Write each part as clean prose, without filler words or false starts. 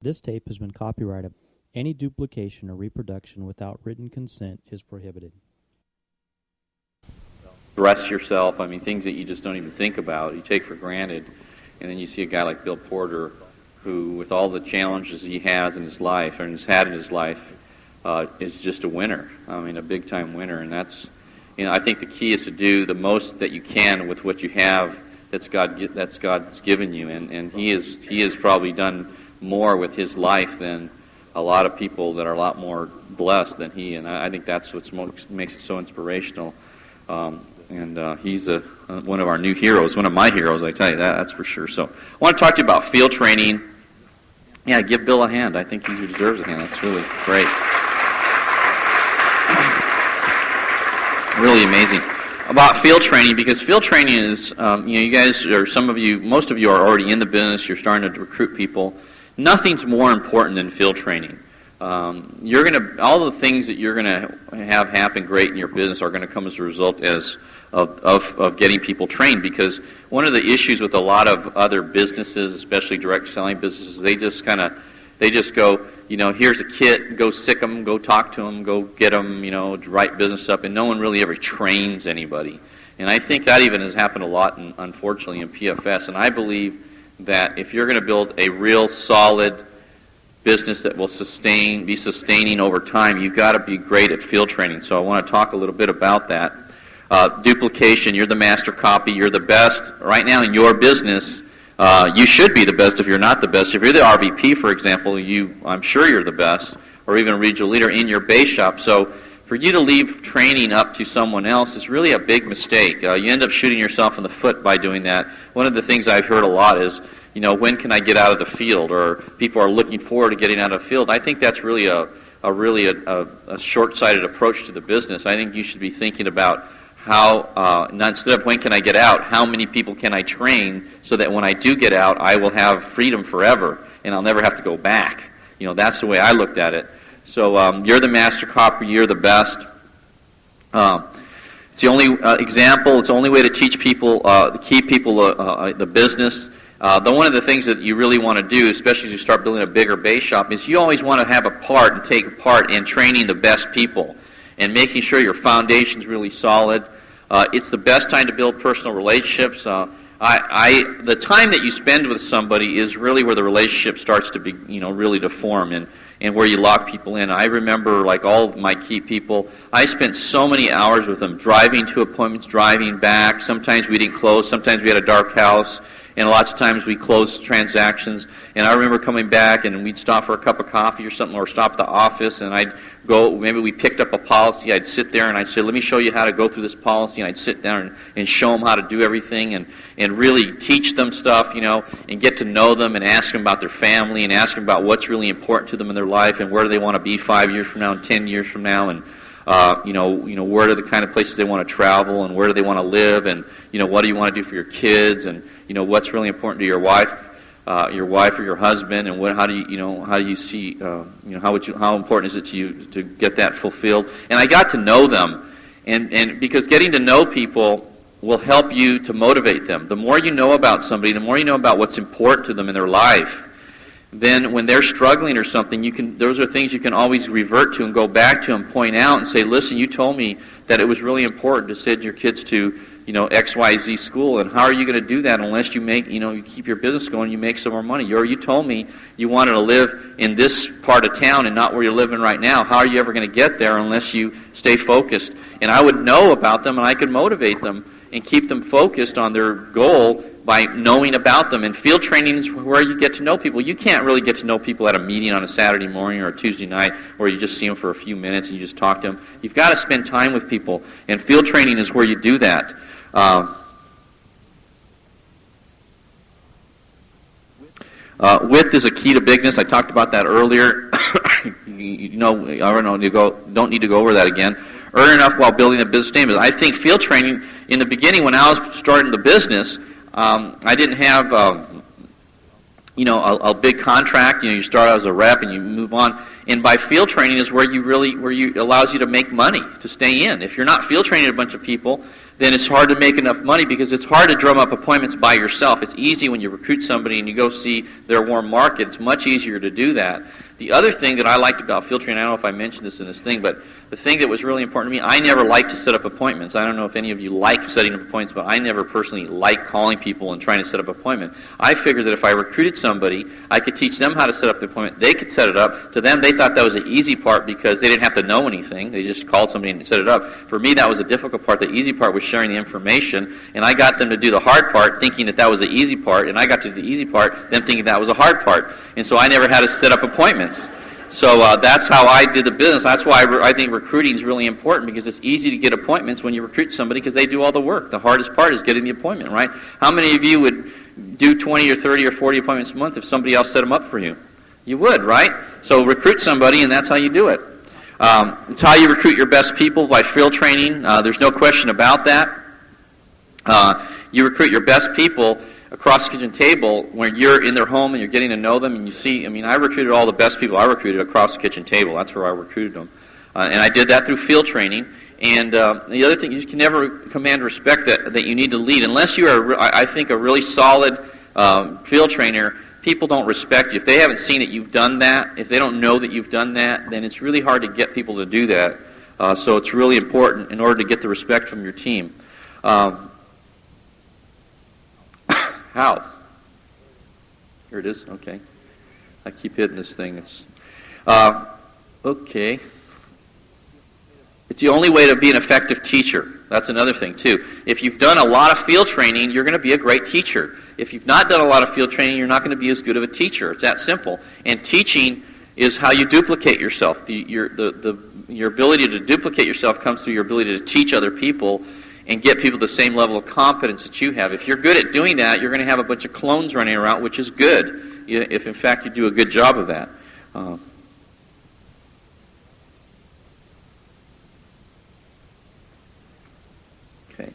This tape has been copyrighted. Any duplication or reproduction without written consent is prohibited. Dress yourself, things that you just don't even think about, you take for granted, and then you see a guy like Bill Porter who, with all the challenges he has in his life, or has had in his life, is just a winner. A big-time winner, and that's, I think the key is to do the most that you can with what you have that's God's given you, and he has probably done more with his life than a lot of people that are a lot more blessed than he, and I think that's what makes it so inspirational. He's one of our new heroes, one of my heroes, I tell you that's for sure. So I want to talk to you about field training. Yeah, give Bill a hand. I think he deserves a hand. That's really great. Really amazing. About field training, because field training is, you guys, or most of you are already in the business, you're starting to recruit people. Nothing's more important than field training. All the things that you're gonna have happen great in your business are gonna come as a result of getting people trained. Because one of the issues with a lot of other businesses, especially direct selling businesses, they just go, here's a kit, go sick them, go talk to them, go get them, write business up, and no one really ever trains anybody. And I think that even has happened a lot, unfortunately, in PFS. And I believe that if you're going to build a real solid business that will be sustaining over time, you've got to be great at field training. So I want to talk a little bit about that. Duplication, you're the master copy, you're the best. Right now in your business, you should be the best if you're not the best. If you're the RVP, for example, I'm sure you're the best, or even a regional leader in your base shop. So for you to leave training up to someone else is really a big mistake. You end up shooting yourself in the foot by doing that. One of the things I've heard a lot is, when can I get out of the field? Or people are looking forward to getting out of the field. I think that's really a short-sighted approach to the business. I think you should be thinking about how, instead of when can I get out, how many people can I train so that when I do get out, I will have freedom forever and I'll never have to go back. That's the way I looked at it. So you're the master copy, you're the best. It's the only example, it's the only way to teach people, to keep people the business. One of the things that you really want to do, especially as you start building a bigger base shop, is you always want to have a part and take part in training the best people and making sure your foundation's really solid. It's the best time to build personal relationships. The time that you spend with somebody is really where the relationship starts to be, really to form and where you lock people in. I remember, like all of my key people, I spent so many hours with them, driving to appointments, driving back. Sometimes we didn't close. Sometimes we had a dark house. And lots of times we closed transactions. And I remember coming back and we'd stop for a cup of coffee or something, or stop at the office, and I'd go, maybe we picked up a policy, I'd sit there and I'd say, let me show you how to go through this policy, and I'd sit down and show them how to do everything and really teach them stuff, and get to know them and ask them about their family and ask them about what's really important to them in their life and where do they want to be 5 years from now and 10 years from now, and where are the kind of places they want to travel and where do they want to live, and what do you want to do for your kids, and what's really important to your wife or your husband, and how do you see how important is it to you to get that fulfilled? And I got to know them, and because getting to know people will help you to motivate them. The more you know about somebody, the more you know about what's important to them in their life, then when they're struggling or something, those are things you can always revert to and go back to and point out and say, listen, you told me that it was really important to send your kids to XYZ school, and how are you going to do that unless you you keep your business going, you make some more money? Or you told me you wanted to live in this part of town and not where you're living right now. How are you ever going to get there unless you stay focused? And I would know about them, and I could motivate them and keep them focused on their goal by knowing about them. And field training is where you get to know people. You can't really get to know people at a meeting on a Saturday morning or a Tuesday night where you just see them for a few minutes and you just talk to them. You've got to spend time with people, and field training is where you do that. Width is a key to bigness. I talked about that earlier. I don't need to go over that again. Earn enough while building a business name. I think field training, in the beginning when I was starting the business, I didn't have a big contract. You start out as a rep and you move on. And by field training is where you allows you to make money to stay in. If you're not field training a bunch of people, then it's hard to make enough money because it's hard to drum up appointments by yourself. It's easy when you recruit somebody and you go see their warm market. It's much easier to do that. The other thing that I liked about field training, I don't know if I mentioned this in this thing, but the thing that was really important to me, I never liked to set up appointments. I don't know if any of you like setting up appointments, but I never personally liked calling people and trying to set up an appointment. I figured that if I recruited somebody, I could teach them how to set up the appointment. They could set it up. To them, they thought that was the easy part because they didn't have to know anything. They just called somebody and set it up. For me, that was the difficult part. The easy part was sharing the information, and I got them to do the hard part thinking that that was the easy part, and I got to do the easy part them thinking that was the hard part. And so I never had to set up appointments. So that's how I did the business. That's why I think recruiting is really important, because it's easy to get appointments when you recruit somebody because they do all the work. The hardest part is getting the appointment, right? How many of you would do 20 or 30 or 40 appointments a month if somebody else set them up for you? You would, right? So recruit somebody, and that's how you do it. It's how you recruit your best people, by field training. There's no question about that. You recruit your best people across the kitchen table when you're in their home and you're getting to know them, and you see, I recruited all the best people I recruited across the kitchen table. That's where I recruited them. And I did that through field training. And the other thing, you can never command respect that you need to lead. Unless you are, I think, a really solid field trainer, people don't respect you. If they haven't seen that you've done that, if they don't know that you've done that, then it's really hard to get people to do that. So it's really important in order to get the respect from your team. How? Here it is. Okay. I keep hitting this thing. It's okay. It's the only way to be an effective teacher. That's another thing, too. If you've done a lot of field training, you're going to be a great teacher. If you've not done a lot of field training, you're not going to be as good of a teacher. It's that simple. And teaching is how you duplicate yourself. Your ability to duplicate yourself comes through your ability to teach other people and get people the same level of competence that you have. If you're good at doing that, you're going to have a bunch of clones running around, which is good, if in fact you do a good job of that. Okay.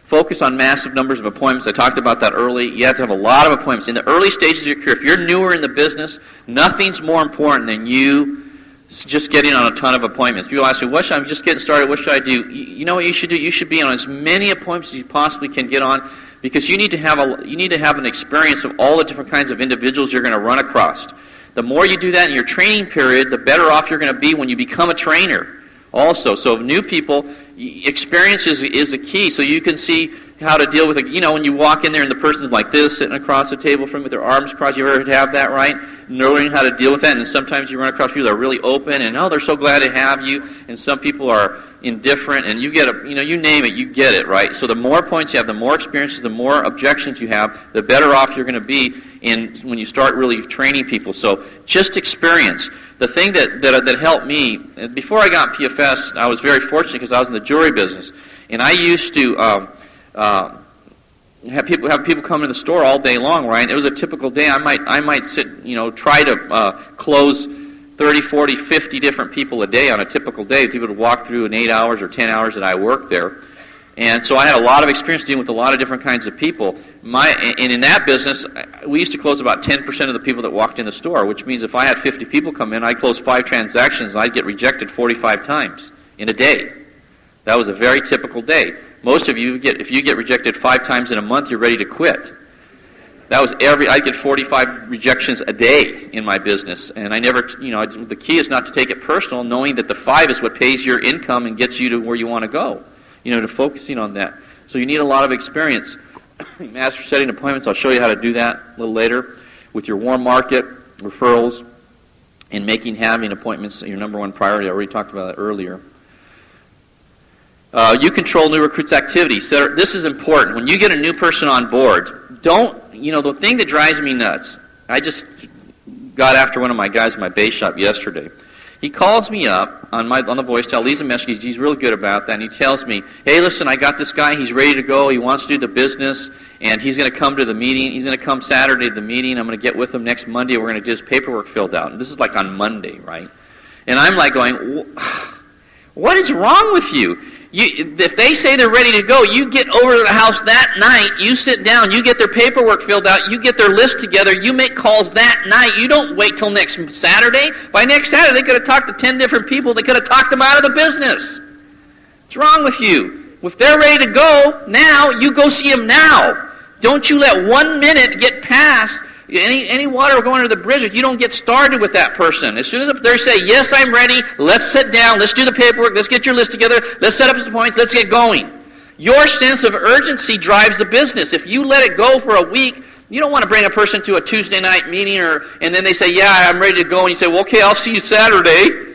Focus on massive numbers of appointments. I talked about that early. You have to have a lot of appointments. In the early stages of your career, if you're newer in the business, nothing's more important than you just getting on a ton of appointments. People ask me, I'm just getting started, what should I do? You know what you should do? You should be on as many appointments as you possibly can get on, because you need to have an experience of all the different kinds of individuals you're going to run across. The more you do that in your training period, the better off you're going to be when you become a trainer also. So new people, experience is the key, so you can see how to deal with it. When you walk in there and the person's like this, sitting across the table from you with their arms crossed, you ever have that, right? Knowing how to deal with that, and sometimes you run across people that are really open, and they're so glad to have you, and some people are indifferent, and you get you name it, you get it, right? So the more points you have, the more experiences, the more objections you have, the better off you're going to be when you start really training people. So just experience. The thing that helped me, before I got PFS, I was very fortunate because I was in the jewelry business, and I used to have people come in the store all day long, right? It was a typical day. I might sit, try to close 30, 40, 50 different people a day on a typical day. People would walk through in 8 hours or 10 hours that I worked there. And so I had a lot of experience dealing with a lot of different kinds of people. And in that business, we used to close about 10% of the people that walked in the store, which means if I had 50 people come in, I'd close 5 transactions, and I'd get rejected 45 times in a day. That was a very typical day. Most of you, if you get rejected 5 times in a month, you're ready to quit. That was I get 45 rejections a day in my business, and I never, the key is not to take it personal, knowing that the 5 is what pays your income and gets you to where you want to go, to focusing on that. So you need a lot of experience. Master setting appointments, I'll show you how to do that a little later, with your warm market, referrals, and having appointments your number one priority. I already talked about that earlier. You control new recruits' activities. So this is important. When you get a new person on board, the thing that drives me nuts, I just got after one of my guys in my base shop yesterday. He calls me up on the voice tel, leaves a message. He's really good about that, and he tells me, hey, listen, I got this guy. He's ready to go. He wants to do the business, and he's going to come to the meeting. He's going to come Saturday to the meeting. I'm going to get with him next Monday. We're going to get his paperwork filled out. And this is like on Monday, right? And I'm like going, what is wrong with you? If they say they're ready to go, you get over to the house that night, you sit down, you get their paperwork filled out, you get their list together, you make calls that night. You don't wait till next Saturday. By next Saturday, they could have talked to 10 different people. They could have talked them out of the business. What's wrong with you? If they're ready to go now, you go see them now. Don't you let 1 minute get past any water going under the bridge if you don't get started with that person. As soon as they say, yes, I'm ready, let's sit down, let's do the paperwork, let's get your list together, let's set up some points, let's get going. Your sense of urgency drives the business. If you let it go for a week, you don't want to bring a person to a Tuesday night meeting and then they say, yeah, I'm ready to go, and you say, well, okay, I'll see you Saturday.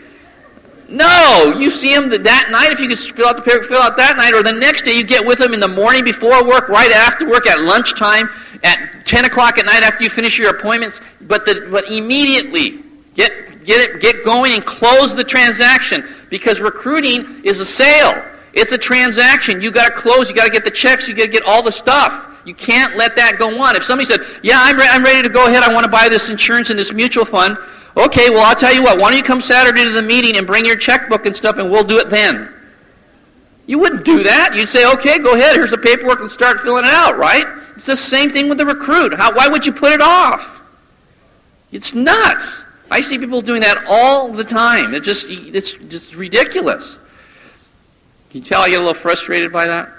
No, you see them that night. If you can fill out the paperwork, fill out that night, or the next day you get with them in the morning before work, right after work, at lunchtime, at 10 o'clock at night after you finish your appointments. But immediately get going and close the transaction, because recruiting is a sale. It's a transaction. You got to close. You got to get the checks. You got to get all the stuff. You can't let that go on. If somebody said, "Yeah, I'm ready to go ahead. I want to buy this insurance and this mutual fund." Okay, well, I'll tell you what. Why don't you come Saturday to the meeting and bring your checkbook and stuff, and we'll do it then. You wouldn't do that. You'd say, okay, go ahead. Here's the paperwork and start filling it out, right? It's the same thing with the recruit. Why would you put it off? It's nuts. I see people doing that all the time. It's just ridiculous. Can you tell I get a little frustrated by that?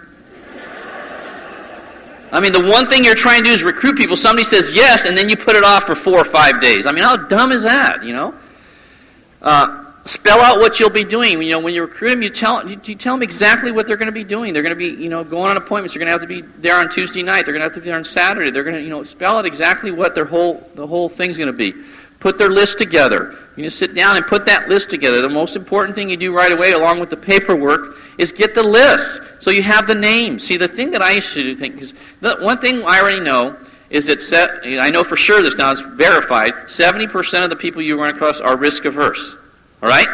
I mean, the one thing you're trying to do is recruit people. Somebody says yes, and then you put it off for 4 or 5 days. I mean, how dumb is that, Spell out what you'll be doing. When you recruit them, you tell them exactly what they're going to be doing. They're going to be, going on appointments. They're going to have to be there on Tuesday night. They're going to have to be there on Saturday. They're going to, spell out exactly what the whole thing's going to be. Put their list together. You sit down and put that list together. The most important thing you do right away, along with the paperwork, is get the list. So you have the names. See, the thing that I used to think, because the one thing I already know is that I know for sure this now is verified, 70% of the people you run across are risk averse. All right?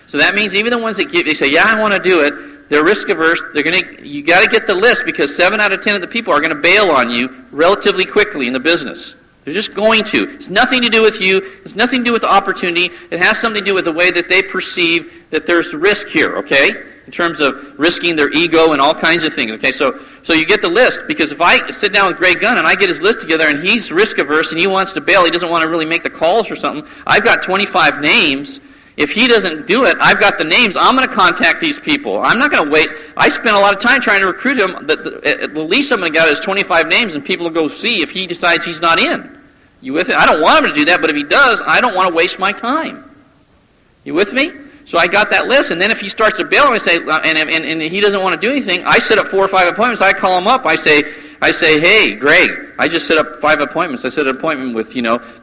So that means even the ones that they say, yeah, I want to do it, they're risk averse. You got to get the list, because 7 out of 10 of the people are going to bail on you relatively quickly in the business. They're just going to. It's nothing to do with you. It's nothing to do with the opportunity. It has something to do with the way that they perceive that there's risk here, okay? In terms of risking their ego and all kinds of things, okay? So you get the list, because if I sit down with Greg Gunn and I get his list together and he's risk averse and he wants to bail, he doesn't want to really make the calls or something, I've got 25 names. If he doesn't do it, I've got the names. I'm going to contact these people. I'm not going to wait. I spent a lot of time trying to recruit him. The least I'm going to get is 25 names, and people will go see if he decides he's not in. You with me? I don't want him to do that, but if he does, I don't want to waste my time. You with me? So I got that list, and then if he starts to bail and he doesn't want to do anything, I set up 4 or 5 appointments. I call him up. I say, hey, Greg, I just set up 5 appointments. I set an appointment with,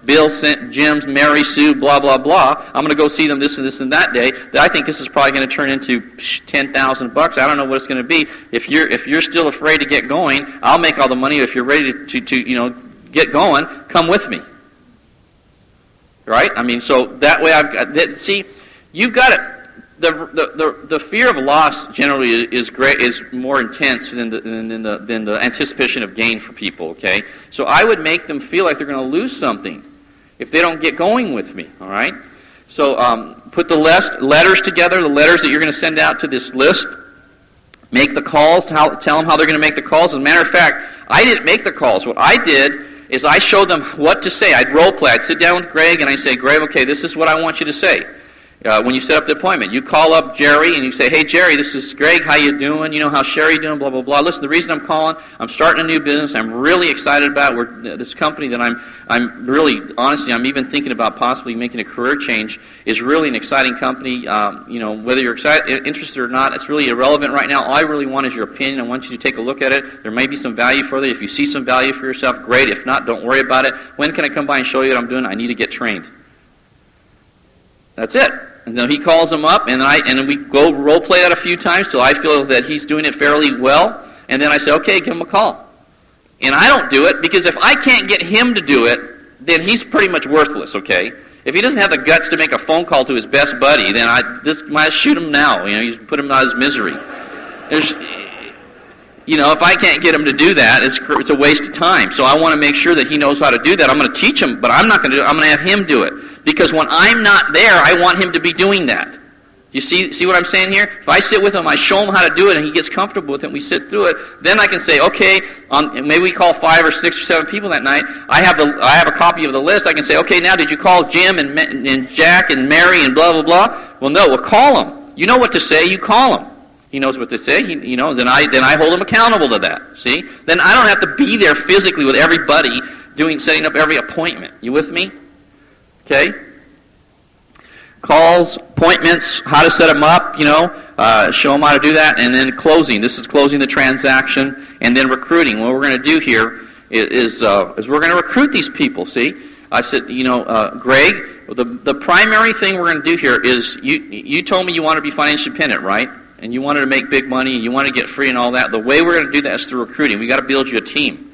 Bill, Jim's, Mary, Sue, blah, blah, blah. I'm going to go see them this and this and that day. I think this is probably going to turn into $10,000. I don't know what it's going to be. If you're still afraid to get going, I'll make all the money. If you're ready to get going, come with me. Right? I mean, so that way I've got, see, you've got it. The fear of loss generally is more intense than the anticipation of gain for people. Okay, so I would make them feel like they're going to lose something if they don't get going with me. All right, so put the letters together, the letters that you're going to send out to this list. Make the calls. Tell them how they're going to make the calls. As a matter of fact, I didn't make the calls. What I did is I showed them what to say. I'd role play. I'd sit down with Greg and I'd say, Greg, okay, this is what I want you to say. When you set up the appointment, you call up Jerry and you say, hey, Jerry, this is Greg. How you doing? How's Sherry doing? Blah, blah, blah. Listen, the reason I'm calling, I'm starting a new business. I'm really excited about this company that I'm really, honestly, I'm even thinking about possibly making a career change. Is really an exciting company. Whether you're interested or not, it's really irrelevant right now. All I really want is your opinion. I want you to take a look at it. There may be some value for it. If you see some value for yourself, great. If not, don't worry about it. When can I come by and show you what I'm doing? I need to get trained. That's it. And then he calls him up, and then we go role play that a few times till I feel that he's doing it fairly well. And then I say, okay, give him a call. And I don't do it because if I can't get him to do it, then he's pretty much worthless. Okay, if he doesn't have the guts to make a phone call to his best buddy, then I might shoot him now. You put him out of his misery. If I can't get him to do that, it's a waste of time. So I want to make sure that he knows how to do that. I'm going to teach him, but I'm not going to do it. I'm going to have him do it. Because when I'm not there, I want him to be doing that. You see what I'm saying here? If I sit with him, I show him how to do it, and he gets comfortable with it, and we sit through it, then I can say, okay, maybe we call 5 or 6 or 7 people that night. I have a copy of the list. I can say, okay, now did you call Jim and Jack and Mary and blah, blah, blah? Well, no, we'll call them. You know what to say, you call them. He knows what they say. He knows, then I hold him accountable to that. See? Then I don't have to be there physically with everybody setting up every appointment. You with me? Okay? Calls, appointments, how to set them up, show them how to do that, and then closing. This is closing the transaction, and then recruiting. What we're going to do here is we're going to recruit these people, see? I said, Greg, the primary thing we're going to do here is, you told me you want to be financially independent, right? And you wanted to make big money, and you want to get free and all that. The way we're going to do that is through recruiting. We've got to build you a team.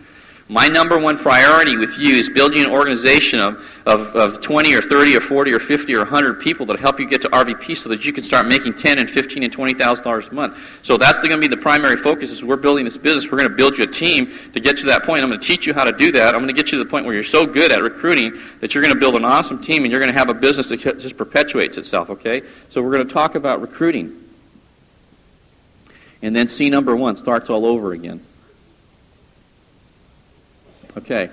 My number one priority with you is building an organization of 20 or 30 or 40 or 50 or 100 people that help you get to RVP so that you can start making $10 and $15 and $20,000 a month. So that's going to be the primary focus. Is we're building this business. We're going to build you a team to get to that point. I'm going to teach you how to do that. I'm going to get you to the point where you're so good at recruiting that you're going to build an awesome team, and you're going to have a business that just perpetuates itself, okay? So we're going to talk about recruiting. And then C number 1 starts all over again. Okay.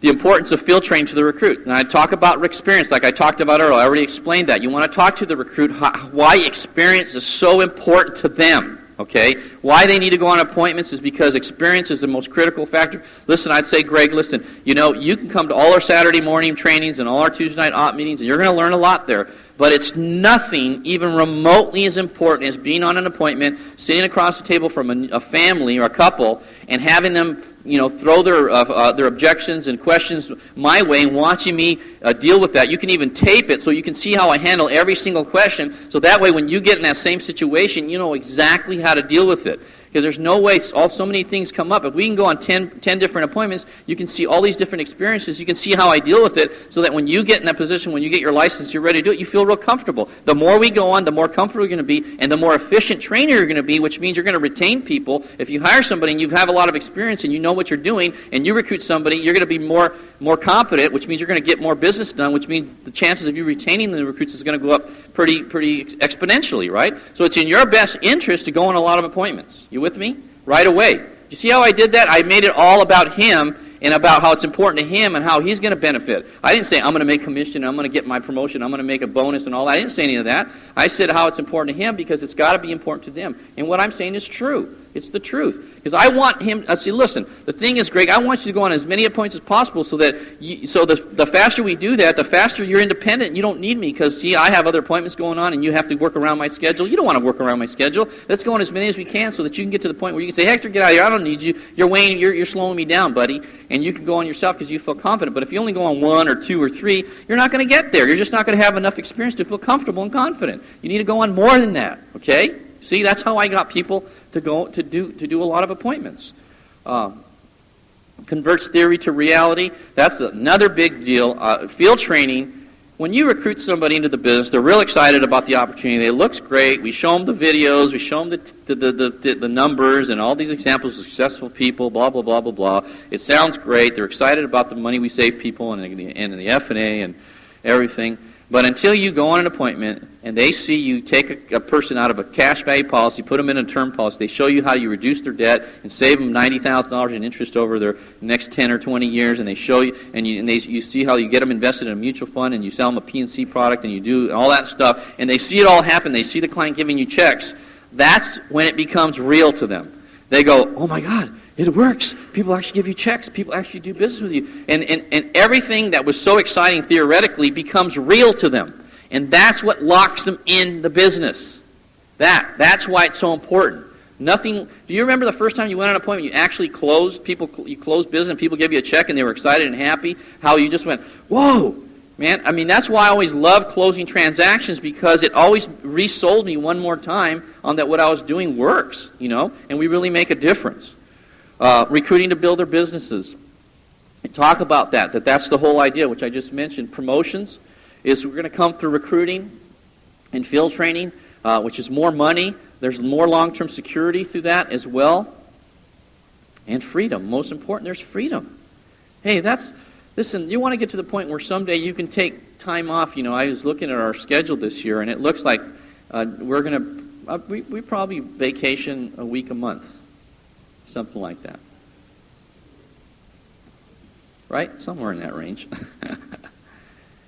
The importance of field training to the recruit. And I talk about experience like I talked about earlier. I already explained that. You want to talk to the recruit why experience is so important to them. Okay? Why they need to go on appointments is because experience is the most critical factor. Listen, I'd say, Greg, listen, you can come to all our Saturday morning trainings and all our Tuesday night op meetings, and you're going to learn a lot there. But it's nothing even remotely as important as being on an appointment, sitting across the table from a family or a couple, and having them, throw their objections and questions my way, and watching me deal with that. You can even tape it so you can see how I handle every single question. So that way, when you get in that same situation, you know exactly how to deal with it. Because there's no way, so many things come up. If we can go on 10 different appointments, you can see all these different experiences. You can see how I deal with it so that when you get in that position, when you get your license, you're ready to do it, you feel real comfortable. The more we go on, the more comfortable you're going to be, and the more efficient trainer you're going to be, which means you're going to retain people. If you hire somebody and you have a lot of experience and you know what you're doing, and you recruit somebody, you're going to be more competent, which means you're going to get more business done, which means the chances of you retaining the recruits is going to go up pretty exponentially, right? So it's in your best interest to go on a lot of appointments. You with me? Right away. You see how I did that? I made it all about him and about how it's important to him and how he's going to benefit. I didn't say I'm going to make commission, I'm going to get my promotion, I'm going to make a bonus and all that. I didn't say any of that. I said how it's important to him because it's got to be important to them. And what I'm saying is true. It's the truth. Because I want him, I say, listen, the thing is, Greg, I want you to go on as many appointments as possible so that, the faster we do that, the faster you're independent and you don't need me. Because, see, I have other appointments going on and you have to work around my schedule. You don't want to work around my schedule. Let's go on as many as we can so that you can get to the point where you can say, Hector, get out of here, I don't need you. You're slowing me down, buddy. And you can go on yourself because you feel confident. But if you only go on 1 or 2 or 3, you're not going to get there. You're just not going to have enough experience to feel comfortable and confident. You need to go on more than that, okay? See, that's how I got people to go to do a lot of appointments. Converts theory to reality. That's another big deal. Field training. When you recruit somebody into the business, they're real excited about the opportunity. It looks great. We show them the videos. We show them the numbers and all these examples of successful people. Blah blah blah blah blah. It sounds great. They're excited about the money we save people and the F&A and everything. But until you go on an appointment and they see you take a person out of a cash value policy, put them in a term policy, they show you how you reduce their debt and save them $90,000 in interest over their next 10 or 20 years, and they show you, and you see how you get them invested in a mutual fund, and you sell them a P&C product, and you do all that stuff, and they see it all happen, they see the client giving you checks, that's when it becomes real to them. They go, oh my God, it works. People actually give you checks. People actually do business with you. And everything that was so exciting theoretically becomes real to them. And that's what locks them in the business. That's why it's so important. Do you remember the first time you went on an appointment, you actually you closed business and people gave you a check and they were excited and happy? How you just went, whoa, man. I mean, that's why I always love closing transactions, because it always resold me one more time on that what I was doing works, and we really make a difference. Recruiting to build their businesses. And talk about that's the whole idea, which I just mentioned. Promotions is we're going to come through recruiting and field training, which is more money. There's more long-term security through that as well. And freedom. Most important, there's freedom. Hey, listen, you want to get to the point where someday you can take time off. I was looking at our schedule this year, and it looks like we're going to, we probably vacation a week a month. Something like that. Right? Somewhere in that range.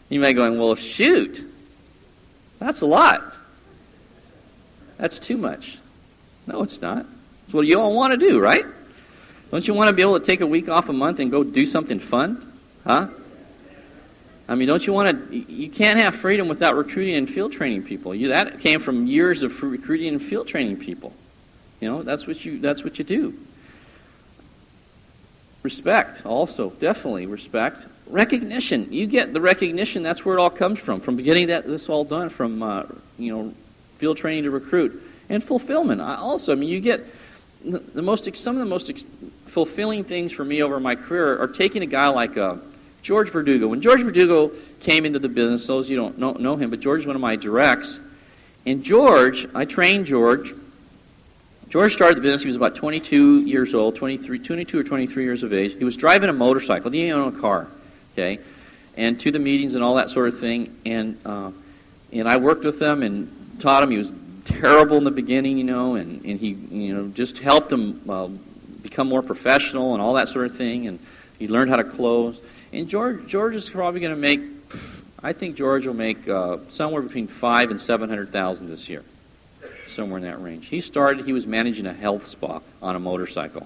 You may be going, well, shoot. That's a lot. That's too much. No, it's not. It's what you all want to do, right? Don't you want to be able to take a week off a month and go do something fun? Huh? I mean, don't you want to... You can't have freedom without recruiting and field training people. That came from years of recruiting and field training people. You know, that's what you do. Respect, also, definitely respect. Recognition. You get the recognition, that's where it all comes from getting this all done, from, field training to recruit. And fulfillment. You get some of the most fulfilling things for me over my career are taking a guy like George Verdugo. When George Verdugo came into the business, those of you don't know him, but George is one of my directs. And I trained George. George started the business, he was about 22 years old, 22 or 23 years of age. He was driving a motorcycle, he didn't own a car, okay? And to the meetings and all that sort of thing. And I worked with him and taught him. He was terrible in the beginning, and he, just helped him become more professional and all that sort of thing. And he learned how to close. And George is probably going to make, I think George will make somewhere between $500,000 and $700,000 this year. Somewhere in that range. He was managing a health spa on a motorcycle.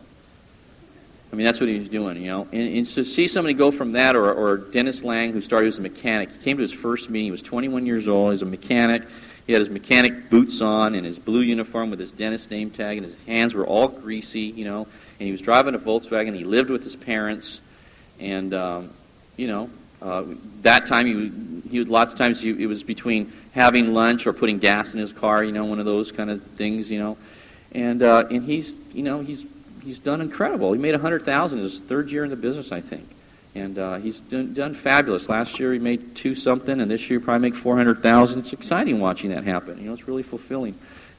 I mean, that's what he was doing, And to see somebody go from that, or Dennis Lang, who started as a mechanic, he came to his first meeting, he was 21 years old, he was a mechanic, he had his mechanic boots on and his blue uniform with his dentist name tag, and his hands were all greasy, and he was driving a Volkswagen, he lived with his parents, and, that time he would lots of times it was between having lunch or putting gas in his car, one of those kind of things, and he's done incredible. He made $100,000 his third year in the business, I think, and he's done fabulous. Last year he made $2-something, and this year he'll probably make $400,000. It's exciting watching that happen. It's really fulfilling.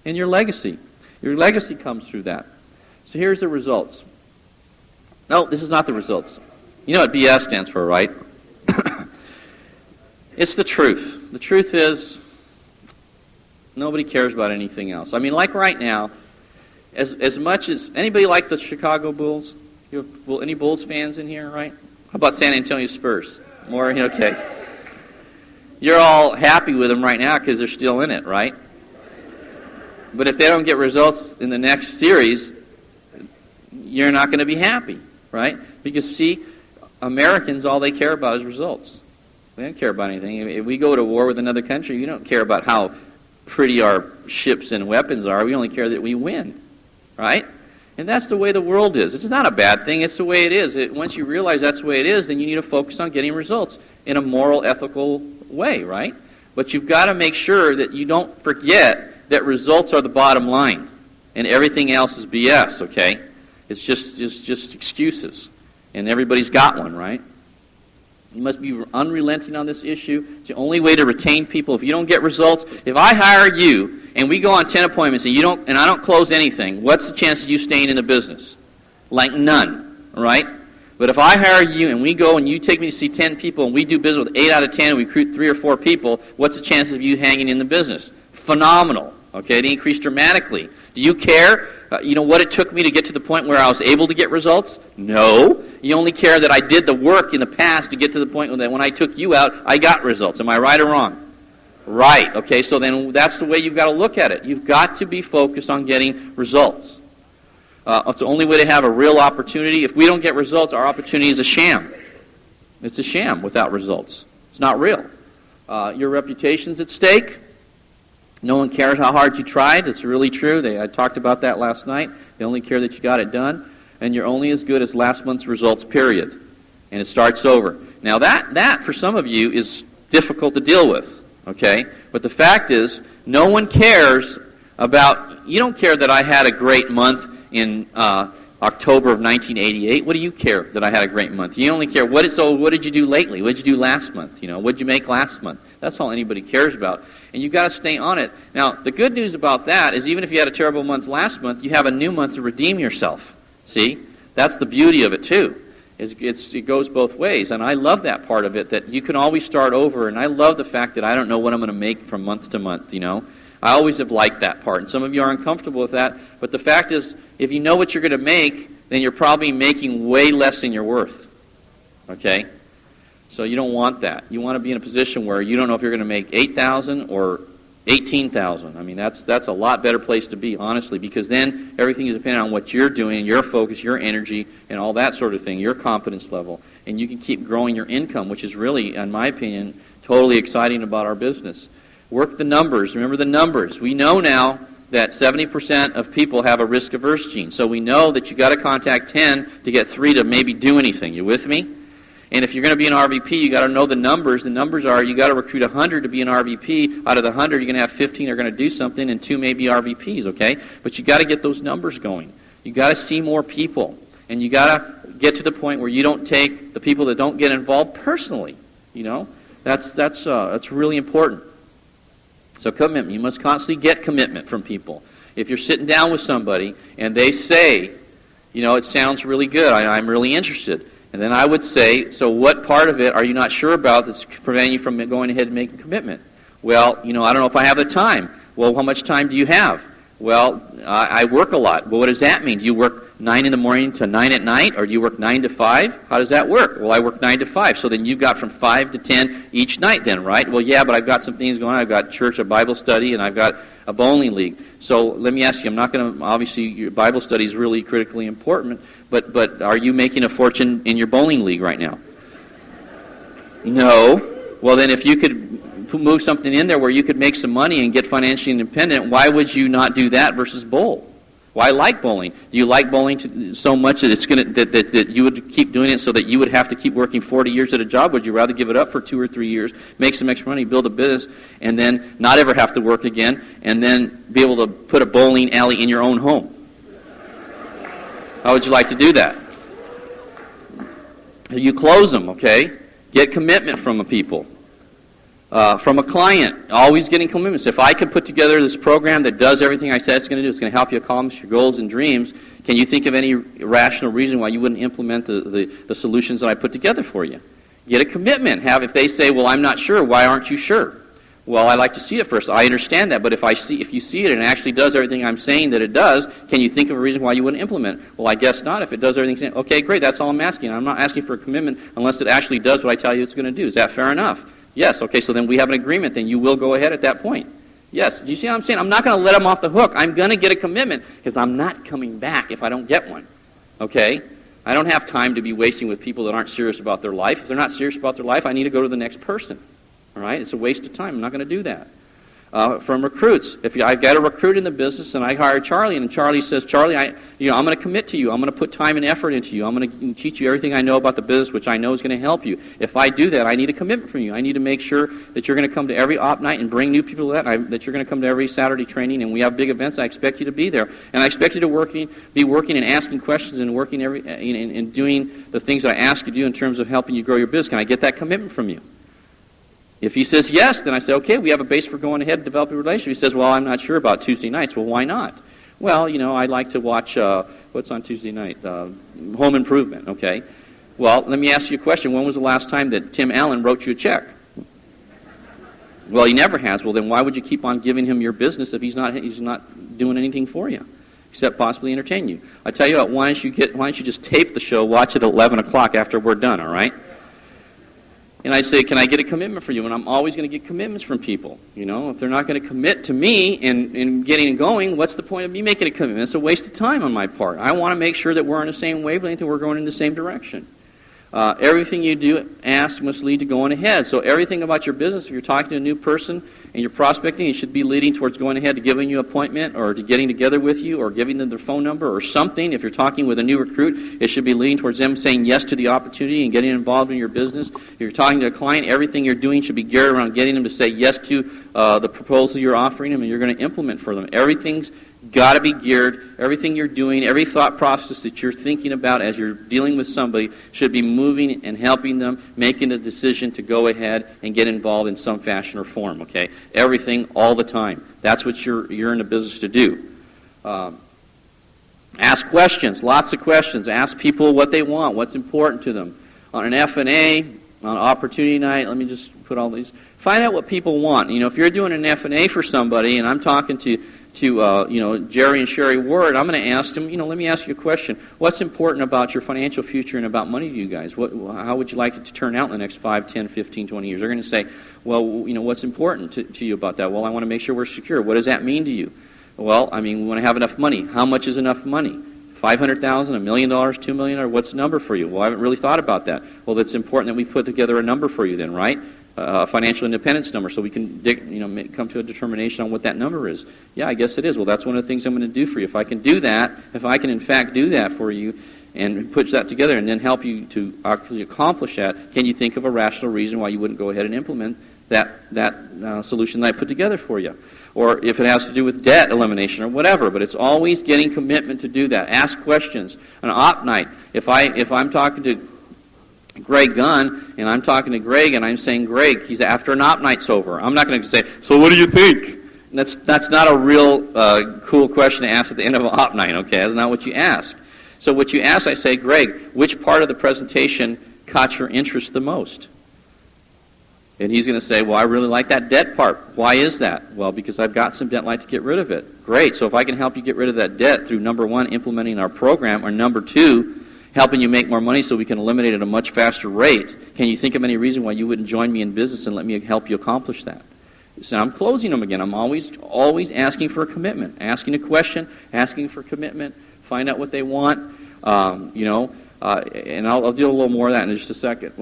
And your legacy comes through that. So here's the results. No, this is not the results. You know what BS stands for, right? It's the truth. The truth is, nobody cares about anything else. I mean, like right now, as much as... Anybody like the Chicago Bulls? Any Bulls fans in here, right? How about San Antonio Spurs? More? Okay. You're all happy with them right now because they're still in it, right? But if they don't get results in the next series, you're not going to be happy, right? Because, see, Americans, all they care about is results. They don't care about anything. If we go to war with another country, we don't care about how pretty our ships and weapons are. We only care that we win, right? And that's the way the world is. It's not a bad thing. It's the way it is. Once you realize that's the way it is, then you need to focus on getting results in a moral, ethical way, right? But you've got to make sure that you don't forget that results are the bottom line, and everything else is BS, okay? It's just excuses, and everybody's got one, right? You must be unrelenting on this issue. It's the only way to retain people. If you don't get results, if I hire you and we go on 10 appointments and I don't close anything, what's the chance of you staying in the business? Like none, right? But if I hire you and we go and you take me to see 10 people and we do business with 8 out of 10 and we recruit 3 or 4 people, what's the chance of you hanging in the business? Phenomenal. Okay, it increased dramatically. Do you care? What it took me to get to the point where I was able to get results? No. You only care that I did the work in the past to get to the point that when I took you out, I got results. Am I right or wrong? Right. Okay, so then that's the way you've got to look at it. You've got to be focused on getting results. It's the only way to have a real opportunity. If we don't get results, our opportunity is a sham. It's a sham without results. It's not real. Your reputation's at stake. No one cares how hard you tried. It's really true. I talked about that last night. They only care that you got it done. And you're only as good as last month's results, period. And it starts over. Now that for some of you is difficult to deal with, okay? But the fact is, no one cares about... You don't care that I had a great month in October of 1988. What do you care that I had a great month? You only care, what did you do lately? What did you do last month? What did you make last month? That's all anybody cares about. And you've got to stay on it. Now, the good news about that is even if you had a terrible month last month, you have a new month to redeem yourself. See? That's the beauty of it, too. It goes both ways. And I love that part of it, that you can always start over. And I love the fact that I don't know what I'm going to make from month to month, I always have liked that part. And some of you are uncomfortable with that. But the fact is, if you know what you're going to make, then you're probably making way less than you're worth. Okay? So you don't want that. You want to be in a position where you don't know if you're going to make $8,000 or 18,000. I mean, that's a lot better place to be, honestly, because then everything is dependent on what you're doing, your focus, your energy, and all that sort of thing, your confidence level. And you can keep growing your income, which is really, in my opinion, totally exciting about our business. Work the numbers. Remember the numbers. We know now that 70% of people have a risk-averse gene. So we know that you got to contact 10 to get 3 to maybe do anything. You with me? And if you're going to be an RVP, you got to know the numbers. The numbers are you got to recruit 100 to be an RVP. Out of the 100, you're going to have 15 are going to do something, and 2 may be RVPs. Okay, but you got to get those numbers going. You got to see more people, and you got to get to the point where you don't take the people that don't get involved personally. You know, that's really important. So commitment. You must constantly get commitment from people. If you're sitting down with somebody and they say, you know, it sounds really good. I'm really interested. And then I would say, so what part of it are you not sure about that's preventing you from going ahead and making a commitment? Well, you know, I don't know if I have the time. Well, how much time do you have? Well, I work a lot. Well, what does that mean? Do you work 9 in the morning to 9 at night, or do you work 9 to 5? How does that work? Well, I work 9 to 5. So then you've got from 5 to 10 each night then, right? Well, yeah, but I've got some things going on. I've got church, a Bible study, and I've got a bowling league. So let me ask you, I'm not going to, obviously your Bible study is really critically important, but are you making a fortune in your bowling league right now? No. Well, then if you could move something in there where you could make some money and get financially independent, why would you not do that versus bowl? Why like bowling? Do you like bowling so much that it's going to that you would keep doing it so that you would have to keep working 40 years at a job? Would you rather give it up for 2 or 3 years, make some extra money, build a business, and then not ever have to work again, and then be able to put a bowling alley in your own home? How would you like to do that? You close them, okay? Get commitment from the people. From a client, always getting commitments. If I could put together this program that does everything I said it's going to do, it's going to help you accomplish your goals and dreams, can you think of any rational reason why you wouldn't implement the solutions that I put together for you? Get a commitment. If they say, well, I'm not sure, why aren't you sure? Well, I like to see it first. I understand that, but if you see it and it actually does everything I'm saying that it does, can you think of a reason why you wouldn't implement it? Well, I guess not. If it does everything, okay, great, that's all I'm asking. I'm not asking for a commitment unless it actually does what I tell you it's going to do. Is that fair enough? Yes, okay, so then we have an agreement, then you will go ahead at that point. Yes, do you see what I'm saying? I'm not going to let them off the hook. I'm going to get a commitment because I'm not coming back if I don't get one. Okay? I don't have time to be wasting with people that aren't serious about their life. If they're not serious about their life, I need to go to the next person. All right? It's a waste of time. I'm not going to do that. From recruits, if I've got a recruit in the business and I hire Charlie, and Charlie says, Charlie, I'm going to commit to you. I'm going to put time and effort into you. I'm going to teach you everything I know about the business, which I know is going to help you. If I do that, I need a commitment from you. I need to make sure that you're going to come to every op night and bring new people to that you're going to come to every Saturday training, and we have big events. I expect you to be there, and I expect you to be working and asking questions and working and doing the things that I ask you to do in terms of helping you grow your business. Can I get that commitment from you? If he says yes, then I say, okay, we have a base for going ahead and developing a relationship. He says, well, I'm not sure about Tuesday nights. Well, why not? Well, I like to watch, what's on Tuesday night? Home Improvement, okay? Well, let me ask you a question. When was the last time that Tim Allen wrote you a check? Well, he never has. Well, then why would you keep on giving him your business if he's not doing anything for you, except possibly entertain you? I tell you what, why don't you just tape the show, watch it at 11 o'clock after we're done, all right? And I say, can I get a commitment for you? And I'm always going to get commitments from people. If they're not going to commit to me in getting and going, what's the point of me making a commitment? It's a waste of time on my part. I want to make sure that we're on the same wavelength and we're going in the same direction. Everything you do, ask, must lead to going ahead. So everything about your business, if you're talking to a new person and you're prospecting, it should be leading towards going ahead to giving you an appointment or to getting together with you or giving them their phone number or something. If you're talking with a new recruit, it should be leading towards them saying yes to the opportunity and getting involved in your business. If you're talking to a client, everything you're doing should be geared around getting them to say yes to the proposal you're offering them and you're going to implement for them. Everything's got to be geared. Everything you're doing, every thought process that you're thinking about as you're dealing with somebody should be moving and helping them, making a decision to go ahead and get involved in some fashion or form, okay? Everything, all the time. That's what you're in the business to do. Ask questions, lots of questions. Ask people what they want, what's important to them. On an F&A, on opportunity night, let me just put all these. Find out what people want. If you're doing an F&A for somebody, and I'm talking to Jerry and Sherry Ward, I'm going to ask them, let me ask you a question. What's important about your financial future and about money to you guys? How would you like it to turn out in the next 5, 10, 15, 20 years? They're going to say, well, what's important to you about that? Well, I want to make sure we're secure. What does that mean to you? Well, we want to have enough money. How much is enough money? $500,000, $1 million, $2 million, or what's the number for you? Well, I haven't really thought about that. Well, it's important that we put together a number for you then, right? A financial independence number, so we can come to a determination on what that number is. Yeah, I guess it is. Well, that's one of the things I'm going to do for you. If I can do that, if I can in fact do that for you and put that together and then help you to actually accomplish that, can you think of a rational reason why you wouldn't go ahead and implement that solution that I put together for you? Or if it has to do with debt elimination or whatever, but it's always getting commitment to do that. Ask questions. On an op night, if I'm talking to Greg Gunn and I'm talking to Greg and I'm saying, Greg, he's after an op night's over, I'm not going to say, so what do you think? And that's not a real cool question to ask at the end of an op night, okay? That's not what you ask. So what you ask, I say, Greg, which part of the presentation caught your interest the most? And he's going to say, well, I really like that debt part. Why is that? Well, because I've got some debt and I'd like to get rid of it. Great. So if I can help you get rid of that debt through, number one, implementing our program, or number two, helping you make more money so we can eliminate it at a much faster rate, can you think of any reason why you wouldn't join me in business and let me help you accomplish that? So I'm closing them again. I'm always asking for a commitment, asking a question, asking for commitment, find out what they want, and I'll do a little more of that in just a second.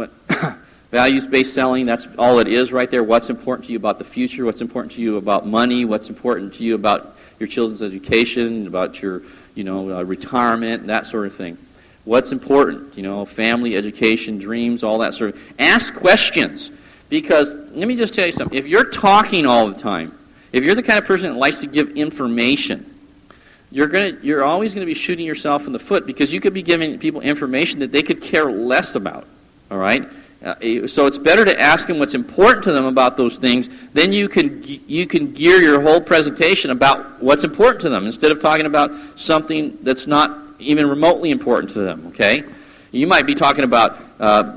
Values-based selling, that's all it is right there. What's important to you about the future? What's important to you about money? What's important to you about your children's education, about your retirement, that sort of thing? What's important? Family, education, dreams, all that sort of. Ask questions, because let me just tell you something. If you're talking all the time, if you're the kind of person that likes to give information, you're always going to be shooting yourself in the foot, because you could be giving people information that they could care less about. All right. So it's better to ask them what's important to them about those things. Then you can gear your whole presentation about what's important to them, instead of talking about something that's not even remotely important to them. Okay, you might be talking about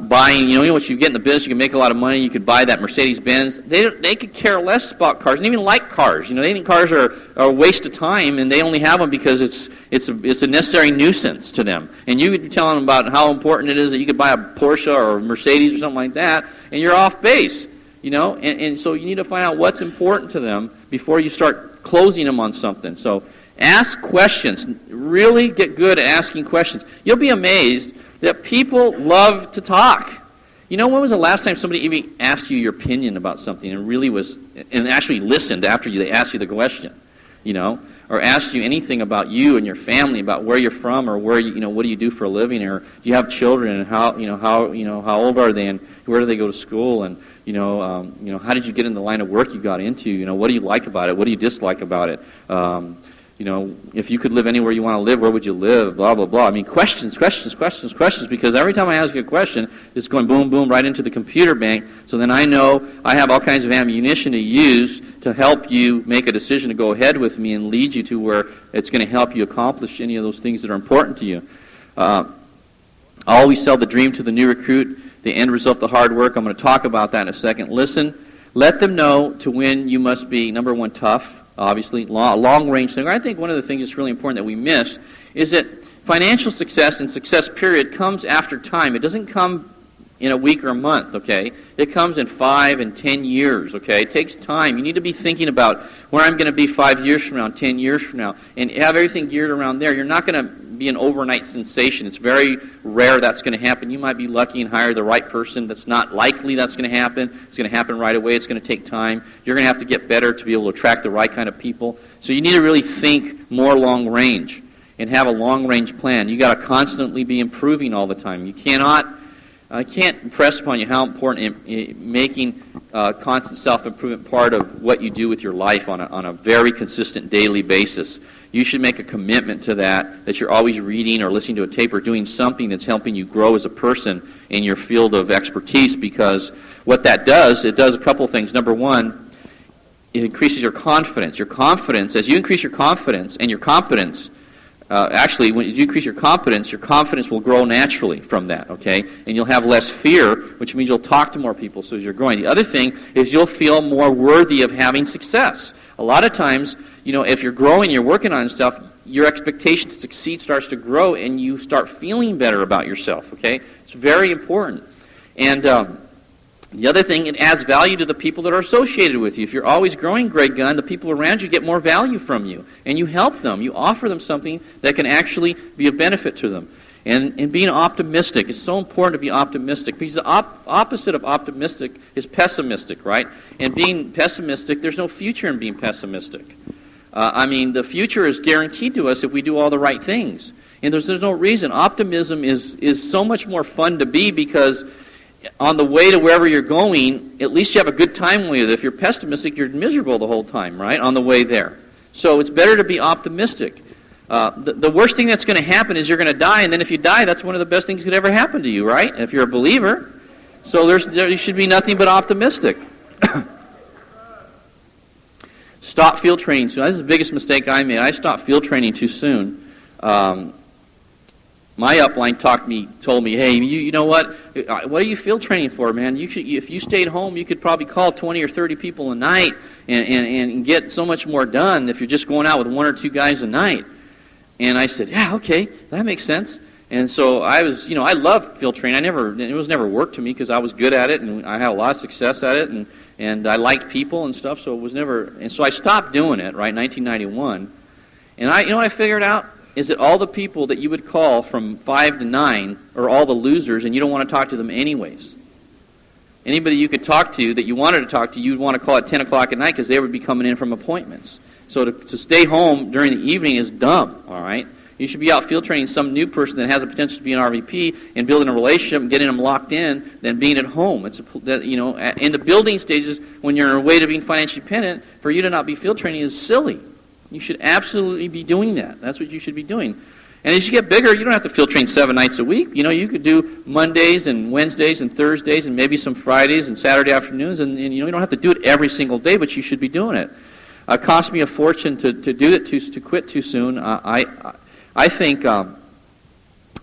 buying. What you get in the business, you can make a lot of money. You could buy that Mercedes-Benz. They could care less about cars, and even like cars. They think cars are a waste of time, and they only have them because it's a necessary nuisance to them. And you could be telling them about how important it is that you could buy a Porsche or a Mercedes or something like that, and you're off base. And so you need to find out what's important to them before you start closing them on something. So ask questions. Really get good at asking questions. You'll be amazed that people love to talk. When was the last time somebody even asked you your opinion about something and actually listened after they asked you the question? Or asked you anything about you and your family, about where you're from, or where what do you do for a living, or do you have children, and how old are they, and where do they go to school, and how did you get in the line of work you got into? What do you like about it? What do you dislike about it? If you could live anywhere you want to live, where would you live? Blah, blah, blah. Questions, because every time I ask you a question, it's going boom, boom, right into the computer bank, so then I know I have all kinds of ammunition to use to help you make a decision to go ahead with me and lead you to where it's going to help you accomplish any of those things that are important to you. I always sell the dream to the new recruit, the end result, the hard work. I'm going to talk about that in a second. Listen, let them know to win you must be, number one, tough. Obviously, long-range thing. I think one of the things that's really important that we miss is that financial success and success, period, comes after time. It doesn't come in a week or a month, okay? It comes in 5 and 10 years, okay? It takes time. You need to be thinking about where I'm going to be 5 years from now, 10 years from now, and have everything geared around there. You're not going to be an overnight sensation. It's very rare that's going to happen. You might be lucky and hire the right person. That's not likely that's going to happen. It's going to happen right away. It's going to take time. You're going to have to get better to be able to attract the right kind of people. So you need to really think more long range and have a long range plan. You got to constantly be improving all the time. You I can't impress upon you how important making constant self-improvement part of what you do with your life on a very consistent daily basis. You should make a commitment to that you're always reading or listening to a tape or doing something that's helping you grow as a person in your field of expertise, because what that does, it does a couple things. Number one, it increases your confidence. Your confidence, as you increase your confidence and your competence, actually, when you increase your confidence will grow naturally from that, okay? And you'll have less fear, which means you'll talk to more people so as you're growing. The other thing is you'll feel more worthy of having success. A lot of times, if you're growing, you're working on stuff, your expectation to succeed starts to grow, and you start feeling better about yourself, okay? It's very important. And the other thing, it adds value to the people that are associated with you. If you're always growing, Greg Gunn, the people around you get more value from you, and you help them. You offer them something that can actually be of benefit to them. And being optimistic, it's so important to be optimistic, because the opposite of optimistic is pessimistic, right? And being pessimistic, there's no future in being pessimistic. The future is guaranteed to us if we do all the right things. And there's no reason. Optimism is so much more fun to be, because on the way to wherever you're going, at least you have a good time with it. If you're pessimistic, you're miserable the whole time, right, on the way there. So it's better to be optimistic. The worst thing that's going to happen is you're going to die, and then if you die, that's one of the best things that could ever happen to you, right, if you're a believer. So there should be nothing but optimistic. Stop field training soon. This is the biggest mistake I made. I stopped field training too soon. My upline told me, hey, you know what? What are you field training for, man? If you stayed home, you could probably call 20 or 30 people a night and get so much more done if you're just going out with 1 or 2 guys a night. And I said, yeah, okay, that makes sense. And so I love field training. It was never work to me, because I was good at it, and I had a lot of success at it, and I liked people and stuff, so it was never, and so I stopped doing it, right, 1991. And what I figured out is that all the people that you would call from 5 to 9 are all the losers, and you don't want to talk to them anyways. Anybody you could talk to that you wanted to talk to, you'd want to call at 10 o'clock at night, because they would be coming in from appointments. So to stay home during the evening is dumb, all right? You should be out field training some new person that has the potential to be an RVP and building a relationship and getting them locked in than being at home. In the building stages, when you're on your way to being financially independent, for you to not be field training is silly. You should absolutely be doing that. That's what you should be doing. And as you get bigger, you don't have to field train 7 nights a week. You could do Mondays and Wednesdays and Thursdays and maybe some Fridays and Saturday afternoons, and you don't have to do it every single day, but you should be doing it. It cost me a fortune to do it, to quit too soon. I think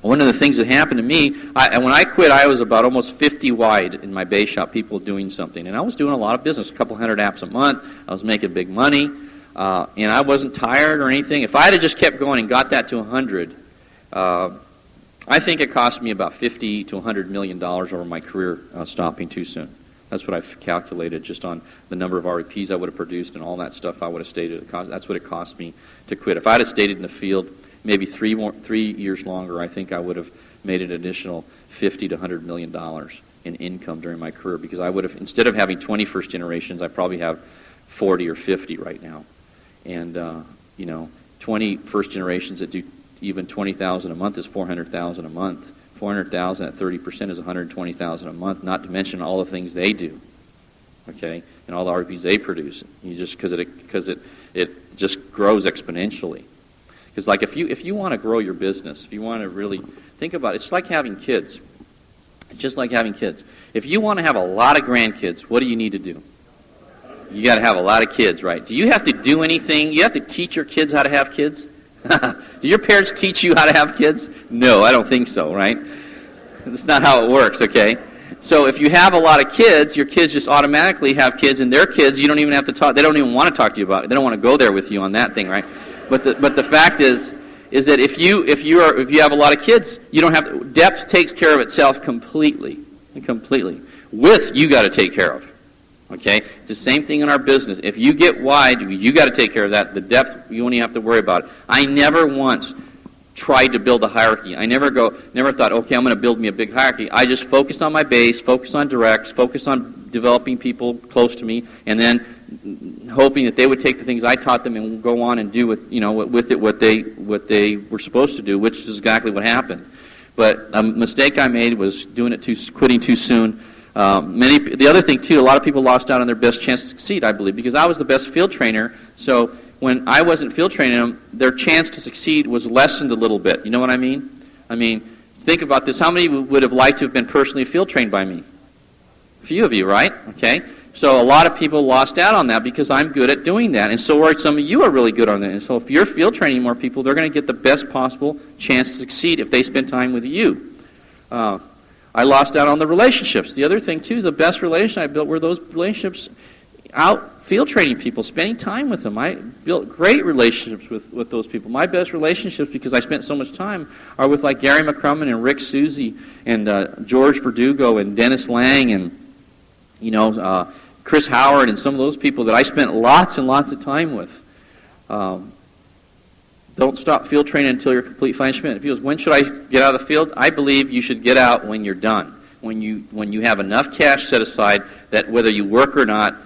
one of the things that happened to me, when I quit, I was about almost 50 wide in my bay shop, people doing something. And I was doing a lot of business, a couple hundred apps a month. I was making big money, and I wasn't tired or anything. If I had just kept going and got that to 100, I think it cost me about $50 to $100 million over my career stopping too soon. That's what I've calculated just on the number of REPs I would have produced and all that stuff I would have stayed at. That's what it cost me to quit. If I had stayed in the field maybe 3 years longer, I think I would have made an additional $50 to $100 million in income during my career, because I would have, instead of having 20 first generations, I probably have 40 or 50 right now. And, 20 first generations that do even $20,000 a month is $400,000 a month. $400,000 at 30% is $120,000 a month, not to mention all the things they do, okay, and all the RVPs they produce. Because it just grows exponentially. Because like if you want to grow your business, if you want to really think about it, it's like having kids. Just like having kids. If you want to have a lot of grandkids, what do you need to do? You got to have a lot of kids, right? Do you have to do anything? You have to teach your kids how to have kids? Do your parents teach you how to have kids? No, I don't think so, right? That's not how it works, okay? So if you have a lot of kids, your kids just automatically have kids, and their kids, you don't even have to talk. They don't even want to talk to you about it. They don't want to go there with you on that thing, right? But the fact is that if you have a lot of kids, you don't have to, depth takes care of itself completely. Width, you got to take care of. Okay? It's the same thing in our business. If you get wide, you got to take care of that. The depth, you don't even have to worry about it. I never once tried to build a hierarchy. I never thought, okay, I'm going to build me a big hierarchy. I just focused on my base, focused on directs, focused on developing people close to me, and then hoping that they would take the things I taught them and go on and do with it what they were supposed to do, which is exactly what happened. But a mistake I made was quitting too soon. The other thing too, a lot of people lost out on their best chance to succeed, I believe, because I was the best field trainer. So when I wasn't field training them, their chance to succeed was lessened a little bit. You know what I mean? Think about this. How many would have liked to have been personally field trained by me? A few of you, right? Okay. So a lot of people lost out on that because I'm good at doing that, and so are some of you are really good on that. And so if you're field training more people, they're going to get the best possible chance to succeed if they spend time with you. I lost out on the relationships. The other thing, too, is the best relationship I built were those relationships out field training people, spending time with them. I built great relationships with those people. My best relationships, because I spent so much time, are with like Gary McCrumman and Rick Susie and George Verdugo and Dennis Lang and Chris Howard and some of those people that I spent lots and lots of time with. Don't stop field training until you're complete fine Schmidt. If he goes, when should I get out of the field? I believe you should get out when you're done. When you have enough cash set aside that whether you work or not,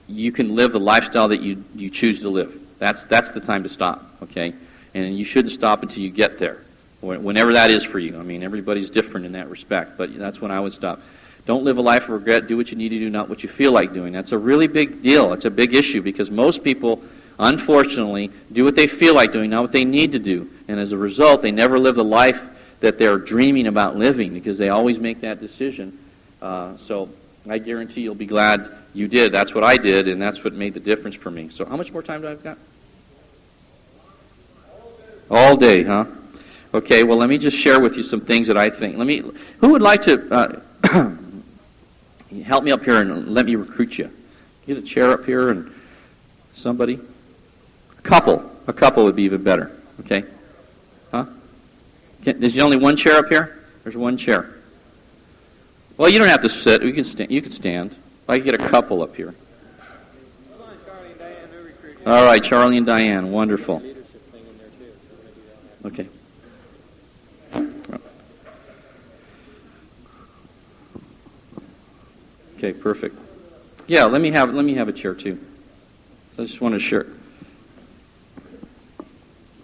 you can live the lifestyle that you choose to live. That's the time to stop, okay? And you shouldn't stop until you get there, whenever that is for you. I mean, everybody's different in that respect, but that's when I would stop. Don't live a life of regret. Do what you need to do, not what you feel like doing. That's a really big deal. It's a big issue because most people, unfortunately, do what they feel like doing, not what they need to do. And as a result, they never live the life that they're dreaming about living because they always make that decision. So I guarantee you'll be glad you did. That's what I did, and that's what made the difference for me. So how much more time do I've got? All day, huh? Okay, well, let me just share with you some things that I think. Who would like to help me up here and let me recruit you? Get a chair up here and somebody? A couple would be even better, okay? Huh? Is there only one chair up here? There's one chair. Well, you don't have to sit. You can stand. I can get a couple up here. All right, Charlie and Diane. Wonderful. Okay. Okay, perfect. Yeah, let me have a chair too. I just want to share.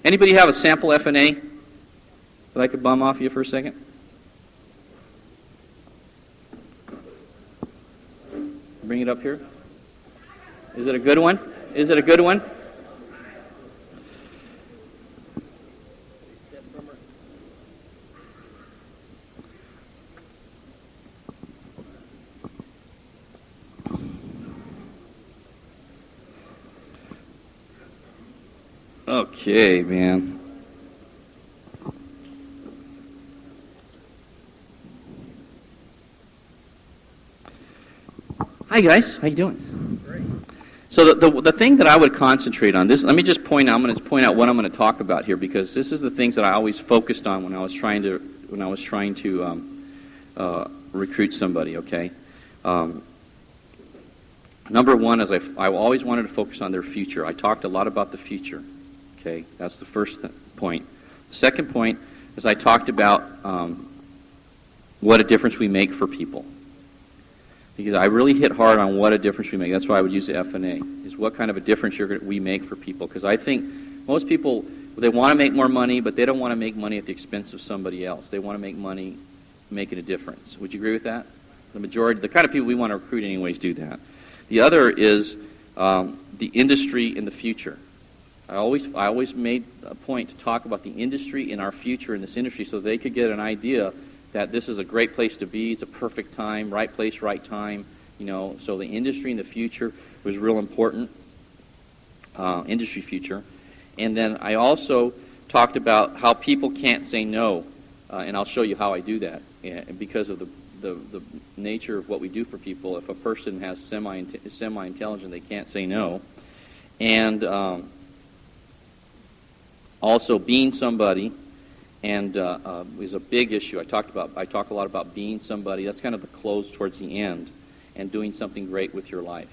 Anybody have a sample F&A that I could bum off you for a second? Bring it up here. Is it a good one? Is it a good one? Okay, man. Hi guys, how you doing? Great. So the thing that I would concentrate on, let me just point out. I'm going to point out what I'm going to talk about here because this is the things that I always focused on when I was trying to recruit somebody. Okay. Number one is I always wanted to focus on their future. I talked a lot about the future. Okay, that's the first point. The second point is I talked about what a difference we make for people. Because I really hit hard on what a difference we make. That's why I would use the F&A, is what kind of a difference we make for people. Because I think most people, they want to make more money, but they don't want to make money at the expense of somebody else. They want to make money making a difference. Would you agree with that? The majority, the kind of people we want to recruit anyways do that. The other is the industry in the future. I always made a point to talk about the industry in our future in this industry so they could get an idea that this is a great place to be. It's a perfect time, right place, right time. So the industry in the future was real important, industry future. And then I also talked about how people can't say no, and I'll show you how I do that. Because of the nature of what we do for people, if a person has semi-intelligent, they can't say no. And also being somebody. And is a big issue. I talk a lot about being somebody. That's kind of the close towards the end, and doing something great with your life.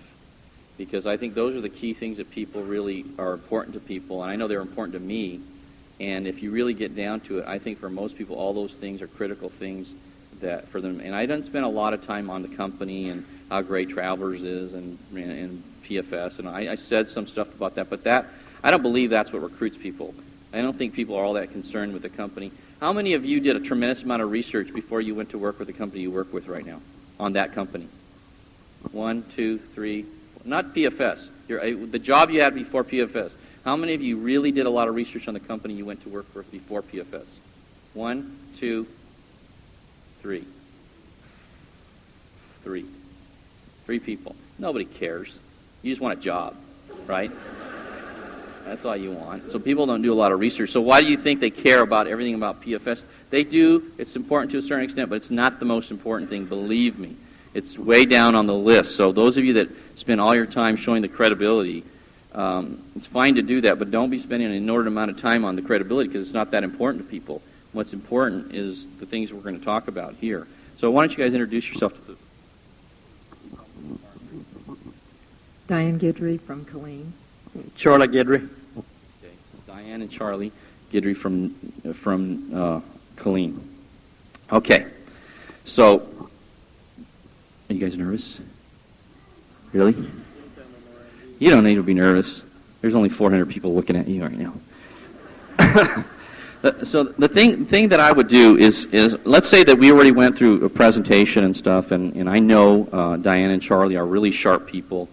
Because I think those are the key things that people really are important to people, and I know they're important to me. And if you really get down to it, I think for most people, all those things are critical things that for them. And I didn't spend a lot of time on the company and how great Travelers is and PFS, and I said some stuff about that. But I don't believe that's what recruits people. I don't think people are all that concerned with the company. How many of you did a tremendous amount of research before you went to work with the company you work with right now, on that company? 1, 2, 3. Not PFS. The job you had before PFS. How many of you really did a lot of research on the company you went to work for before PFS? 1, 2, 3. 3. 3 people. Nobody cares. You just want a job, right? That's all you want. So people don't do a lot of research. So why do you think they care about everything about PFS? They do. It's important to a certain extent, but it's not the most important thing, believe me. It's way down on the list. So those of you that spend all your time showing the credibility. It's fine to do that, but don't be spending an inordinate amount of time on the credibility because it's not that important to people. What's important is the things we're going to talk about here. So why don't you guys introduce yourself to the... Diane Guidry from Killeen. Charlie Guidry. Okay. Diane and Charlie Guidry from Killeen. Okay. So, are you guys nervous? Really? You don't need to be nervous. There's only 400 people looking at you right now. So the thing that I would do is let's say that we already went through a presentation and stuff, and I know Diane and Charlie are really sharp people.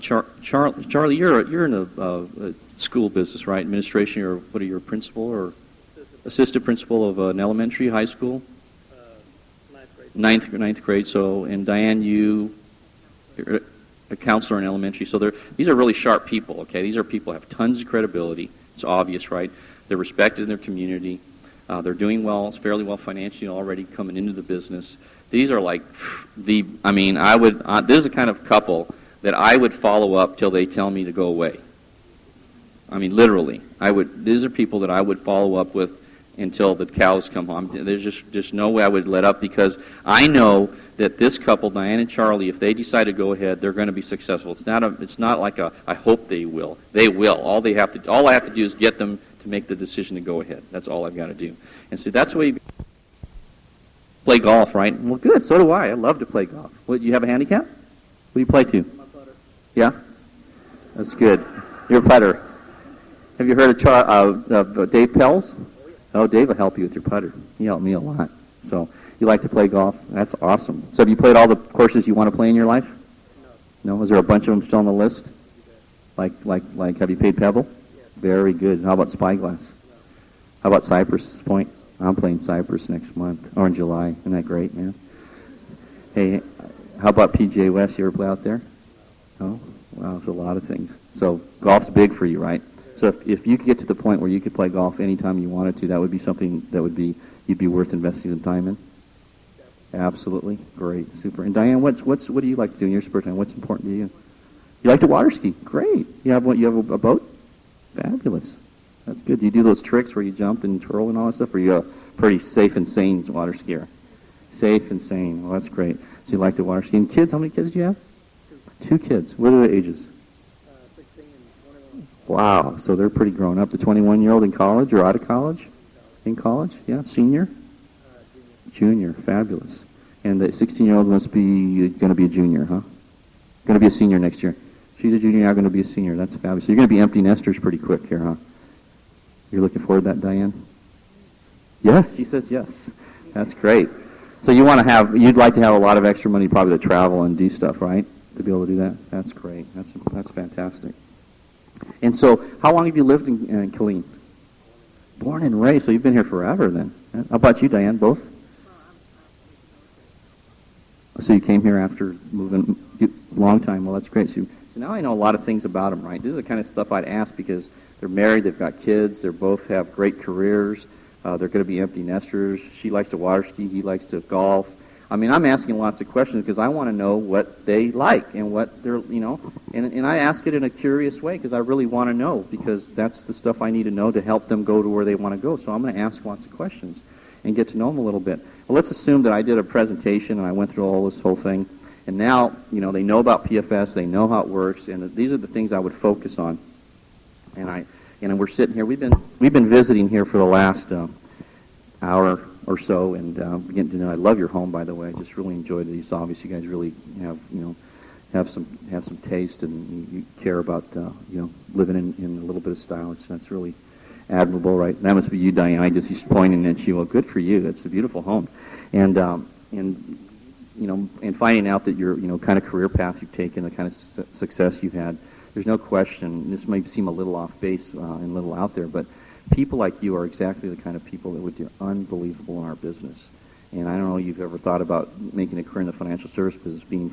Charlie, you're in a school business, right? Administration, or what are you, a principal or assistant principal of an elementary, high school? Ninth grade. So, and Diane, you're a counselor in elementary. So these are really sharp people. Okay, these are people who have tons of credibility. It's obvious, right? They're respected in their community. They're doing well, fairly well financially already coming into the business. These are like this is the kind of couple that I would follow up till they tell me to go away. I mean, literally. These are people that I would follow up with until the cows come home. There's just no way I would let up because I know that this couple, Diane and Charlie, if they decide to go ahead, they're going to be successful. It's not like I hope they will. They will. All I have to do is get them to make the decision to go ahead. That's all I've got to do. And so that's the way you play golf, right? Well, good. So do I. I love to play golf. What, you have a handicap? What do you play to? My putter. Yeah? That's good. You're a putter. Have you heard of Dave Pells? Oh, Dave will help you with your putter. He helped me a lot. So you like to play golf? That's awesome. So have you played all the courses you want to play in your life? No? Is there a bunch of them still on the list? Like have you paid Pebble? Yes. Very good. How about Spyglass? No. How about Cypress Point? I'm playing Cypress next month, or in July. Isn't that great, man? Hey, how about PGA West? You ever play out there? No? Wow, there's a lot of things. So golf's big for you, right? So if you could get to the point where you could play golf anytime you wanted to, that would be something that you'd be worth investing some time in? Absolutely. Great. Super. And Diane, what do you like to do in your spare time? What's important to you? You like to water ski? Great. You have a boat? Fabulous. That's good. Do you do those tricks where you jump and twirl and all that stuff, or are you a pretty safe and sane water skier? Safe and sane. Well, that's great. So you like to water ski. And kids, how many kids do you have? Two kids. What are their ages? 16 and 21. Wow. So they're pretty grown up. The 21-year-old in college or out of college? In college? Yeah. Senior? Junior. Fabulous. And the 16-year-old must be going to be a junior, huh? Going to be a senior next year. She's a junior now, going to be a senior. That's fabulous. So you're going to be empty nesters pretty quick here, huh? You're looking forward to that, Diane? Yes, she says yes. That's great. So you'd like to have a lot of extra money probably to travel and do stuff, right? To be able to do that? That's great. That's fantastic. And so how long have you lived in Killeen? Born and raised. So you've been here forever then. How about you, Diane? Both? So you came here after moving a long time. Well, that's great. So now I know a lot of things about them, right? This is the kind of stuff I'd ask because they're married, they've got kids, they both have great careers, they're going to be empty nesters. She likes to water ski, he likes to golf. I mean, I'm asking lots of questions because I want to know what they like and what they're, and I ask it in a curious way because I really want to know because that's the stuff I need to know to help them go to where they want to go. So I'm going to ask lots of questions and get to know them a little bit. Well, let's assume that I did a presentation and I went through all this whole thing, and now, they know about PFS, they know how it works, and these are the things I would focus on. And we're sitting here. We've been visiting here for the last hour or so, and getting to know. I love your home, by the way. I just really enjoyed it. It's obvious you guys really have some taste, and you care about living in a little bit of style. That's really admirable, right? That must be you, Diane. He's pointing at you. Well, good for you. It's a beautiful home, and finding out that your kind of career path you've taken, the kind of success you've had. There's no question. This may seem a little off base and a little out there, but people like you are exactly the kind of people that would do unbelievable in our business. And I don't know if you've ever thought about making a career in the financial service business, being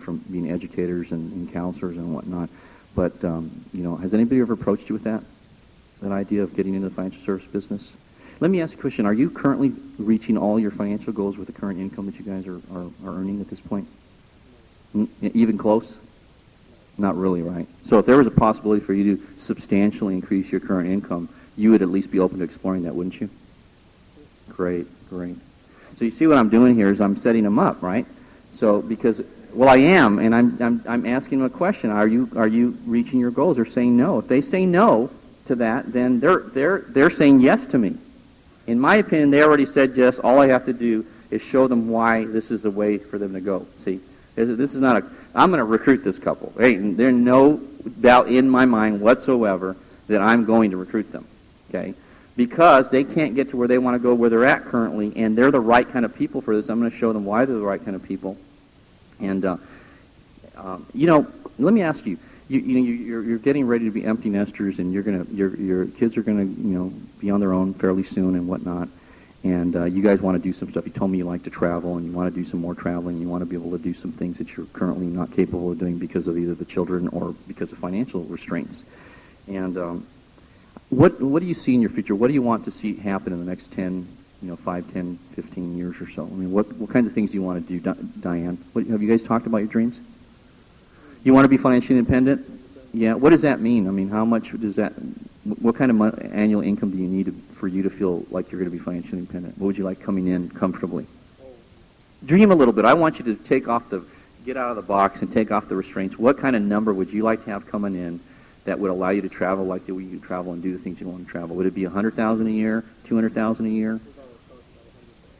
educators and counselors and whatnot. But has anybody ever approached you with that idea of getting into the financial service business? Let me ask you a question. Are you currently reaching all your financial goals with the current income that you guys are earning at this point? Even close? Not really, right? So if there was a possibility for you to substantially increase your current income, you would at least be open to exploring that, wouldn't you? Great, great. So you see what I'm doing here is I'm setting them up, right? So because, well, I am, and I'm asking them a question. Are you reaching your goals? They're saying no. If they say no to that, then they're saying yes to me. In my opinion, they already said yes. All I have to do is show them why this is the way for them to go. See, this is not a. I'm going to recruit this couple. Hey, there's no doubt in my mind whatsoever that I'm going to recruit them. Okay, because they can't get to where they want to go, where they're at currently, and they're the right kind of people for this. I'm going to show them why they're the right kind of people. And let me ask you. You're getting ready to be empty nesters, and your kids are gonna be on their own fairly soon and whatnot. And you guys want to do some stuff. You told me you like to travel, and you want to do some more traveling. You want to be able to do some things that you're currently not capable of doing because of either the children or because of financial restraints. And what do you see in your future? What do you want to see happen in the next 5, 10, 15 years or so? I mean, what kinds of things do you want to do, Diane? Have you guys talked about your dreams? You want to be financially independent? Yeah. What does that mean? I mean, how much does that? What kind of annual income do you need for you to feel like you're going to be financially independent? What would you like coming in comfortably? Dream a little bit. I want you to get out of the box and take off the restraints. What kind of number would you like to have coming in that would allow you to travel like the way you travel and do the things you want to travel? Would it be $100,000 a year, $200,000 a year?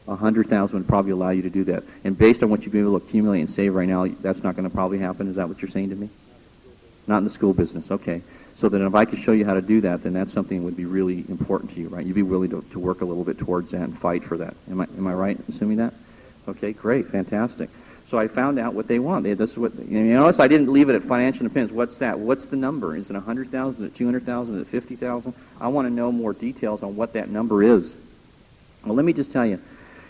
100,000 would probably allow you to do that. And based on what you've been able to accumulate and save right now, that's not going to probably happen. Is that what you're saying to me? Not in the school business. Okay. So then if I could show you how to do that, then that's something that would be really important to you, right? You'd be willing to work a little bit towards that and fight for that. Am I right in assuming that? Okay, great, fantastic. So I found out what they want. Notice I didn't leave it at financial independence. What's that? What's the number? Is it 100,000? Is it 200,000? Is it 50,000? I want to know more details on what that number is. Well, let me just tell you.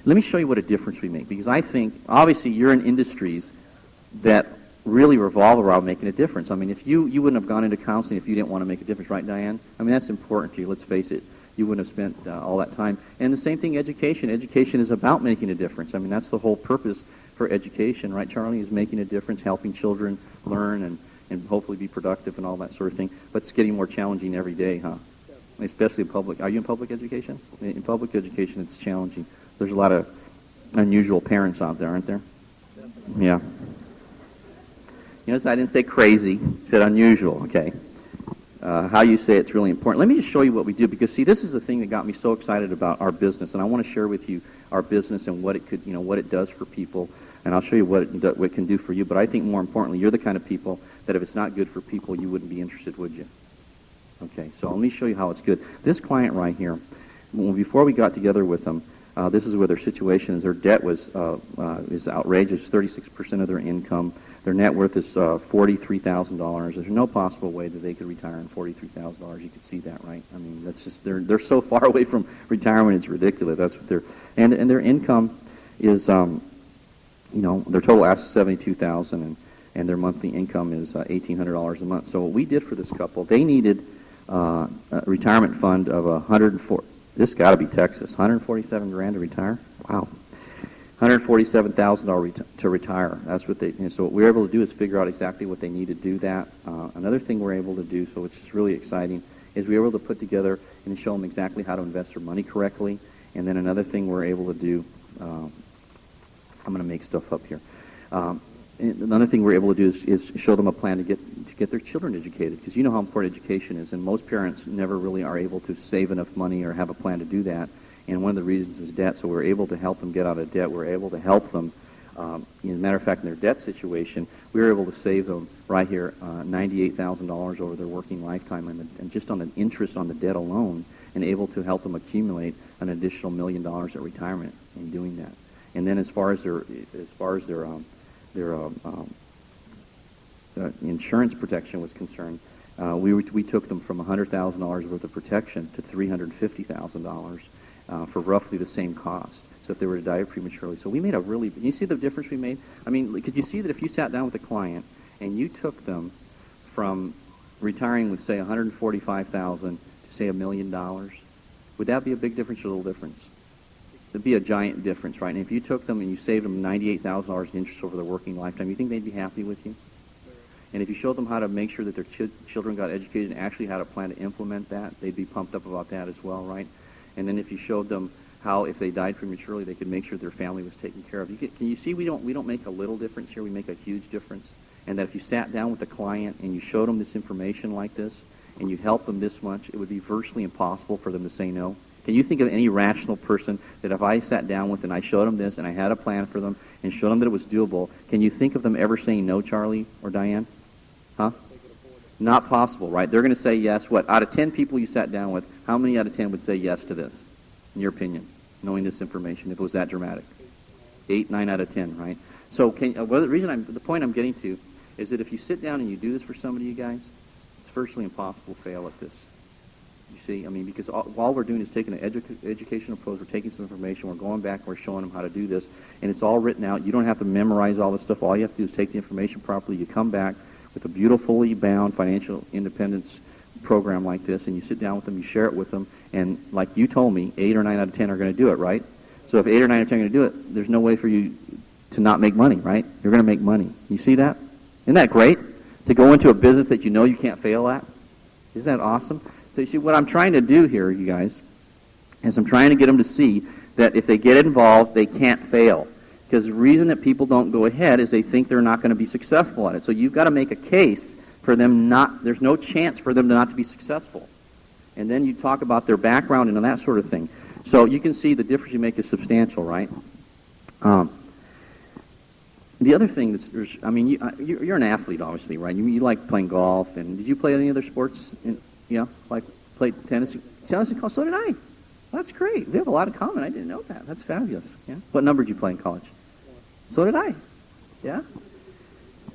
Let me show you what a difference we make, because I think, obviously, you're in industries that really revolve around making a difference. I mean, if you wouldn't have gone into counseling if you didn't want to make a difference, right, Diane? I mean, that's important to you, let's face it. You wouldn't have spent all that time. And the same thing, education. Education is about making a difference. I mean, that's the whole purpose for education, right, Charlie, is making a difference, helping children learn and hopefully be productive and all that sort of thing. But it's getting more challenging every day, huh? Especially in public. Are you in public education? In public education, it's challenging. There's a lot of unusual parents out there, aren't there? Yeah. I didn't say crazy. I said unusual, okay. How you say it's really important. Let me just show you what we do, because, see, this is the thing that got me so excited about our business, and I want to share with you our business and what it could, what it does for people, and I'll show you what it can do for you. But I think more importantly, you're the kind of people that if it's not good for people, you wouldn't be interested, would you? Okay, so let me show you how it's good. This client right here, before we got together with them, this is where their situation is. Their debt is outrageous, 36% of their income. Their net worth is $43,000. There's no possible way that they could retire on $43,000. You could see that, right? I mean, that's just they're so far away from retirement, it's ridiculous. That's what and their income is their total assets $72,000 and their monthly income is $1,800 a month. So what we did for this couple, they needed a retirement fund of 104. This got to be Texas. $147,000 to retire. Wow. $147,000 to retire. That's what they. So what we were able to do is figure out exactly what they need to do that. Another thing we're able to do, so which is really exciting, is we were able to put together and show them exactly how to invest their money correctly. And then another thing we're able to do. I'm going to make stuff up here. Another thing we're able to do is show them a plan to get their children educated, because you know how important education is, and most parents never really are able to save enough money or have a plan to do that. And one of the reasons is debt. So we're able to help them get out of debt. We're able to help them. As a matter of fact, in their debt situation, we were able to save them right here $98,000 over their working lifetime, and just on the interest on the debt alone, and able to help them accumulate an additional $1 million at retirement in doing that. And then as far as their insurance protection was concerned, we took them from $100,000 worth of protection to $350,000 for roughly the same cost. So if they were to die prematurely. So we made a really, you see the difference we made? I mean, could you see that if you sat down with a client and you took them from retiring with, say, $145,000 to, say, $1 million, would that be a big difference or a little difference? It'd be a giant difference, right? And if you took them and you saved them $98,000 in interest over their working lifetime, you think they'd be happy with you? And if you showed them how to make sure that their children got educated and actually how to plan to implement that, they'd be pumped up about that as well, right? And then if you showed them how, if they died prematurely, they could make sure their family was taken care of. Can you see we don't make a little difference here? We make a huge difference. And that if you sat down with a client and you showed them this information like this, and you helped them this much, it would be virtually impossible for them to say no. Can you think of any rational person that if I sat down with and I showed them this and I had a plan for them and showed them that it was doable, can you think of them ever saying no, Charlie or Diane? Huh? Not possible, right? They're going to say yes. What? Out of 10 people you sat down with, how many out of 10 would say yes to this, in your opinion, knowing this information, if it was that dramatic? 8, 9 out of 10, right? So the point I'm getting to is that if you sit down and you do this for somebody, you guys, it's virtually impossible to fail at this. You see, I mean, because all we're doing is taking an educational approach. We're taking some information. We're going back and we're showing them how to do this. And it's all written out. You don't have to memorize all this stuff. All you have to do is take the information properly. You come back with a beautifully bound financial independence program like this, and you sit down with them, you share it with them, and like you told me, 8 or 9 out of 10 are going to do it, right? So if 8 or 9 out of 10 are going to do it, there's no way for you to not make money, right? You're going to make money. You see that? Isn't that great? To go into a business that you know you can't fail at? Isn't that awesome? So you see, what I'm trying to do here, you guys, is I'm trying to get them to see that if they get involved, they can't fail. Because the reason that people don't go ahead is they think they're not going to be successful at it. So you've got to make a case for them there's no chance for them not to be successful. And then you talk about their background and that sort of thing. So you can see the difference you make is substantial, right? The other thing you're an athlete, obviously, right? You like playing golf, and did you play any other sports? Like played tennis? Tennis in college? So did I. That's great. We have a lot in common. I didn't know that. That's fabulous. Yeah. What number did you play in college? So did I. Yeah.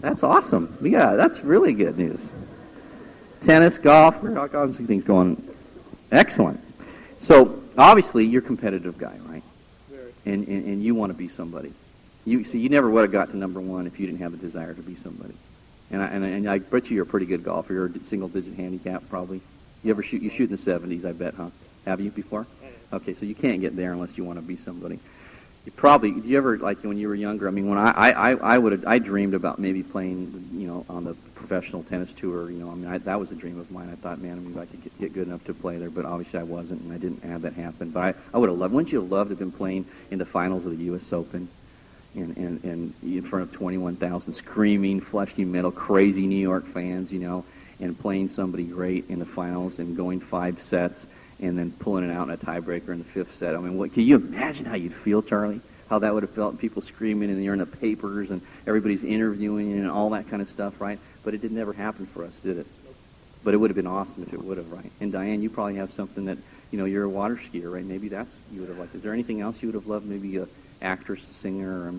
That's awesome. That's really good news. Tennis, golf, we've got all these things going. Excellent. So obviously you're a competitive guy, right? And you want to be somebody. You never would have got to number one if you didn't have a desire to be somebody. And I bet you're a pretty good golfer. You're a single-digit handicap, probably. You ever shoot? You shoot in the 70s, I bet, huh? Have you before? Okay, so you can't get there unless you want to be somebody. Did you ever, like when you were younger, I mean, when I dreamed about maybe playing, on the professional tennis tour, that was a dream of mine. I thought, man, maybe I could get good enough to play there, but obviously I wasn't, and I didn't have that happen. But I would have loved, wouldn't you have loved to have been playing in the finals of the U.S. Open? And in front of 21,000 screaming, fleshy metal, crazy New York fans, and playing somebody great in the finals and going 5 sets and then pulling it out in a tiebreaker in the 5th set. I mean, can you imagine how you'd feel, Charlie? How that would have felt, people screaming and you're in the papers and everybody's interviewing you and all that kind of stuff, right? But it did never happen for us, did it? But it would have been awesome if it would have, right? And Diane, you probably have something that, you're a water skier, right? Maybe you would have liked. Is there anything else you would have loved? Maybe a actress, singer, or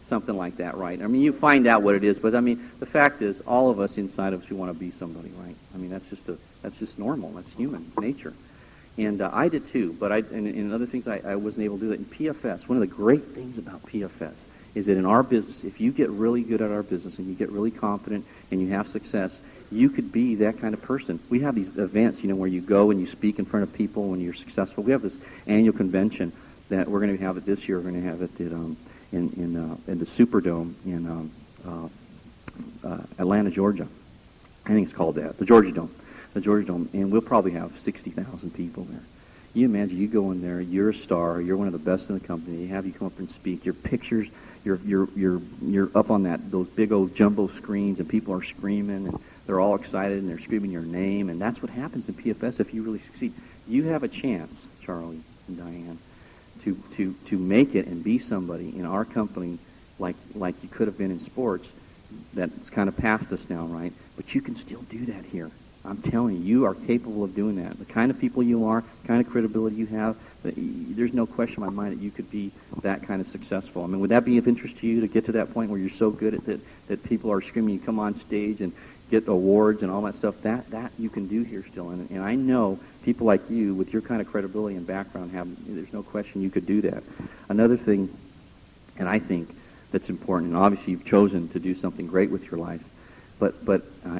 something like that, right? I mean, you find out what it is, but I mean, the fact is, all of us inside of us, we want to be somebody, right? I mean, that's just normal. That's human nature, and I did too. But in other things, I wasn't able to do that. In PFS, one of the great things about PFS is that in our business, if you get really good at our business and you get really confident and you have success, you could be that kind of person. We have these events, where you go and you speak in front of people when you're successful. We have this annual convention that we're going to have it this year. We're going to have it in the Superdome in Atlanta, Georgia. I think it's called that, the Georgia Dome, and we'll probably have 60,000 people there. You imagine you go in there, you're a star, you're one of the best in the company. They have you come up and speak. Your pictures, you're up on those big old jumbo screens, and people are screaming, and they're all excited, and they're screaming your name, and that's what happens in PFS if you really succeed. You have a chance, Charlie and Diane, to make it and be somebody in our company like you could have been in sports. That's kind of past us now, right? But you can still do that here. I'm telling you, you are capable of doing that. The kind of people you are, the kind of credibility you have, there's no question in my mind that you could be that kind of successful. I mean, would that be of interest to you to get to that point where you're so good at that people are screaming, you come on stage and get awards and all that stuff? That you can do here still. And I know people like you, with your kind of credibility and background, there's no question you could do that. Another thing, and I think that's important, and obviously you've chosen to do something great with your life, but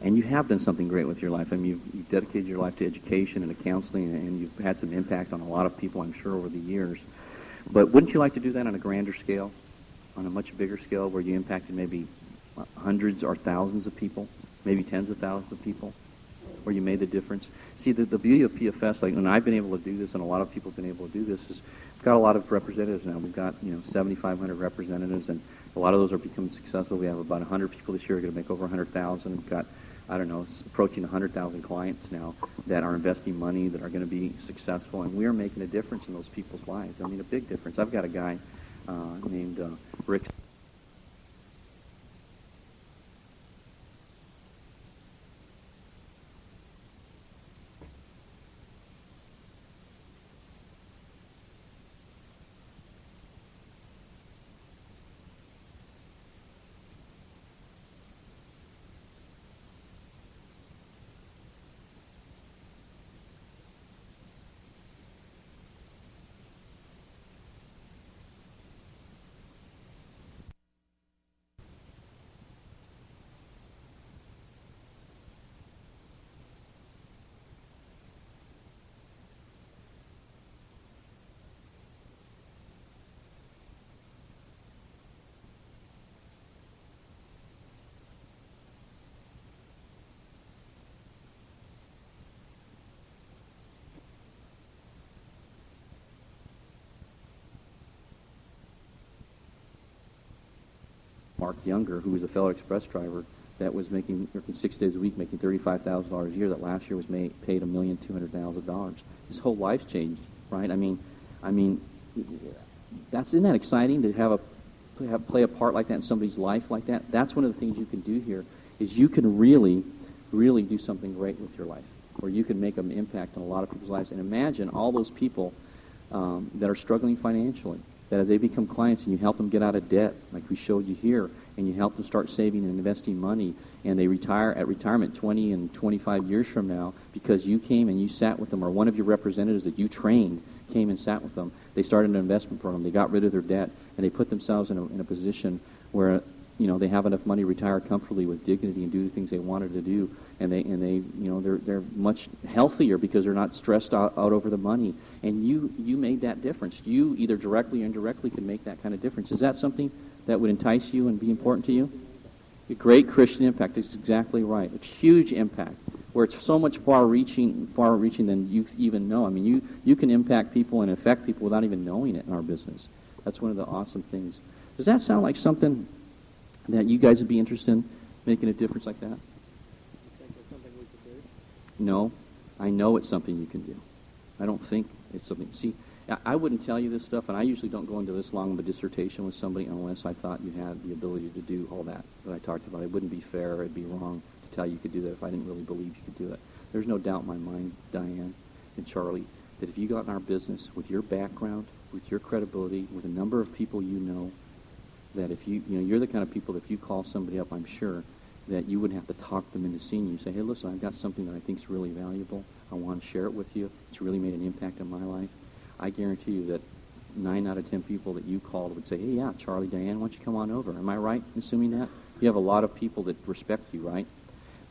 and you have done something great with your life. I mean, you've dedicated your life to education and to counseling, and you've had some impact on a lot of people, I'm sure, over the years. But wouldn't you like to do that on a grander scale, on a much bigger scale, where you impacted maybe hundreds or thousands of people? maybe tens of thousands of people, where you made the difference. See, the beauty of PFS, like, and I've been able to do this, and a lot of people have been able to do this, is we've got a lot of representatives now. We've got 7,500 representatives, and a lot of those are becoming successful. We have about 100 people this year who are going to make over 100,000. We've got, I don't know, it's approaching 100,000 clients now that are investing money, that are going to be successful, and we are making a difference in those people's lives. I mean, a big difference. I've got a guy named Rick. Mark Younger, who was a fellow express driver that was working 6 days a week, making $35,000 a year, that last year was paid $1,200,000. His whole life's changed, right? I mean, isn't that exciting to play a part like that in somebody's life like that? That's one of the things you can do here, is you can really, really do something great with your life, where you can make an impact on a lot of people's lives. And imagine all those people that are struggling financially, that as they become clients and you help them get out of debt, like we showed you here, and you help them start saving and investing money, and they retire at retirement 20 and 25 years from now because you came and you sat with them, or one of your representatives that you trained came and sat with them. They started an investment program. They got rid of their debt, and they put themselves in a position where they have enough money to retire comfortably with dignity and do the things they wanted to do, and they're much healthier because they're not stressed out over the money. And you made that difference. You either directly or indirectly can make that kind of difference. Is that something that would entice you and be important to you? A great Christian impact is exactly right. It's huge impact, where it's so much far-reaching than you even know. I mean, you can impact people and affect people without even knowing it in our business. That's one of the awesome things. Does that sound like something that you guys would be interested in, making a difference like that? You think it's something we could do? No, I know it's something you can do. I don't think it's something. See, I wouldn't tell you this stuff, and I usually don't go into this long of a dissertation with somebody unless I thought you had the ability to do all that I talked about. It wouldn't be fair. It'd be wrong to tell you could do that if I didn't really believe you could do it. There's no doubt in my mind, Diane and Charlie, that if you got in our business with your background, with your credibility, with a number of people you know, that if you're the kind of people that if you call somebody up, I'm sure, that you wouldn't have to talk them into seeing you. Say, hey, listen, I've got something that I think is really valuable. I want to share it with you. It's really made an impact on my life. I guarantee you that 9 out of 10 people that you called would say, hey, yeah, Charlie, Diane, why don't you come on over? Am I right in assuming that? You have a lot of people that respect you, right?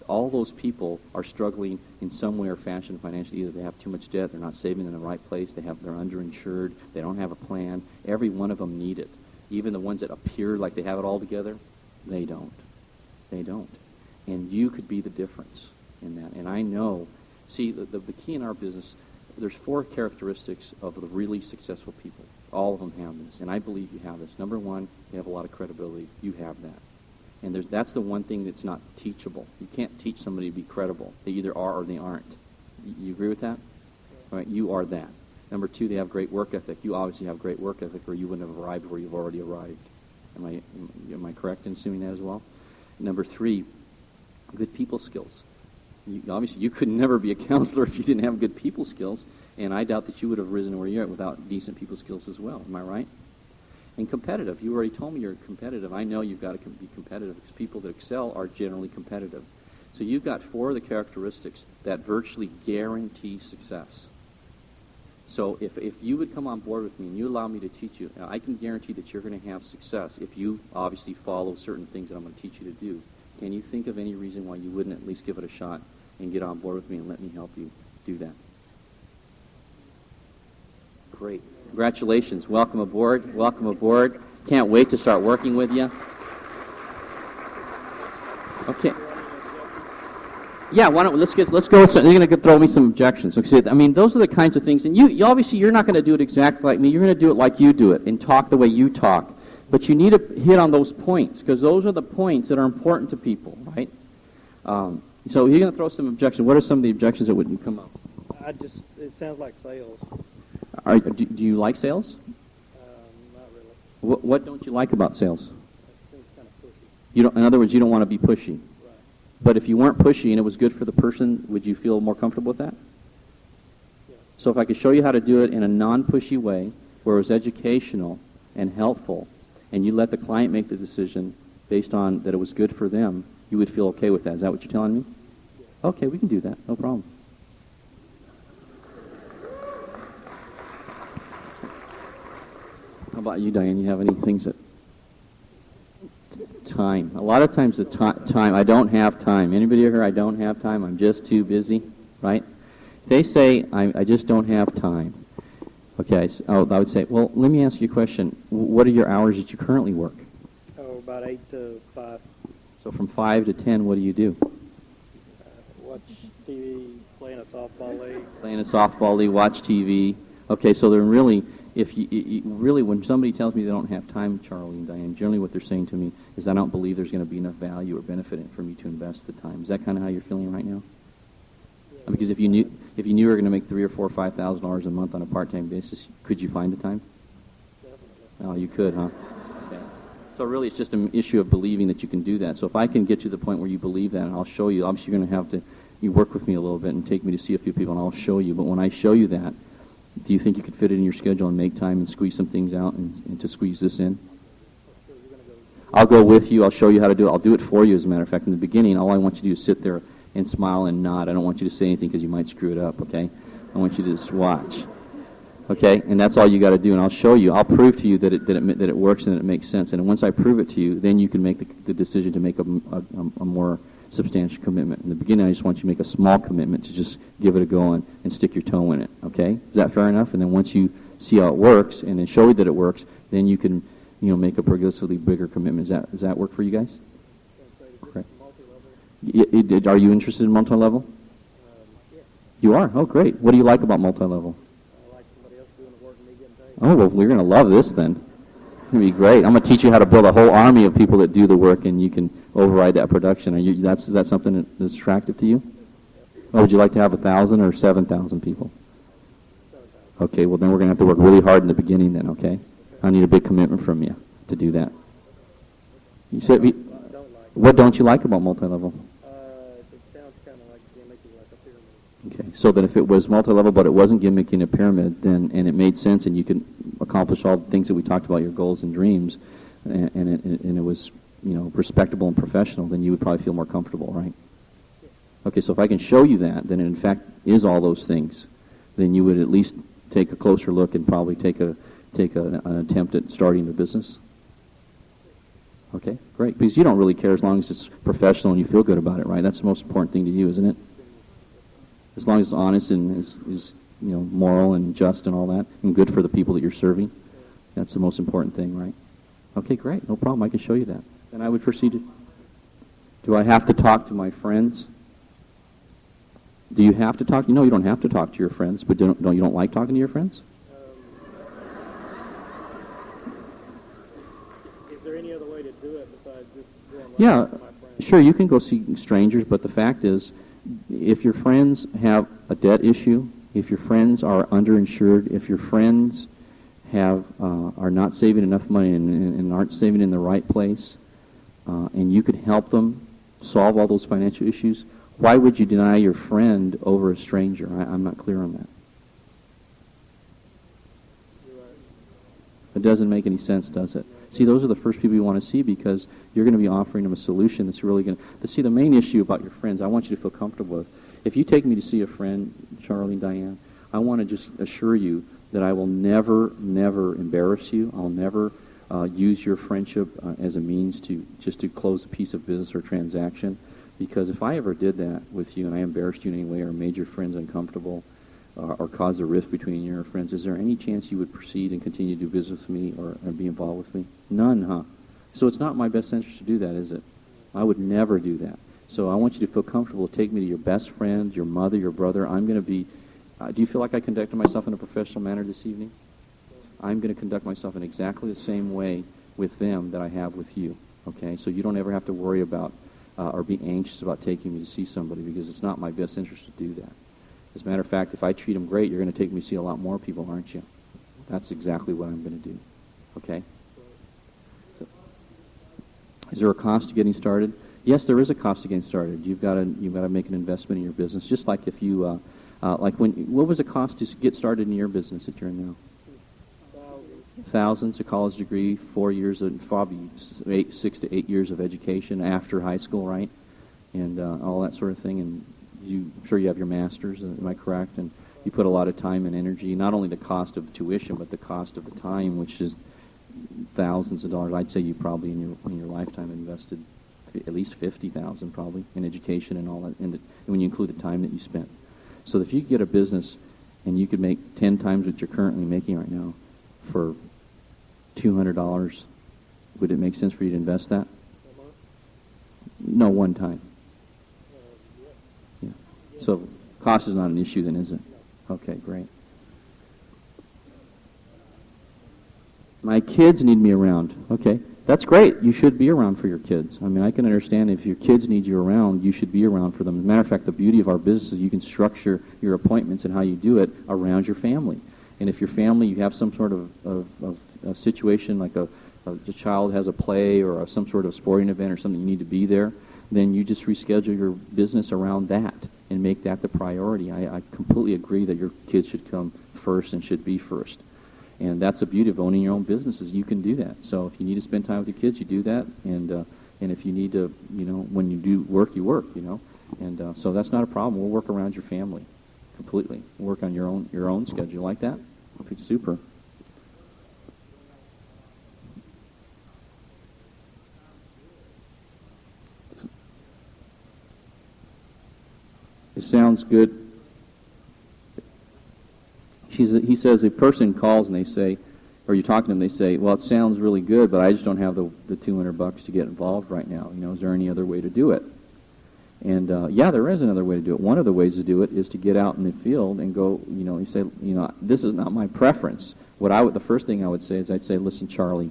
All those people are struggling in some way or fashion financially. Either they have too much debt, they're not saving in the right place, they're underinsured, they don't have a plan. Every one of them need it. Even the ones that appear like they have it all together, they don't. They don't. And you could be the difference in that. And I know, see, the key in our business, there's 4 characteristics of the really successful people. All of them have this, and I believe you have this. Number 1, you have a lot of credibility. You have that. And that's the one thing that's not teachable. You can't teach somebody to be credible. They either are or they aren't. You agree with that? All right, you are that. Number 2, they have great work ethic. You obviously have great work ethic, or you wouldn't have arrived where you've already arrived. Am I correct in assuming that as well? Number 3, good people skills. Obviously, you could never be a counselor if you didn't have good people skills, and I doubt that you would have risen where you're at without decent people skills as well. Am I right? And competitive. You already told me you're competitive. I know you've got to be competitive because people that excel are generally competitive. So you've got 4 of the characteristics that virtually guarantee success. So if you would come on board with me and you allow me to teach you, I can guarantee that you're going to have success if you obviously follow certain things that I'm going to teach you to do. Can you think of any reason why you wouldn't at least give it a shot and get on board with me and let me help you do that? Great. Congratulations. Welcome aboard. Welcome aboard. Can't wait to start working with you. Okay. Yeah, why don't let's go. You're going to throw me some objections. Okay, I mean, those are the kinds of things, and you obviously you're not going to do it exactly like me. You're going to do it like you do it and talk the way you talk. But you need to hit on those points because those are the points that are important to people, right? So you're going to throw some objections. What are some of the objections that would come up? It sounds like sales. Do you like sales? Not really. What don't you like about sales? I think it's kind of pushy. You don't. In other words, you don't want to be pushy. Right. But if you weren't pushy and it was good for the person, would you feel more comfortable with that? Yeah. So if I could show you how to do it in a non-pushy way, where it was educational and helpful, and you let the client make the decision based on that it was good for them, you would feel okay with that. Is that what you're telling me? Yeah. Okay, we can do that. No problem. How about you, Diane? You have any things that... Time. A lot of times the time, I don't have time. Anybody here, I don't have time, I'm just too busy, right? They say, I just don't have time. Okay, so I would say, well, let me ask you a question. What are your hours that you currently work? Oh, about 8 to 5. So from 5 to 10, what do you do? Watch TV, playing a softball league. Playing a softball league, watch TV. Okay, so they're really, if you really, when somebody tells me they don't have time, Charlie and Diane, generally what they're saying to me is I don't believe there's going to be enough value or benefit for me to invest the time. Is that kind of how you're feeling right now? Yeah. Because if you knew you were going to make $3,000 or $4,000 or $5,000 a month on a part-time basis, could you find the time? Definitely. Oh, you could, huh? Okay. So really, it's just an issue of believing that you can do that. So if I can get you to the point where you believe that, and I'll show you. Obviously, you're going to have to you work with me a little bit and take me to see a few people, and I'll show you. But when I show you that, do you think you could fit it in your schedule and make time and squeeze some things out and to squeeze this in? Sure, you're going to go. I'll go with you. I'll show you how to do it. I'll do it for you, as a matter of fact. In the beginning, all I want you to do is sit there and smile and nod. I don't want you to say anything because you might screw it up, okay? I want you to just watch, okay? And that's all you got to do, and I'll show you. I'll prove to you that it works and that it makes sense. And once I prove it to you, then you can make the decision to make a more substantial commitment. In the beginning, I just want you to make a small commitment to just give it a go and stick your toe in it, okay? Is that fair enough? And then once you see how it works and then show you that it works, then you can, make a progressively bigger commitment. Does that work for you guys? Correct. Multi-level. Are you interested in multi-level? Yeah. You are? Oh, great. What do you like about multi-level? I like somebody else doing the work and me getting paid. Oh, well, we're going to love this then. It's going to be great. I'm going to teach you how to build a whole army of people that do the work, and you can override that production. Is that something that's attractive to you? Or would you like to have 1,000 or 7,000 people? Okay, well, then we're going to have to work really hard in the beginning then, okay? I need a big commitment from you to do that. You said, what don't you like about multi-level? It sounds kind of like gimmicky, like a pyramid. Okay, so that if it was multi-level but it wasn't gimmicking a pyramid, then and it made sense and you could accomplish all the things that we talked about, your goals and dreams, and it was respectable and professional, then you would probably feel more comfortable, right? Okay, so if I can show you that, then it in fact is all those things, then you would at least take a closer look and probably take an attempt at starting a business. Okay, great. Because you don't really care as long as it's professional and you feel good about it, right? That's the most important thing to you, isn't it? As long as it's honest and is moral and just and all that, and good for the people that you're serving, that's the most important thing, right? Okay, great. No problem. I can show you that. Then I would proceed to... Do I have to talk to my friends? Do you have to talk? No, you don't have to talk to your friends, but you don't like talking to your friends? Is there any other way to do it besides just going right Yeah, to my friends? sure, you can go see strangers, but the fact is, if your friends have a debt issue, if your friends are underinsured, if your friends are not saving enough money and aren't saving in the right place, and you could help them solve all those financial issues, why would you deny your friend over a stranger? I'm not clear on that. You're right. It doesn't make any sense, does it? See, those are the first people you want to see because you're going to be offering them a solution that's really going to... See, the main issue about your friends, I want you to feel comfortable with. If you take me to see a friend, Charlie and Diane, I want to just assure you that I will never, never embarrass you. I'll never use your friendship as a means to close a piece of business or transaction. Because if I ever did that with you and I embarrassed you in any way or made your friends uncomfortable or caused a rift between you and your friends, is there any chance you would proceed and continue to do business with me or be involved with me? None, huh? So it's not in my best interest to do that, is it? I would never do that. So I want you to feel comfortable to take me to your best friend, your mother, your brother. I'm going to be, do you feel like I conducted myself in a professional manner this evening? I'm going to conduct myself in exactly the same way with them that I have with you. Okay? So you don't ever have to worry about or be anxious about taking me to see somebody, because it's not my best interest to do that. As a matter of fact, if I treat them great, you're going to take me to see a lot more people, aren't you? That's exactly what I'm going to do. Okay? So, is there a cost to getting started? Yes, there is a cost to getting started. You've got to make an investment in your business. Just like if you what was the cost to get started in your business that you're in now? Thousands. A college degree, 4 years, of probably 6 to 8 years of education after high school, right? And all that sort of thing. And I'm sure you have your master's. Am I correct? And you put a lot of time and energy. Not only the cost of tuition, but the cost of the time, which is thousands of dollars. I'd say you probably in your lifetime invested at least $50,000 probably in education and all that. And when you include the time that you spent. So if you could get a business and you could make 10 times what you're currently making right now for $200, would it make sense for you to invest that? No, one time. Yeah. So cost is not an issue then, is it? Okay, great. My kids need me around. Okay, that's great. You should be around for your kids. I mean, I can understand if your kids need you around, you should be around for them. As a matter of fact, the beauty of our business is you can structure your appointments and how you do it around your family. And if your family, you have some sort of a situation like the child has a play or some sort of sporting event or something, you need to be there, then you just reschedule your business around that and make that the priority. I completely agree that your kids should come first and should be first. And that's the beauty of owning your own business is you can do that. So if you need to spend time with your kids, you do that. And if you need to, when you do work, you work, And so that's not a problem. We'll work around your family completely. We'll work on your own schedule like that. It's super. It sounds good. He says a person calls and they say, or you talk to them, they say, well, it sounds really good, but I just don't have the $200 to get involved right now. Is there any other way to do it? And yeah, there is another way to do it. One of the ways to do it is to get out in the field and go, you say, this is not my preference. The first thing I would say is I'd say, listen, Charlie,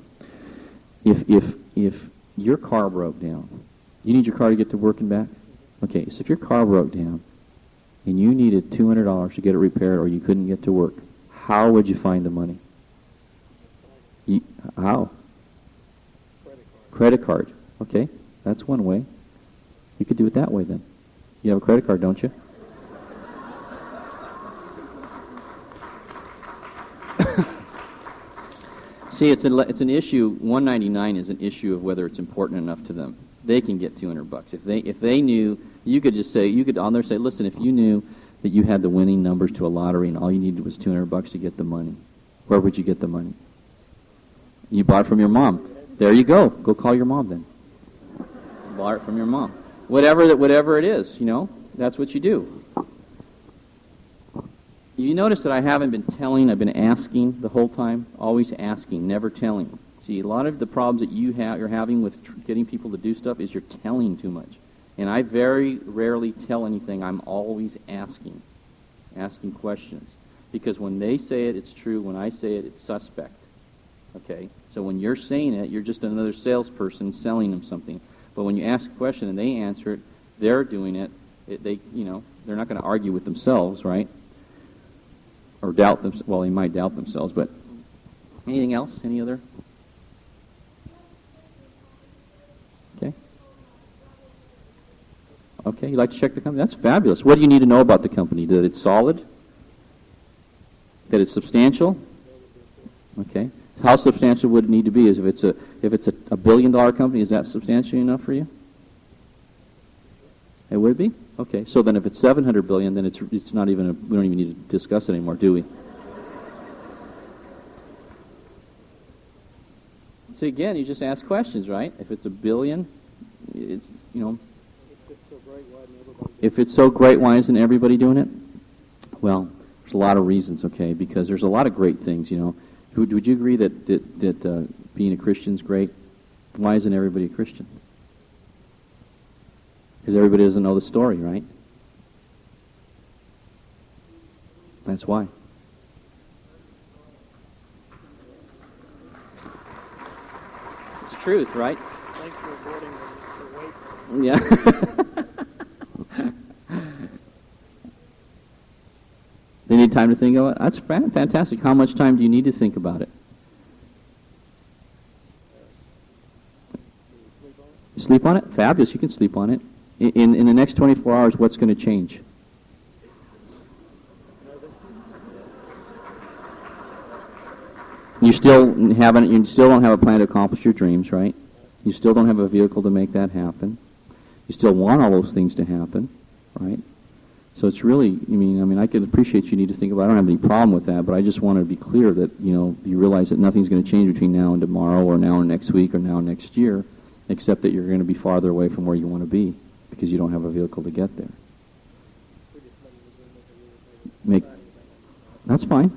if your car broke down, you need your car to get to work and back? Okay, so if your car broke down and you needed $200 to get it repaired or you couldn't get to work, how would you find the money? How? Credit card. Okay, that's one way. You could do it that way then. You have a credit card, don't you? See, it's an issue. 199 is an issue of whether it's important enough to them. They can get $200. If they knew, you could just say, you could on there say, listen, if you knew that you had the winning numbers to a lottery and all you needed was $200 to get the money, where would you get the money? You bought it from your mom. There you go. Go call your mom then. You bought it from your mom. Whatever it is, that's what you do. You notice that I haven't been telling, I've been asking the whole time, always asking, never telling. See, a lot of the problems that you're having with getting people to do stuff is you're telling too much. And I very rarely tell anything. I'm always asking questions. Because when they say it, it's true. When I say it, it's suspect. Okay? So when you're saying it, you're just another salesperson selling them something. But when you ask a question and they answer it, they're doing it. They're not going to argue with themselves, right? Or doubt them. Well, they might doubt themselves. But anything else? Any other? Okay. Okay. You like to check the company? That's fabulous. What do you need to know about the company? That it's solid? That it's substantial? Okay. How substantial would it need to be? If it's a $1 billion company, is that substantial enough for you? It would be? Okay. So then if it's $700 billion, then it's not even we don't even need to discuss it anymore, do we? See, again, you just ask questions, right? If it's $1 billion, it's if it's so great, why isn't everybody doing it? Well, there's a lot of reasons, okay? Because there's a lot of great things, Would you agree that being a Christian is great? Why isn't everybody a Christian? Because everybody doesn't know the story, right? That's why. It's truth, right? Thanks for avoiding the wait. Yeah. They need time to think about it? That's fantastic. How much time do you need to think about it? Sleep on it? Fabulous. You can sleep on it. In the next 24 hours, what's going to change? You still don't have a plan to accomplish your dreams, right? You still don't have a vehicle to make that happen. You still want all those things to happen, right? So it's really, I can appreciate you need to think about it. I don't have any problem with that, but I just want to be clear that, you realize that nothing's going to change between now and tomorrow or now and next week or now and next year, except that you're going to be farther away from where you want to be because you don't have a vehicle to get there. That's fine.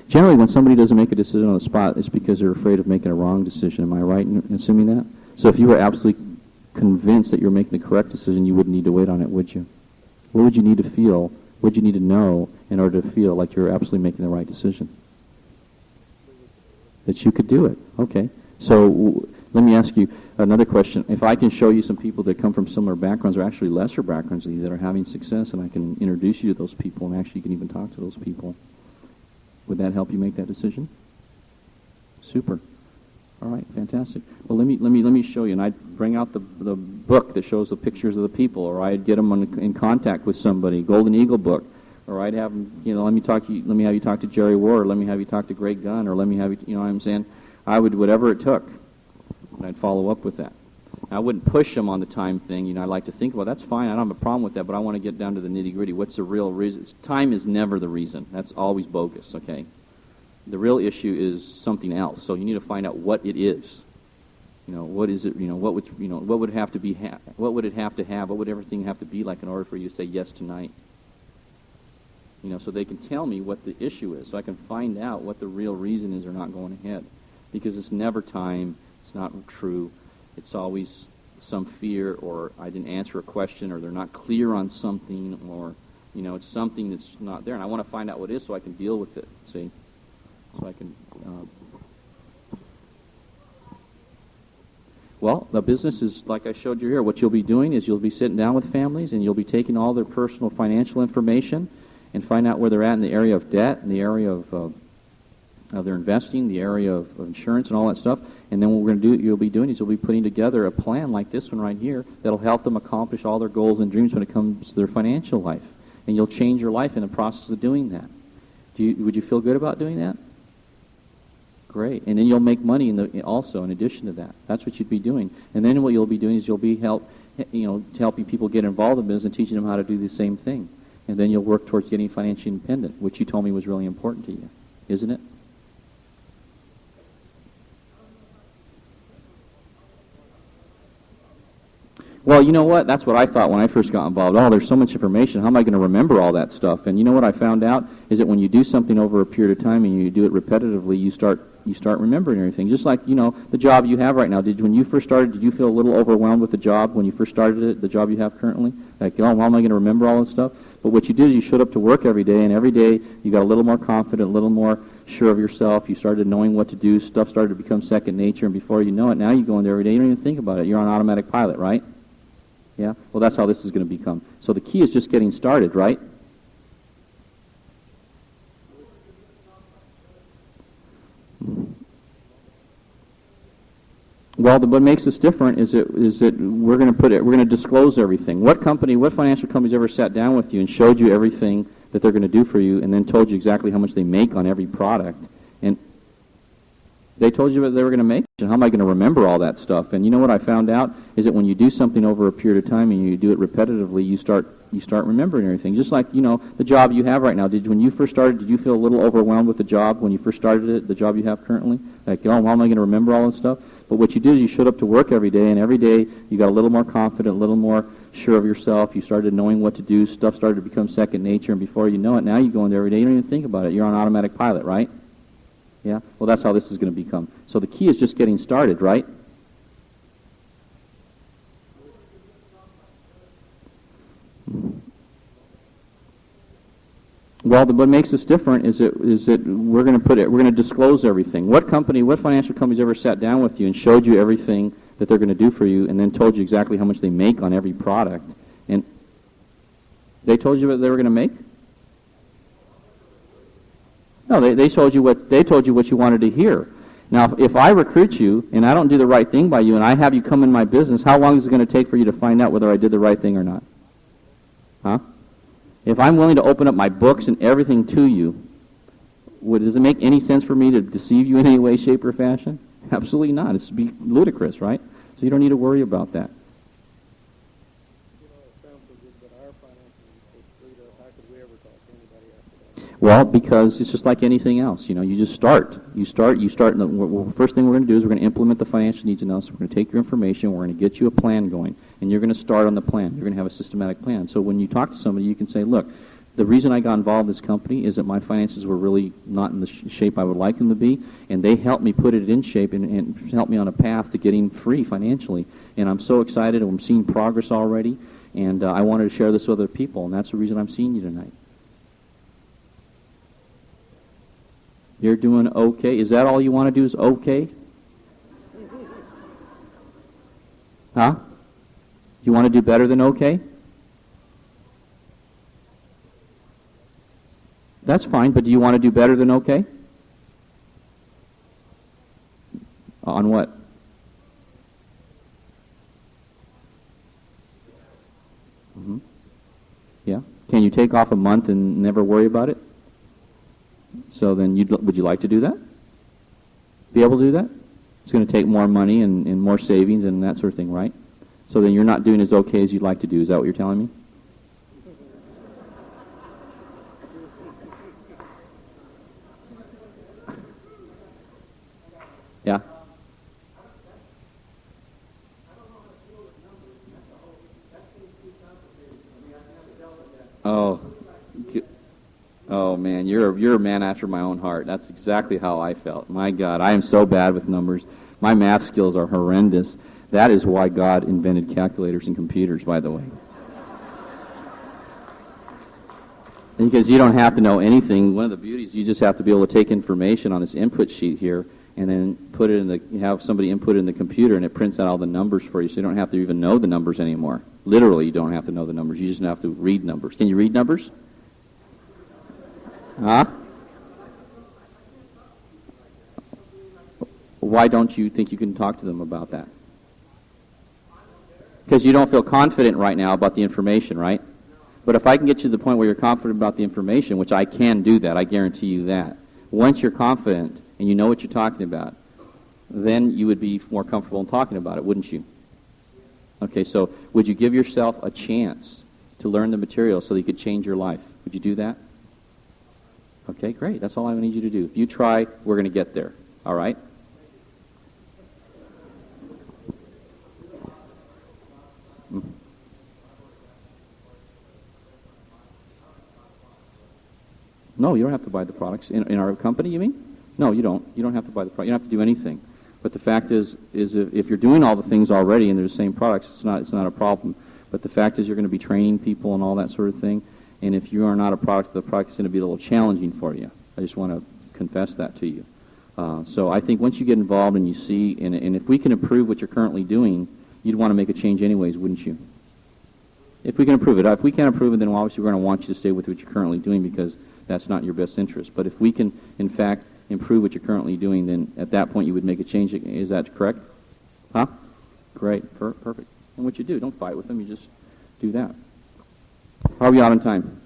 Generally, when somebody doesn't make a decision on the spot, it's because they're afraid of making a wrong decision. Am I right in assuming that? So if you were absolutely convinced that you're making the correct decision, you wouldn't need to wait on it, would you? What would you need to feel? What would you need to know in order to feel like you're absolutely making the right decision? That you could do it. Okay. So let me ask you another question. If I can show you some people that come from similar backgrounds or actually lesser backgrounds than you that are having success, and I can introduce you to those people, and actually you can even talk to those people, would that help you make that decision? Super. All right, fantastic. Well, let me show you, and I'd bring out the book that shows the pictures of the people, or I'd get them in contact with somebody, Golden Eagle book, or I'd have them, let me have you talk to Jerry Ward, let me have you talk to Greg Gunn, or let me have you, what I'm saying? I would, whatever it took, and I'd follow up with that. I wouldn't push them on the time thing. I'd like to think about that's fine. I don't have a problem with that, but I want to get down to the nitty-gritty. What's the real reason? Time is never the reason. That's always bogus, okay? The real issue is something else. So you need to find out what it is. What is it? What would it have to be? What would it have to have? What would everything have to be like in order for you to say yes tonight? So they can tell me what the issue is, so I can find out what the real reason is they're not going ahead. Because it's never time. It's not true. It's always some fear, or I didn't answer a question, or they're not clear on something, or it's something that's not there, and I want to find out what it is so I can deal with it. See, so I can. Well, the business is like I showed you here. What you'll be doing is you'll be sitting down with families, and you'll be taking all their personal financial information and find out where they're at in the area of debt, in the area of their investing, the area of insurance and all that stuff. And then what you'll be doing is you'll be putting together a plan like this one right here that'll help them accomplish all their goals and dreams when it comes to their financial life. And you'll change your life in the process of doing that. Would you feel good about doing that? Great. And then you'll make money also in addition to that. That's what you'd be doing. And then what you'll be doing is you'll be helping people get involved in business and teaching them how to do the same thing. And then you'll work towards getting financially independent, which you told me was really important to you, isn't it? Well, you know what? That's what I thought when I first got involved. Oh, there's so much information. How am I going to remember all that stuff? And you know what I found out is that when you do something over a period of time and you do it repetitively, you start remembering everything. Just like, the job you have right now. When you first started, did you feel a little overwhelmed with the job when you first started it, the job you have currently? Like, how am I going to remember all this stuff? But what you did is you showed up to work every day, and every day you got a little more confident, a little more sure of yourself. You started knowing what to do. Stuff started to become second nature, and before you know it, now you go in there every day. You don't even think about it. You're on automatic pilot, right? Yeah? Well, that's how this is going to become. So the key is just getting started, right? Well, what makes this different is that we're going to put it, we're going to disclose everything. What company, what financial company has ever sat down with you and showed you everything that they're going to do for you, and then told you exactly how much they make on every product, and well, what makes this different is that we're going to put it, we're going to disclose everything. What company, what financial company has ever sat down with you and showed you everything that they're going to do for you, and then told you exactly how much they make on every product, and they told you what they were going to make, and how am I going to remember all that stuff? And you know what I found out is that when you do something over a period of time and you do it repetitively, you start remembering everything. Just like, the job you have right now. When you first started, did you feel a little overwhelmed with the job when you first started it, the job you have currently? Like, how am I going to remember all this stuff? But what you did is you showed up to work every day, and every day you got a little more confident, a little more sure of yourself. You started knowing what to do. Stuff started to become second nature, and before you know it, now you go in there every day. You don't even think about it. You're on automatic pilot, right? Yeah? Well, that's how this is going to become. So the key is just getting started, right? Well, what makes us different is that we're going to disclose everything. What financial company's ever sat down with you and showed you everything that they're going to do for you, and then told you exactly how much they make on every product? And they told you what they were going to make? No, they told you what you wanted to hear. Now, if I recruit you and I don't do the right thing by you, and I have you come in my business, how long is it going to take for you to find out whether I did the right thing or not? Huh? If I'm willing to open up my books and everything to you, does it make any sense for me to deceive you in any way, shape, or fashion? Absolutely not. It's be ludicrous, right? So you don't need to worry about that. It sounds so good, but our finances are screwed up. How could we ever talk to anybody after that? Well, because it's just like anything else. You just start. You start. And the first thing we're going to do is we're going to implement the financial needs analysis. We're going to take your information. We're going to get you a plan going. And you're going to start on the plan. You're going to have a systematic plan. So when you talk to somebody, you can say, look, the reason I got involved in this company is that my finances were really not in the shape I would like them to be, and they helped me put it in shape and helped me on a path to getting free financially. And I'm so excited, and I'm seeing progress already, and I wanted to share this with other people, and that's the reason I'm seeing you tonight. You're doing okay? Is that all you want to do is okay? Huh? You want to do better than okay? That's fine, but do you want to do better than okay? On what? Mm-hmm. Yeah. Can you take off a month and never worry about it? So then would you like to do that? Be able to do that? It's going to take more money and more savings and that sort of thing, right? So then you're not doing as okay as you'd like to do. Is that what you're telling me? Yeah? Oh man, you're a man after my own heart. That's exactly how I felt. My God, I am so bad with numbers. My math skills are horrendous. That is why God invented calculators and computers, by the way. Because you don't have to know anything. One of the beauties, you just have to be able to take information on this input sheet here and then put it have somebody input it in the computer, and it prints out all the numbers for you, so you don't have to even know the numbers anymore. Literally, you don't have to know the numbers. You just have to read numbers. Can you read numbers? Huh? Why don't you think you can talk to them about that? Because you don't feel confident right now about the information, right? But if I can get you to the point where you're confident about the information, which I can do that, I guarantee you that. Once you're confident and you know what you're talking about, then you would be more comfortable in talking about it, wouldn't you? Okay, so would you give yourself a chance to learn the material so that you could change your life? Would you do that? Okay, great. That's all I need you to do. If you try, we're going to get there. All right? Mm-hmm. No, you don't have to buy the products. In our company, you mean? No, you don't. You don't have to buy the product. You don't have to do anything. But the fact is if you're doing all the things already and they're the same products, it's not a problem. But the fact is you're going to be training people and all that sort of thing. And if you are not a product, the product is going to be a little challenging for you. I just want to confess that to you. So I think once you get involved and you see, and if we can improve what you're currently doing, you'd want to make a change anyways, wouldn't you? If we can improve it. If we can't improve it, then obviously we're going to want you to stay with what you're currently doing because that's not in your best interest. But if we can, in fact, improve what you're currently doing, then at that point you would make a change. Is that correct? Huh? Great. Perfect. And what you do, don't fight with them. You just do that. How are we out on time?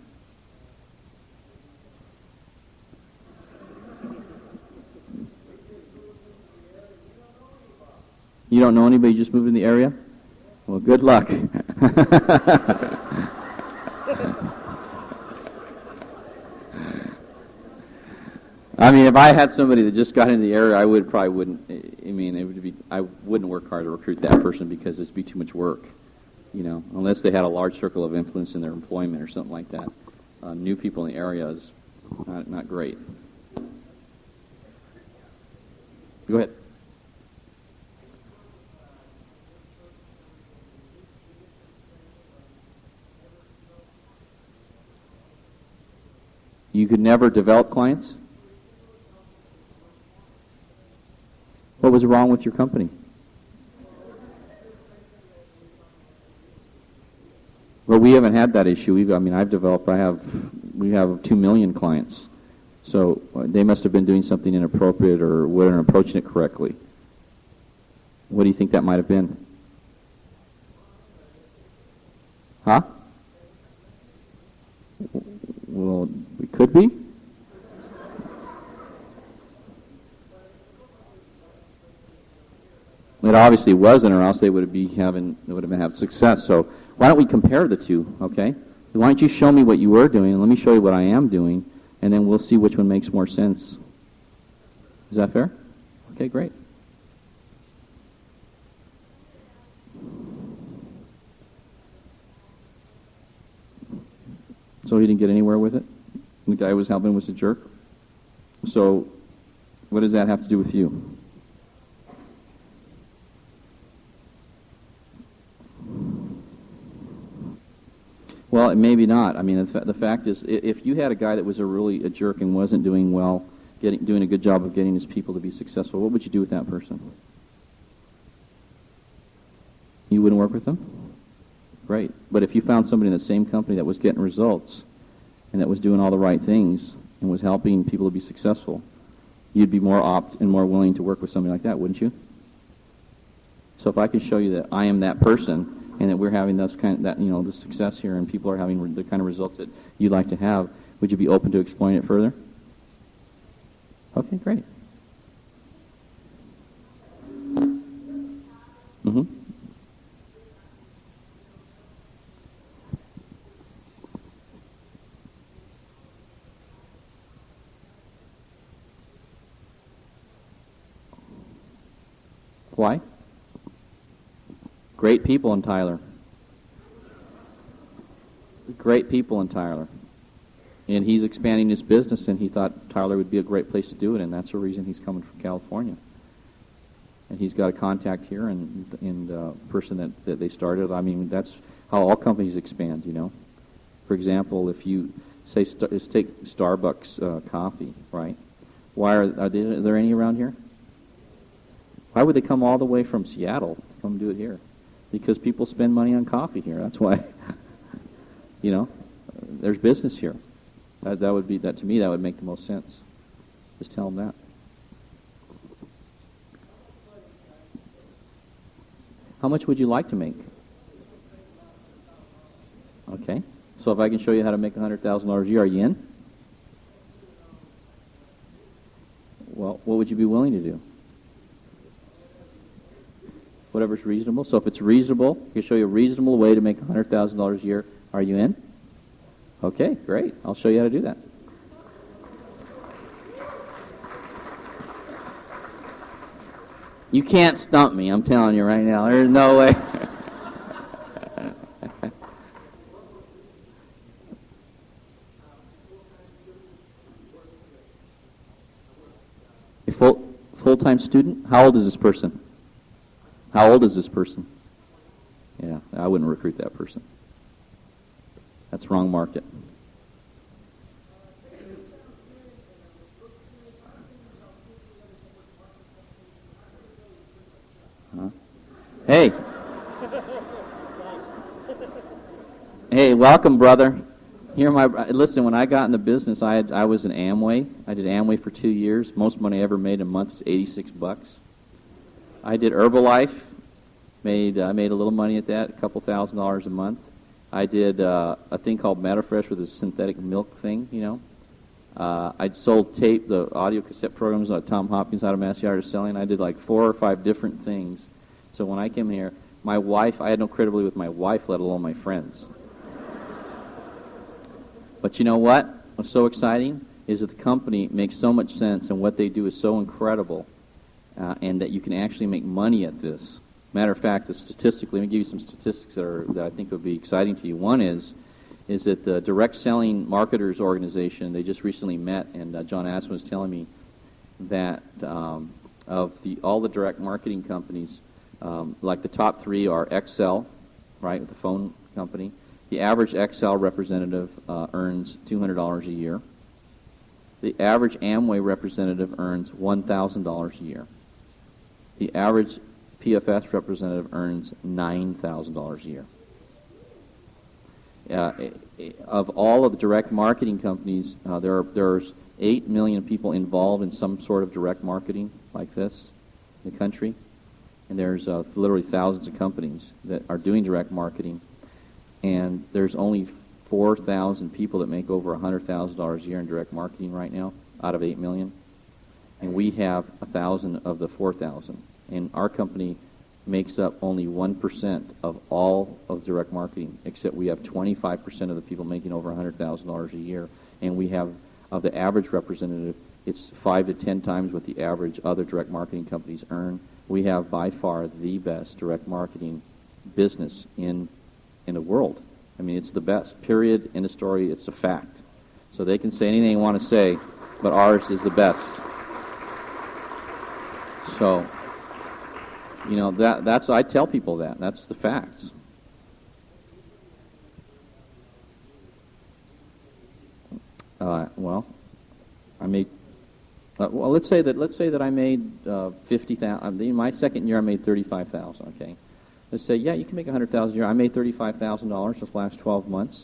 You don't know anybody, you just moved in the area? Well, good luck. I mean, if I had somebody that just got into the area, I wouldn't work hard to recruit that person because it'd be too much work, unless they had a large circle of influence in their employment or something like that. New people in the area is not great. Go ahead. You could never develop clients? What was wrong with your company? Well, we haven't had that issue. We have 2 million clients. So they must have been doing something inappropriate or weren't approaching it correctly. What do you think that might have been? Huh? Well, it could be. It obviously wasn't, or else they would have had success. So why don't we compare the two, okay? Why don't you show me what you were doing, and let me show you what I am doing, and then we'll see which one makes more sense. Is that fair? Okay, great. So he didn't get anywhere with it? The guy who was helping was a jerk? So what does that have to do with you? Well, maybe not. I mean, the fact is, if you had a guy that was a jerk and wasn't doing well, doing a good job of getting his people to be successful, what would you do with that person? You wouldn't work with them? Great. But if you found somebody in the same company that was getting results and that was doing all the right things and was helping people to be successful, you'd be more apt and more willing to work with somebody like that, wouldn't you? So if I can show you that I am that person, and that we're having the success here, and people are having the kind of results that you'd like to have, would you be open to exploring it further? Okay, great. Mm-hmm. Why? Great people in Tyler. Great people in Tyler. And he's expanding his business, and he thought Tyler would be a great place to do it, and that's the reason he's coming from California. And he's got a contact here, and person that they started. I mean, that's how all companies expand, you know. For example, if you say, let's take Starbucks coffee, right? Why are there any around here? Why would they come all the way from Seattle to come do it here? Because people spend money on coffee here. That's why. You know, there's business here. That to me that would make the most sense. Just tell them that. How much would you like to make? Okay. So if I can show you how to make $100,000 a year, are you in? Well, what would you be willing to do? Whatever's reasonable. So if it's reasonable, I can show you a reasonable way to make $100,000 a year. Are you in? Okay, great. I'll show you how to do that. You can't stump me, I'm telling you right now. There's no way. A full-time student? How old is this person? How old is this person? Yeah, I wouldn't recruit that person. That's wrong market. Huh? Hey. Hey, welcome, brother. Listen, when I got in the business, I was in Amway. I did Amway for 2 years. Most money I ever made in a month was $86. I did Herbalife. I made a little money at that, a couple $1,000s a month. I did a thing called Metafresh with a synthetic milk thing, you know. I sold tape, the audio cassette programs that Tom Hopkins out of Mass Yard is selling. I did like 4 or 5 different things. So when I came here, my wife, I had no credibility with my wife, let alone my friends. But you know what? What's so exciting is that the company makes so much sense, and what they do is so incredible, and that you can actually make money at this. Matter of fact, statistically, let me give you some statistics that I think would be exciting to you. One is that the Direct Selling Marketers Organization, they just recently met, and John Addison was telling me that of all the direct marketing companies, like the top 3 are XL, right, the phone company. The average XL representative earns $200 a year. The average Amway representative earns $1,000 a year. The average PFS representative earns $9,000 a year. Of all of the direct marketing companies, there's 8 million people involved in some sort of direct marketing like this in the country. And there's literally thousands of companies that are doing direct marketing. And there's only 4,000 people that make over $100,000 a year in direct marketing right now out of 8 million. And we have 1,000 of the 4,000. And our company makes up only 1% of all of direct marketing, except we have 25% of the people making over $100,000 a year. And we have, of the average representative, it's 5 to 10 times what the average other direct marketing companies earn. We have by far the best direct marketing business in the world. I mean, it's the best. Period. End of story. It's a fact. So they can say anything they want to say, but ours is the best. So, you know, that's I tell people that. That's the facts. Well, I made. Well, let's say that I made 50,000. In my second year, I made 35,000. Okay. Let's say, yeah, you can make 100,000 a year. I made $35,000 this last 12 months,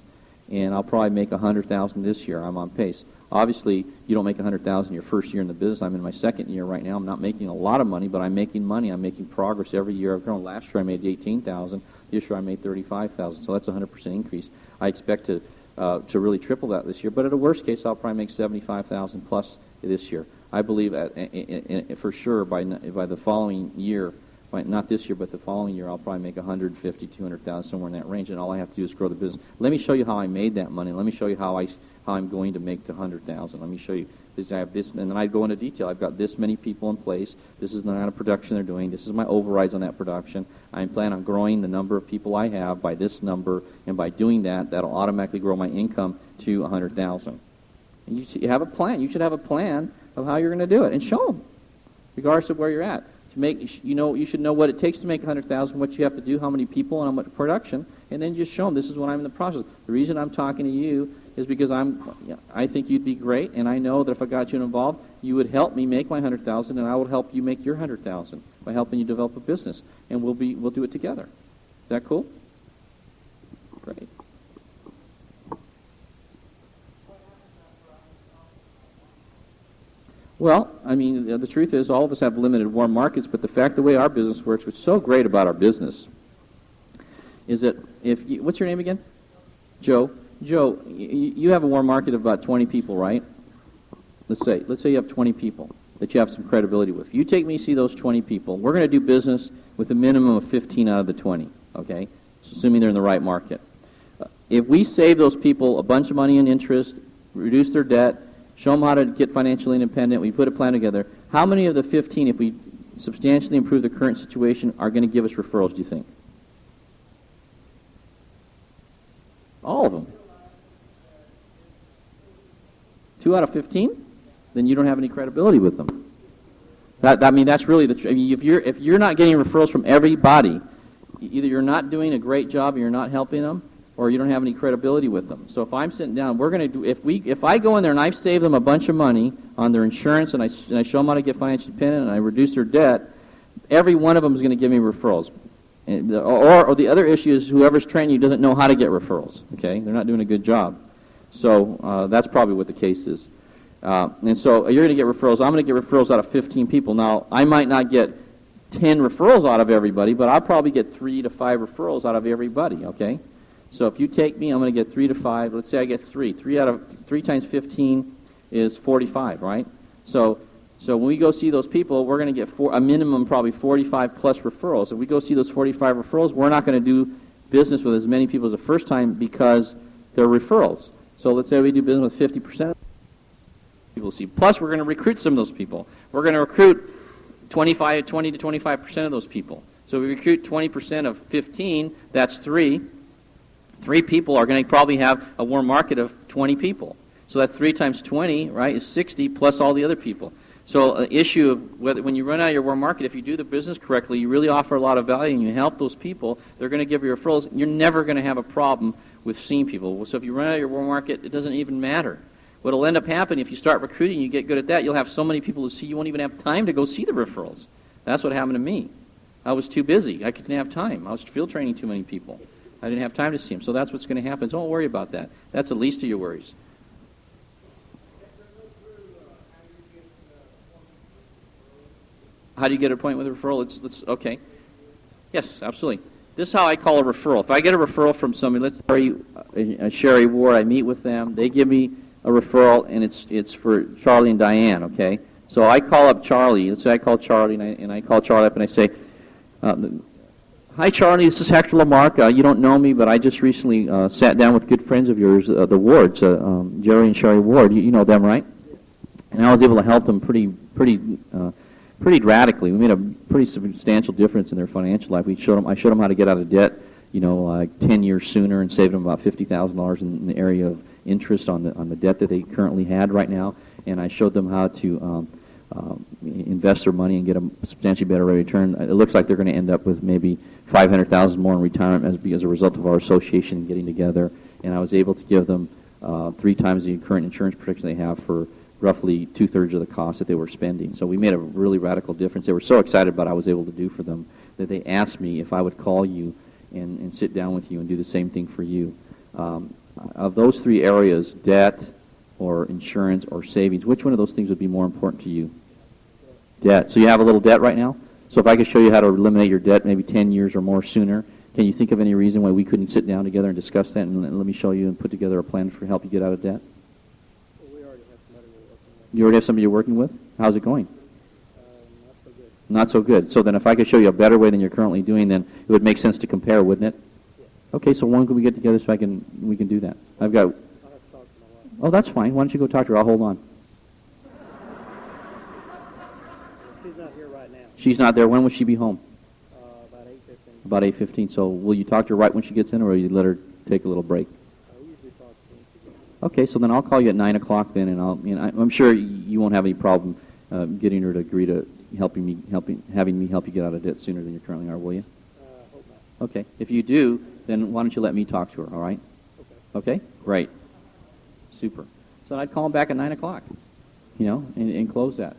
and I'll probably make 100,000 this year. I'm on pace. Obviously, you don't make 100,000 your first year in the business. I'm in my second year right now. I'm not making a lot of money, but I'm making money. I'm making progress every year. I've grown. Last year I made 18,000. This year I made 35,000. So that's a 100% increase. I expect to really triple that this year. But at a worst case, I'll probably make 75,000 plus this year. I believe for sure by the following year, not this year, but the following year, I'll probably make 150, 200,000, somewhere in that range, and all I have to do is grow the business. Let me show you how I made that money. Let me show you how I'm going to make the 100,000. Let me show you this. I have this, and then I go into detail. I've got this many people in place. This is the kind of production they're doing. This is my overrides on that production. I plan on growing the number of people I have by this number, and by doing that, that'll automatically grow my income to 100,000. And you have a plan. You should have a plan of how you're going to do it, and show them, regardless of where you're at. To make, you should know what it takes to make 100,000, what you have to do, how many people, and how much production, and then just show them this is what I'm in the process. The reason I'm talking to you is because I think you'd be great, and I know that if I got you involved, you would help me make my 100,000, and I would help you make your 100,000 by helping you develop a business, and we'll do it together. Is that cool? Great. Well, I mean, the truth is all of us have limited warm markets, but the way our business works, what's so great about our business, is that what's your name again? Joe. Joe, you have a warm market of about 20 people, right? Let's say you have 20 people that you have some credibility with. You take me to see those 20 people. We're going to do business with a minimum of 15 out of the 20, okay? So assuming they're in the right market. If we save those people a bunch of money in interest, reduce their debt, show them how to get financially independent, we put a plan together, how many of the 15, if we substantially improve the current situation, are going to give us referrals, do you think? All of them. 2 out of 15? Then you don't have any credibility with them. That's really the truth. I mean, if you're not getting referrals from everybody, either you're not doing a great job and you're not helping them, or you don't have any credibility with them. So if I'm sitting down, we're going to do. If I go in there and I've saved them a bunch of money on their insurance, and I show them how to get financially independent, and I reduce their debt, every one of them is going to give me referrals. And or the other issue is whoever's training you doesn't know how to get referrals. Okay, they're not doing a good job. So that's probably what the case is. And so you're going to get referrals. I'm going to get referrals out of 15 people. Now I might not get 10 referrals out of everybody, but I'll probably get 3 to 5 referrals out of everybody. Okay. So if you take me, I'm going to get 3 to 5. Let's say I get 3. 3 times 15 is 45, right? So when we go see those people, we're going to get a minimum probably 45 plus referrals. If we go see those 45 referrals, we're not going to do business with as many people as the first time because they're referrals. So let's say we do business with 50% of people see. Plus, we're going to recruit some of those people. We're going to recruit 20 to 25% of those people. So we recruit 20% of 15, that's 3. 3 people are going to probably have a warm market of 20 people. So that's 3 times 20, right, is 60 plus all the other people. So the issue of when you run out of your warm market, if you do the business correctly, you really offer a lot of value and you help those people, they're going to give you referrals. You're never going to have a problem with seeing people. So if you run out of your warm market, it doesn't even matter. What'll end up happening if you start recruiting, you get good at that, you'll have so many people to see you won't even have time to go see the referrals. That's what happened to me. I was too busy. I couldn't have time. I was field training too many people. I didn't have time to see them. So that's what's going to happen. Don't worry about that. That's the least of your worries. How do you get an appointment with a referral? Okay. Yes, absolutely. This is how I call a referral. If I get a referral from somebody, let's say Sherry Ward, I meet with them, they give me a referral, and it's for Charlie and Diane, okay? So I call up Charlie. Let's say I call Charlie, and I call Charlie up, and I say, hi, Charlie, this is Hector Lamarck. You don't know me, but I just recently sat down with good friends of yours, the Wards, Jerry and Sherry Ward. You know them, right? And I was able to help them pretty radically. We made a pretty substantial difference in their financial life. I showed them how to get out of debt, like 10 years sooner, and saved them about $50,000 in the area of interest on the debt that they currently had right now. And I showed them how to invest their money and get a substantially better rate of return. It looks like they're going to end up with maybe $500,000 more in retirement as a result of our association and getting together. And I was able to give them 3 times the current insurance protection they have for roughly 2/3 of the cost that they were spending. So we made a really radical difference. They were so excited about what I was able to do for them that they asked me if I would call you and sit down with you and do the same thing for you. Of those 3 areas, debt or insurance or savings, which one of those things would be more important to you? Debt. So you have a little debt right now? So if I could show you how to eliminate your debt maybe 10 years or more sooner, can you think of any reason why we couldn't sit down together and discuss that, and let me show you and put together a plan for help you get out of debt? Well, we already have somebody we're working with. You already have somebody you're working with? How's it going? Not so good. Not so good. So then if I could show you a better way than you're currently doing, then it would make sense to compare, wouldn't it? Yeah. Okay, so when can we get together so we can do that? I'll have to talk to my wife. Oh, that's fine. Why don't you go talk to her? I'll hold on. She's not here right now. She's not there. When will she be home? About 8:15. About 8:15. So will you talk to her right when she gets in, or will you let her take a little break? We usually talk to them together. Okay, so then I'll call you at 9 o'clock then, and I'm sure you won't have any problem getting her to agree to having me help you get out of debt sooner than you currently are, will you? Hope not. Okay. If you do, then why don't you let me talk to her, all right? Okay. Okay? Great. Super. So I'd call him back at 9 o'clock, and close that.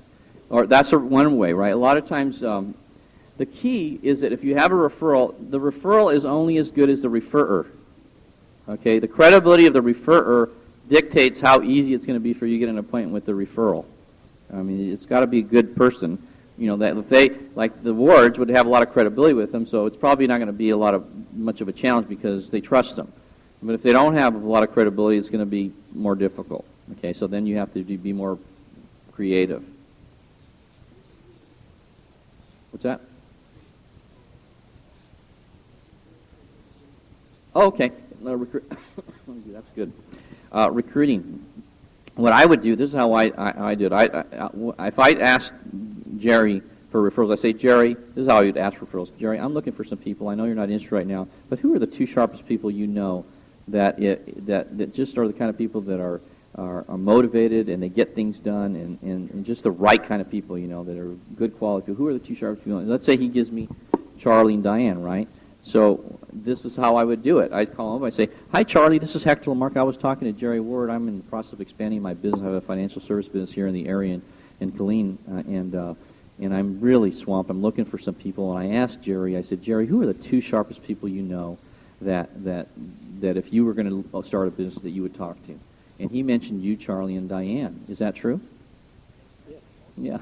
Or that's one way, right? A lot of times the key is that if you have a referral, the referral is only as good as the referrer. Okay? The credibility of the referrer dictates how easy it's going to be for you to get an appointment with the referral. I mean, it's got to be a good person. That if they, like the Wards, would have a lot of credibility with them, so it's probably not going to be much of a challenge because they trust them. But if they don't have a lot of credibility, it's going to be more difficult. Okay, so then you have to be more creative. What's that? Oh, okay. That's good. Recruiting. What I would do, this is how I did. If I asked Jerry for referrals, I say, Jerry, this is how I would ask for referrals. Jerry, I'm looking for some people. I know you're not interested right now, but who are the 2 sharpest people you know that just are the kind of people that are motivated and they get things done and just the right kind of people, that are good quality people? Who are the 2 sharpest people? Let's say he gives me Charlie and Diane, right? So this is how I would do it. I'd call him. I'd say, hi, Charlie, this is Hector Lamarck. I was talking to Jerry Ward. I'm in the process of expanding my business. I have a financial service business here in the area in Killeen, and I'm really swamped. I'm looking for some people. And I asked Jerry, I said, Jerry, who are the 2 sharpest people you know that if you were going to start a business that you would talk to? And he mentioned you, Charlie, and Diane. Is that true? Yeah.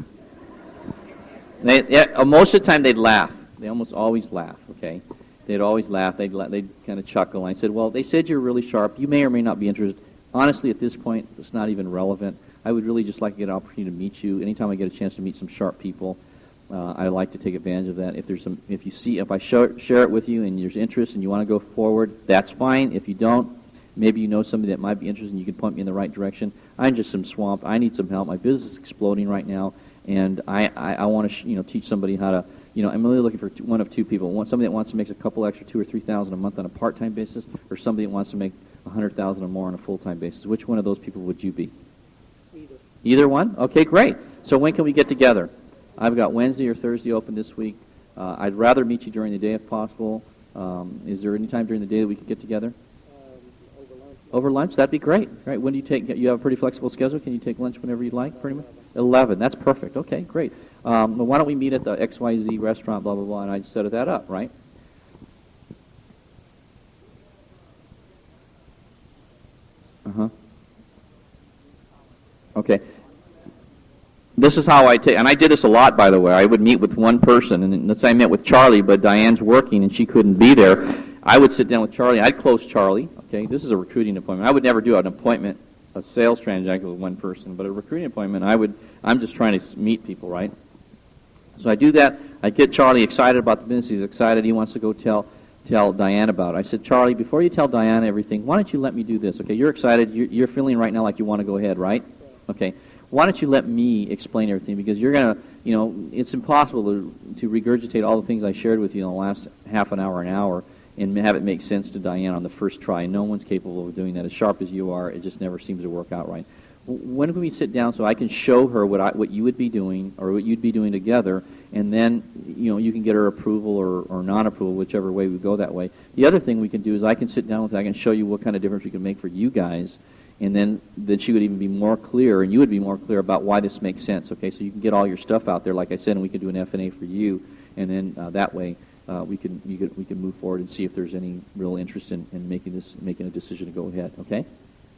Most of the time they'd laugh. They almost always laugh, okay? They'd always laugh. They'd kind of chuckle. And I said, well, they said you're really sharp. You may or may not be interested. Honestly, at this point, it's not even relevant. I would really just like to get an opportunity to meet you. Anytime I get a chance to meet some sharp people, I like to take advantage of that. If I share it with you and there's interest and you want to go forward, that's fine. If you don't, maybe you know somebody that might be interested and you can point me in the right direction. I'm just swamped. I need some help. My business is exploding right now, and I want to teach somebody how to. I'm really looking for one of 2 people. Somebody that wants to make a couple extra $2,000 or $3,000 a month on a part-time basis, or somebody that wants to make $100,000 or more on a full-time basis. Which one of those people would you be? Either. Either one? Okay, great. So when can we get together? I've got Wednesday or Thursday open this week. I'd rather meet you during the day if possible. Is there any time during the day that we could get together? Over lunch Over lunch, that'd be great. Right? When do you take? You have a pretty flexible schedule. Can you take lunch whenever you'd like? Pretty much. 11. That's perfect. Okay, great. Well, why don't we meet at the XYZ restaurant? Blah blah blah, and I set that up. Right? Uh-huh. Okay. This is how I take, and I did this a lot, by the way. I would meet with one person, and let's say I met with Charlie, but Diane's working and she couldn't be there. I would sit down with Charlie. I'd close Charlie. Okay, this is a recruiting appointment. I would never do an appointment, a sales transaction with one person, but a recruiting appointment, I'm just trying to meet people, right? So I do that. I get Charlie excited about the business. He's excited. He wants to go tell Diane about it. I said, Charlie, before you tell Diane everything, why don't you let me do this? Okay, you're excited. You're feeling right now like you want to go ahead, right? Okay. Why don't you let me explain everything? Because you're going to, it's impossible to regurgitate all the things I shared with you in the last half an hour, and have it make sense to Diane on the first try. No one's capable of doing that. As sharp as you are, it just never seems to work out right. When can we sit down so I can show her what you would be doing or what you'd be doing together, and then you can get her approval or non-approval, whichever way we go that way. The other thing we can do is I can sit down with her, I can show you what kind of difference we can make for you guys, and then she would even be more clear, and you would be more clear about why this makes sense. Okay, so you can get all your stuff out there, like I said, and we can do an F&A for you, and then that way we can move forward and see if there's any real interest in making a decision to go ahead. Okay,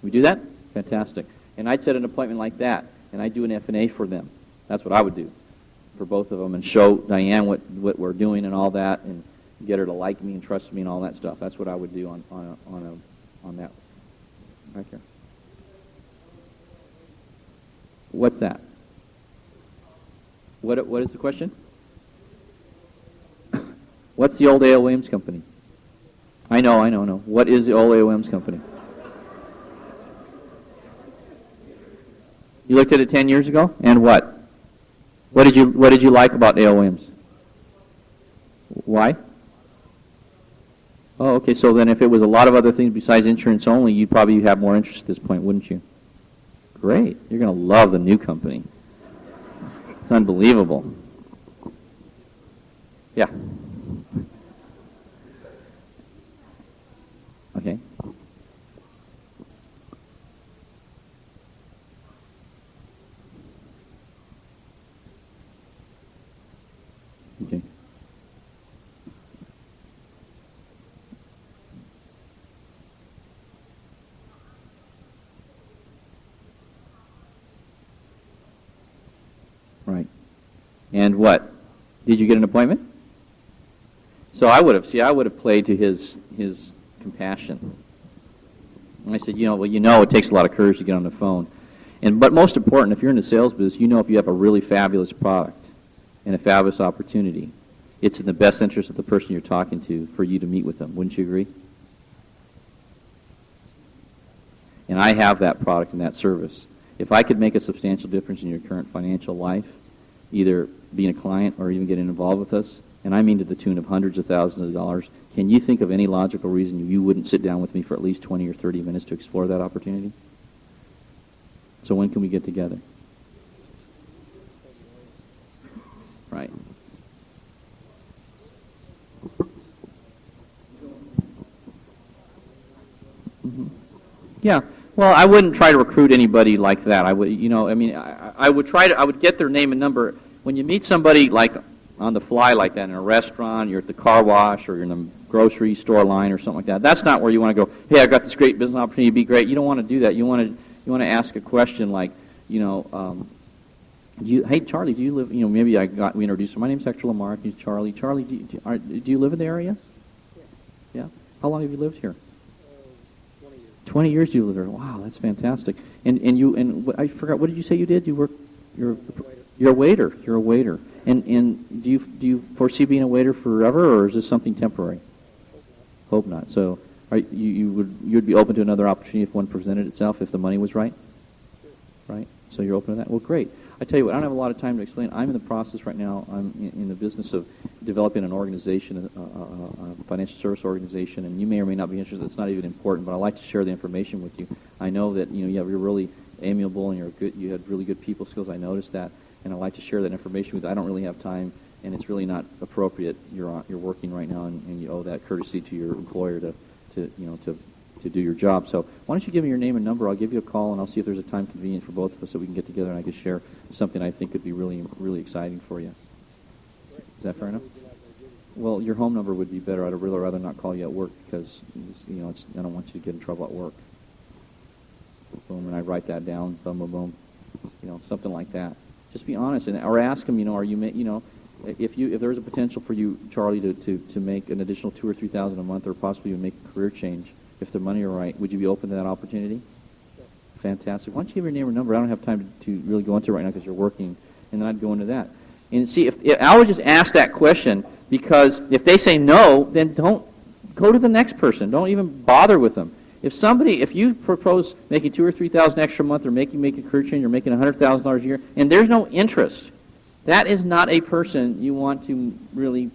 we do that? Fantastic. And I'd set an appointment like that, and I'd do an F&A for them. That's what I would do for both of them, and show Diane what we're doing and all that, and get her to like me and trust me and all that stuff. That's what I would do on that. Right here. What's that? What is the question? What's the old A.L. Williams Company? I know. What is the old A.L. Williams Company? You looked at it 10 years ago, and what? What did you like about A.L. Williams? Why? Oh, okay. So then, if it was a lot of other things besides insurance only, you'd probably have more interest at this point, wouldn't you? Great. You're going to love the new company. It's unbelievable. Yeah. Okay. Okay. Right. And what? Did you get an appointment? So I would have played to his compassion. And I said, it takes a lot of courage to get on the phone. But most important, if you're in the sales business, if you have a really fabulous product and a fabulous opportunity, it's in the best interest of the person you're talking to for you to meet with them. Wouldn't you agree? And I have that product and that service. If I could make a substantial difference in your current financial life, either being a client or even getting involved with us, and I mean to the tune of hundreds of thousands of dollars, can you think of any logical reason you wouldn't sit down with me for at least 20 or 30 minutes to explore that opportunity? So when can we get together? Right. Mm-hmm. Yeah. Well, I wouldn't try to recruit anybody like that. I would, I would get their name and number. When you meet somebody like on the fly like that in a restaurant, you're at the car wash, or you're in the grocery store line or something like that, that's not where you want to go, hey, I've got this great business opportunity, it'd be great. You don't want to do that. You want to ask a question like, hey, Charlie, do you live, maybe we introduced him. My name's Hector Lamar. He's Charlie. Charlie, do you live in the area? Yeah. How long have you lived here? 20 years. 20 years you live here. Wow, that's fantastic. And I forgot, what did you say you did? You're a waiter. You're a waiter. And do you foresee being a waiter forever, or is this something temporary? Hope not. So you'd be open to another opportunity if one presented itself, if the money was right? Right? So you're open to that? Well, great. I tell you what, I don't have a lot of time to explain. I'm in the process right now. I'm in the business of developing an organization, a financial service organization, and you may or may not be interested. It's not even important, but I like to share the information with you. I know that you're really amiable and you had really good people skills. I noticed that, and I like to share that information with you. I don't really have time, and it's really not appropriate. You're working right now, and you owe that courtesy to your employer to to do your job. So why don't you give me your name and number? I'll give you a call, and I'll see if there's a time convenient for both of us so we can get together and I can share something I think could be really, really exciting for you. Is that fair enough? Well, your home number would be better. I'd really rather not call you at work because, I don't want you to get in trouble at work. Boom, and I write that down, boom, boom, boom, something like that. Just be honest, or ask them, are you, if there's a potential for you, Charlie, to make an additional $2,000 or $3,000 a month, or possibly even make a career change, if the money are right, would you be open to that opportunity? Sure. Fantastic. Why don't you give your name or number? I don't have time to really go into it right now because you're working, and then I'd go into that. And see, if I would just ask that question, because if they say no, then don't go to the next person. Don't even bother with them. If you propose making $2,000 or $3,000 extra a month, or making a career change, or making $100,000 a year, and there's no interest, that is not a person you want to really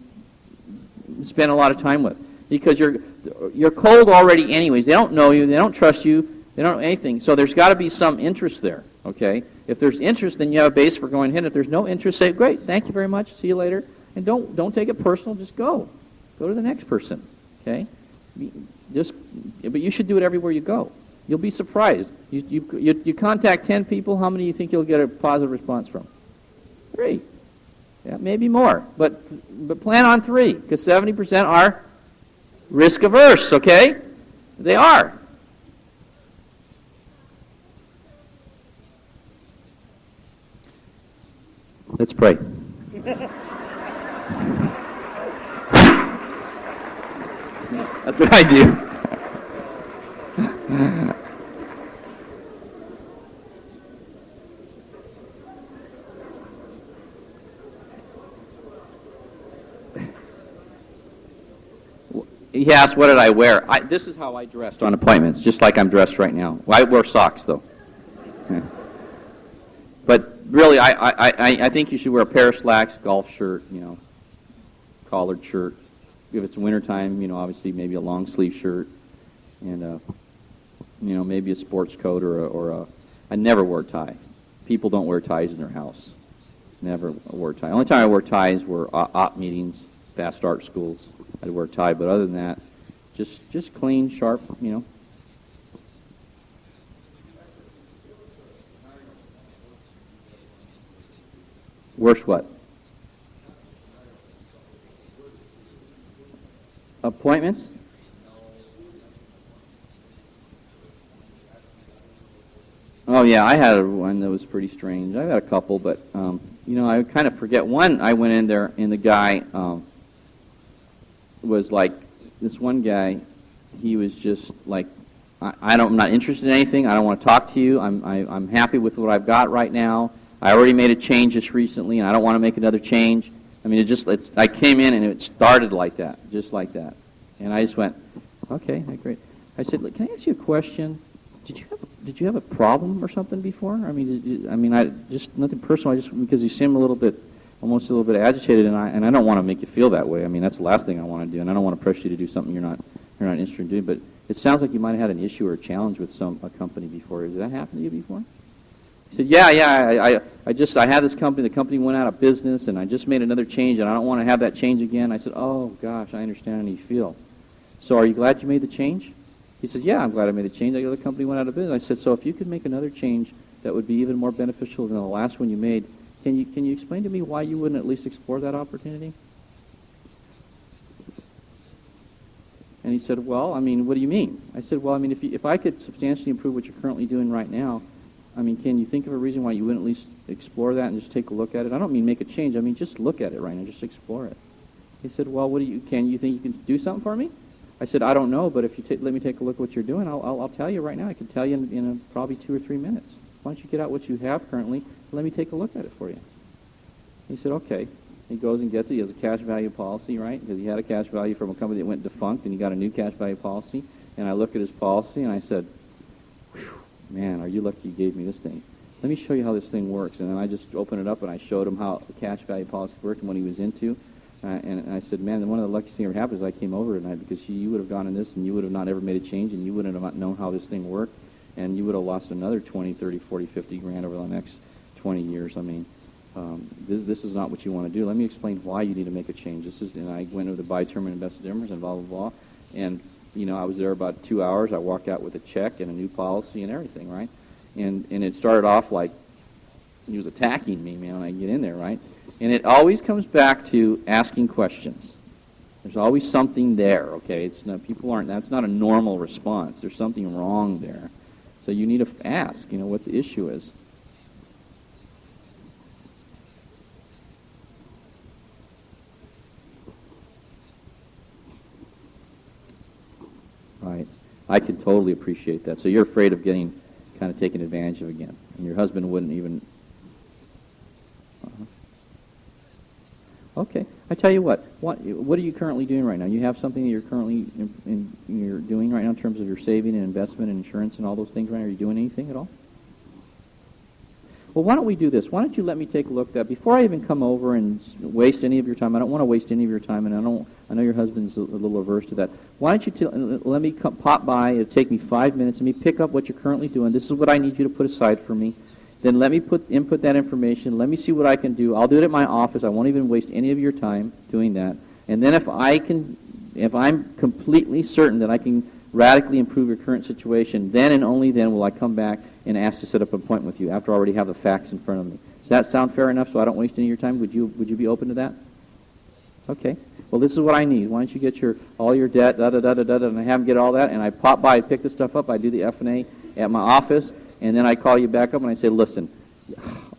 spend a lot of time with, because you're cold already anyways. They don't know you. They don't trust you. They don't know anything. So there's got to be some interest there, okay? If there's interest, then you have a base for going ahead. If there's no interest, say, great, thank you very much, see you later. And don't take it personal. Just go. Go to the next person, okay? But you should do it everywhere you go. You'll be surprised. You contact 10 people, how many do you think you'll get a positive response from? 3. Yeah, maybe more. But plan on 3, because 70% are risk averse, okay? They are. Let's pray. That's what I do. He asked, what did I wear? This is how I dressed on appointments, just like I'm dressed right now. Well, I wear socks, though. Yeah. But really, I think you should wear a pair of slacks, golf shirt, collared shirt. If it's wintertime, obviously maybe a long sleeve shirt, and maybe a sports coat or I never wore a tie. People don't wear ties in their house. Never wore a tie. The only time I wore ties were op meetings, fast start schools. I'd wear a tie, but other than that, just clean, sharp, Worse what? Appointments? Oh, yeah, I had one that was pretty strange. I had a couple, but, I kind of forget. One, I went in there, and the guy was like, this one guy, he was just like, I'm not interested in anything. I don't want to talk to you. I'm happy with what I've got right now. I already made a change just recently, and I don't want to make another change. I mean, I came in, and it started like that, just like that. And I just went, okay, great. I said, can I ask you a question? Did you have a problem or something before? I mean, I just nothing personal. Because you seem almost a little bit agitated, and I don't want to make you feel that way. I mean, that's the last thing I want to do, and I don't want to pressure you to do something you're not interested in doing. But it sounds like you might have had an issue or a challenge with a company before. Has that happened to you before? He said, yeah. I had this company. The company went out of business, and I just made another change, and I don't want to have that change again. I said, oh gosh, I understand how you feel. So are you glad you made the change? He said, yeah, I'm glad I made a change. The other company went out of business. I said, so if you could make another change that would be even more beneficial than the last one you made, can you explain to me why you wouldn't at least explore that opportunity? And he said, well, I mean, what do you mean? I said, well, I mean, if I could substantially improve what you're currently doing right now, I mean, can you think of a reason why you wouldn't at least explore that and just take a look at it? I don't mean make a change. I mean, just look at it right now. Just explore it. He said, well, can you think you can do something for me? I said, I don't know, but if you let me take a look at what you're doing, I'll tell you right now. I can tell you in probably 2 or 3 minutes. Why don't you get out what you have currently, and let me take a look at it for you. He said, okay. He goes and gets it. He has a cash value policy, right? Because he had a cash value from a company that went defunct, and he got a new cash value policy. And I looked at his policy, and I said, man, are you lucky you gave me this thing. Let me show you how this thing works. And then I just opened it up, and I showed him how the cash value policy worked and what he was into. And I said, man, one of the luckiest things ever happened is I came over tonight, because you would have gone in this, and you would have not ever made a change, and you wouldn't have known how this thing worked, and you would have lost another 20, 30, 40, 50 grand over the next 20 years. I mean, this is not what you want to do. Let me explain why you need to make a change. And I went over the buy term and invested difference and blah, blah, blah. And I was there about 2 hours. I walked out with a check and a new policy and everything, right? And it started off like he was attacking me, man, when I get in there, right? And it always comes back to asking questions. There's always something there, okay? It's not, that's not a normal response. There's something wrong there. So you need to ask, what the issue is. Right. I can totally appreciate that. So you're afraid of getting kind of taken advantage of again. And your husband wouldn't even... Okay. I tell you what are you currently doing right now? You have something that you're currently you're doing right now in terms of your saving and investment and insurance and all those things right now? Are you doing anything at all? Well, why don't we do this? Why don't you let me take a look at that before I even come over and waste any of your time? I don't want to waste any of your time, and I know your husband's a little averse to that. Why don't you let me pop by? It'll take me 5 minutes. Let me pick up what you're currently doing. This is what I need you to put aside for me. Then let me input that information. Let me see what I can do. I'll do it at my office. I won't even waste any of your time doing that. And then if I'm completely certain that I can radically improve your current situation, then and only then will I come back and ask to set up an appointment with you after I already have the facts in front of me. Does that sound fair enough so I don't waste any of your time? Would you be open to that? Okay. Well, this is what I need. Why don't you get all your debt, da-da-da-da-da, and I have them get all that, and I pop by, I pick the stuff up, I do the F&A at my office, and then I call you back up and I say, listen,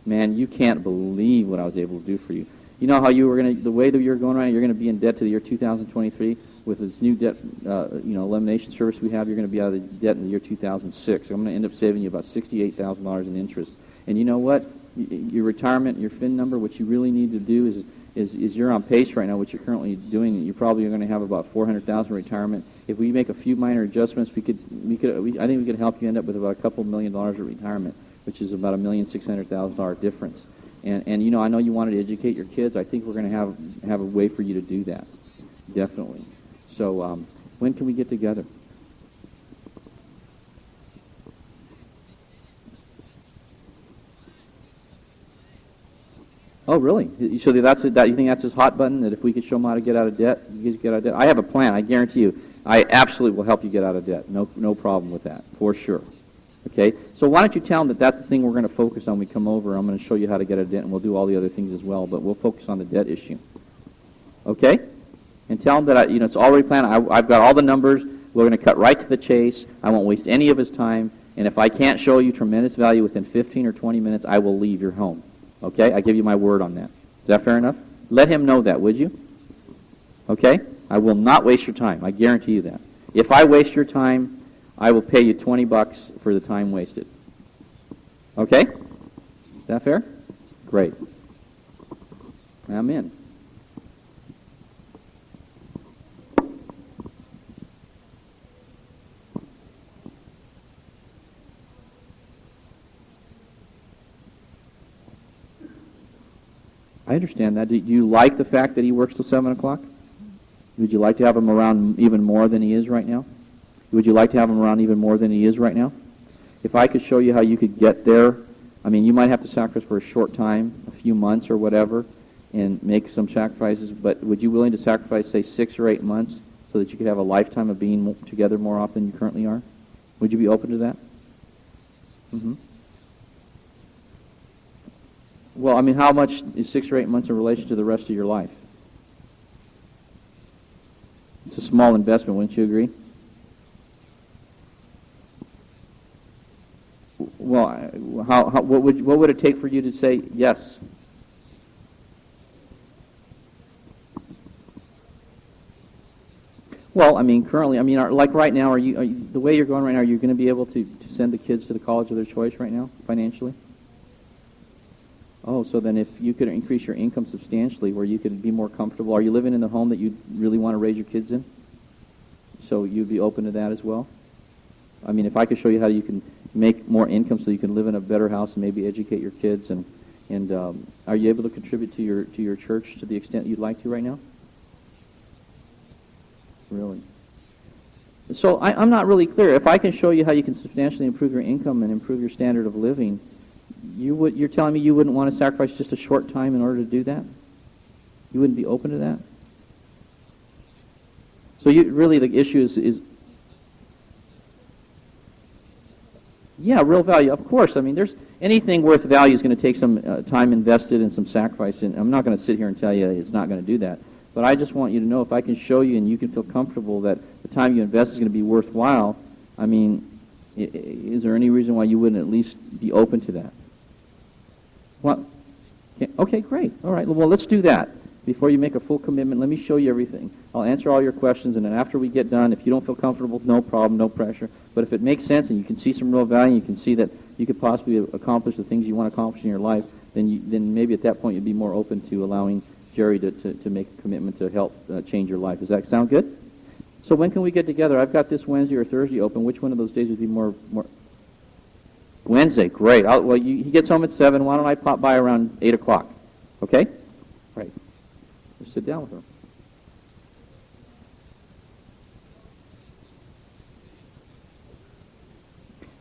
man, you can't believe what I was able to do for you. You know how the way that you're going right now, you're going to be in debt to the year 2023 with this new debt, elimination service we have. You're going to be out of the debt in the year 2006. I'm going to end up saving you about $68,000 in interest. And you know what? Your retirement, your FIN number, what you really need to do is you're on pace right now, what you're currently doing. You probably are going to have about $400,000 retirement. If we make a few minor adjustments, I think we could help you end up with about a couple $1 million of retirement, which is about $1,600,000 difference. And I know you wanted to educate your kids. I think we're going to have a way for you to do that, definitely. So when can we get together? Oh, really? So you think that's his hot button, that if we could show him how to get out of debt, you get out of debt? I have a plan. I guarantee you. I absolutely will help you get out of debt. No problem with that, for sure. Okay? So why don't you tell him that that's the thing we're going to focus on when we come over. I'm going to show you how to get out of debt, and we'll do all the other things as well, but we'll focus on the debt issue. Okay? And tell him that it's already planned. I've got all the numbers. We're going to cut right to the chase. I won't waste any of his time. And if I can't show you tremendous value within 15 or 20 minutes, I will leave your home. Okay? I give you my word on that. Is that fair enough? Let him know that, would you? Okay? I will not waste your time. I guarantee you that. If I waste your time, I will pay you $20 for the time wasted. Okay? Is that fair? Great. I'm in. I understand that. Do you like the fact that he works till 7 o'clock? Would you like to have him around even more than he is right now? Would you like to have him around even more than he is right now? If I could show you how you could get there, you might have to sacrifice for a short time, a few months or whatever, and make some sacrifices, but would you be willing to sacrifice, say, 6 or 8 months so that you could have a lifetime of being together more often than you currently are? Would you be open to that? Mm-hmm. Well, how much is 6 or 8 months in relation to the rest of your life? It's a small investment, wouldn't you agree? Well, what would it take for you to say yes? Well, currently, like right now, are you the way you're going right now, are you going to be able to send the kids to the college of their choice right now, financially? Oh, so then if you could increase your income substantially where you could be more comfortable, are you living in the home that you really want to raise your kids in? So you'd be open to that as well? If I could show you how you can make more income so you can live in a better house and maybe educate your kids, and are you able to contribute to your church to the extent you'd like to right now? Really? So I'm not really clear. If I can show you how you can substantially improve your income and improve your standard of living, you're telling me you wouldn't want to sacrifice just a short time in order to do that? You wouldn't be open to that? So really the issue is Yeah, real value, of course. I mean, there's anything worth value is going to take some time invested and some sacrifice, and I'm not going to sit here and tell you it's not going to do that. But I just want you to know, if I can show you and you can feel comfortable that the time you invest is going to be worthwhile, I mean, is there any reason why you wouldn't at least be open to that? What? Okay, great. All right, well, let's do that. Before you make a full commitment, let me show you everything. I'll answer all your questions, and then after we get done, if you don't feel comfortable, no problem, no pressure. But if it makes sense and you can see some real value, you can see that you could possibly accomplish the things you want to accomplish in your life, then maybe at that point you'd be more open to allowing Jerry to make a commitment to help change your life. Does that sound good? So when can we get together? I've got this Wednesday or Thursday open. Which one of those days would be more? Wednesday, great. He gets home at 7. Why don't I pop by around 8 o'clock? Okay? Right. Just sit down with her.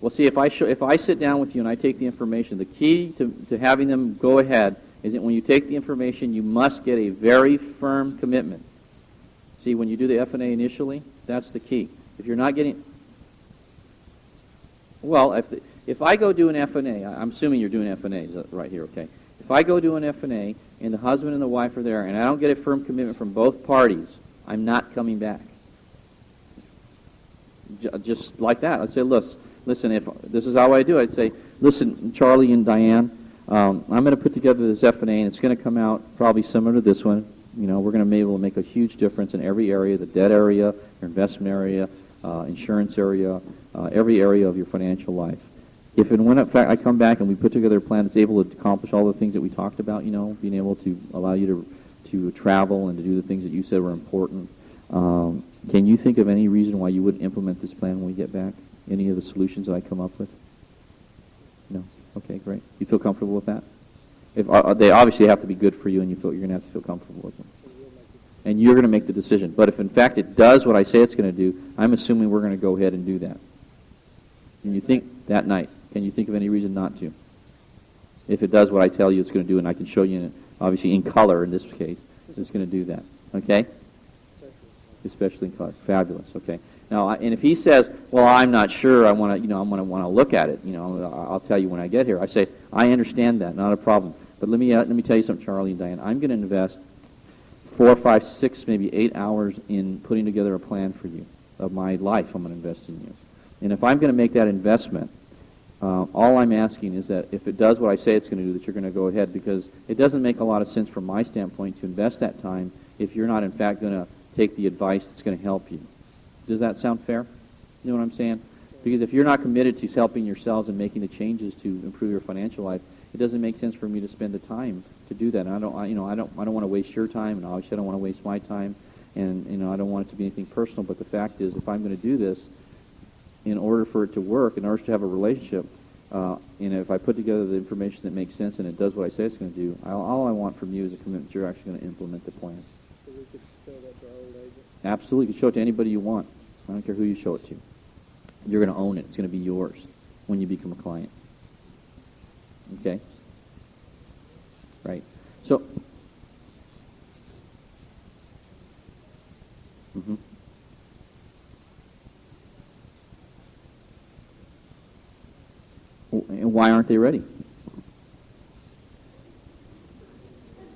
Well, see, if I sit down with you and I take the information, the key to having them go ahead is that when you take the information, you must get a very firm commitment. See, when you do the F&A initially, that's the key. If you're not getting... Well, if I go do an F&A, I'm assuming you're doing F&As right here, okay? If I go do an F&A and the husband and the wife are there and I don't get a firm commitment from both parties, I'm not coming back. Just like that. I'd say, listen, if this is how I do it, I'd say, listen, Charlie and Diane, I'm going to put together this F&A, and it's going to come out probably similar to this one. You know, we're going to be able to make a huge difference in every area, the debt area, your investment area, insurance area, every area of your financial life. If and when, in fact, I come back and we put together a plan that's able to accomplish all the things that we talked about, you know, being able to allow you to travel and to do the things that you said were important, can you think of any reason why you wouldn't implement this plan when we get back? Any of the solutions that I come up with? No? Okay, great. You feel comfortable with that? If they obviously have to be good for you, and you're going to have to feel comfortable with them. And you're going to make the decision. But if, in fact, it does what I say it's going to do, I'm assuming we're going to go ahead and do that. Can you think that night? Can you think of any reason not to? If it does what I tell you it's going to do, and I can show you, obviously in color in this case, it's going to do that. Okay? Especially in color. Fabulous. Okay. Now, and if he says, "Well, I'm not sure. I want to, I'm going to want to look at it. I'll tell you when I get here." I say, "I understand that. Not a problem. But let me tell you something, Charlie and Diane. I'm going to invest 4, 5, 6, maybe 8 hours in putting together a plan for you of my life. I'm going to invest in you. And if I'm going to make that investment, all I'm asking is that if it does what I say it's going to do, that you're going to go ahead, because it doesn't make a lot of sense from my standpoint to invest that time if you're not, in fact, going to take the advice that's going to help you." Does that sound fair? You know what I'm saying? Because if you're not committed to helping yourselves and making the changes to improve your financial life, it doesn't make sense for me to spend the time to do that. And I don't want to waste your time, and obviously I don't want to waste my time, and I don't want it to be anything personal. But the fact is, if I'm going to do this, in order for it to work, in order to have a relationship, if I put together the information that makes sense and it does what I say it's going to do, all I want from you is a commitment that you're actually going to implement the plan. So we could show that to our old agent? Absolutely. You can show it to anybody you want. I don't care who you show it to. You're going to own it. It's going to be yours when you become a client. Okay? Right. So, and why aren't they ready?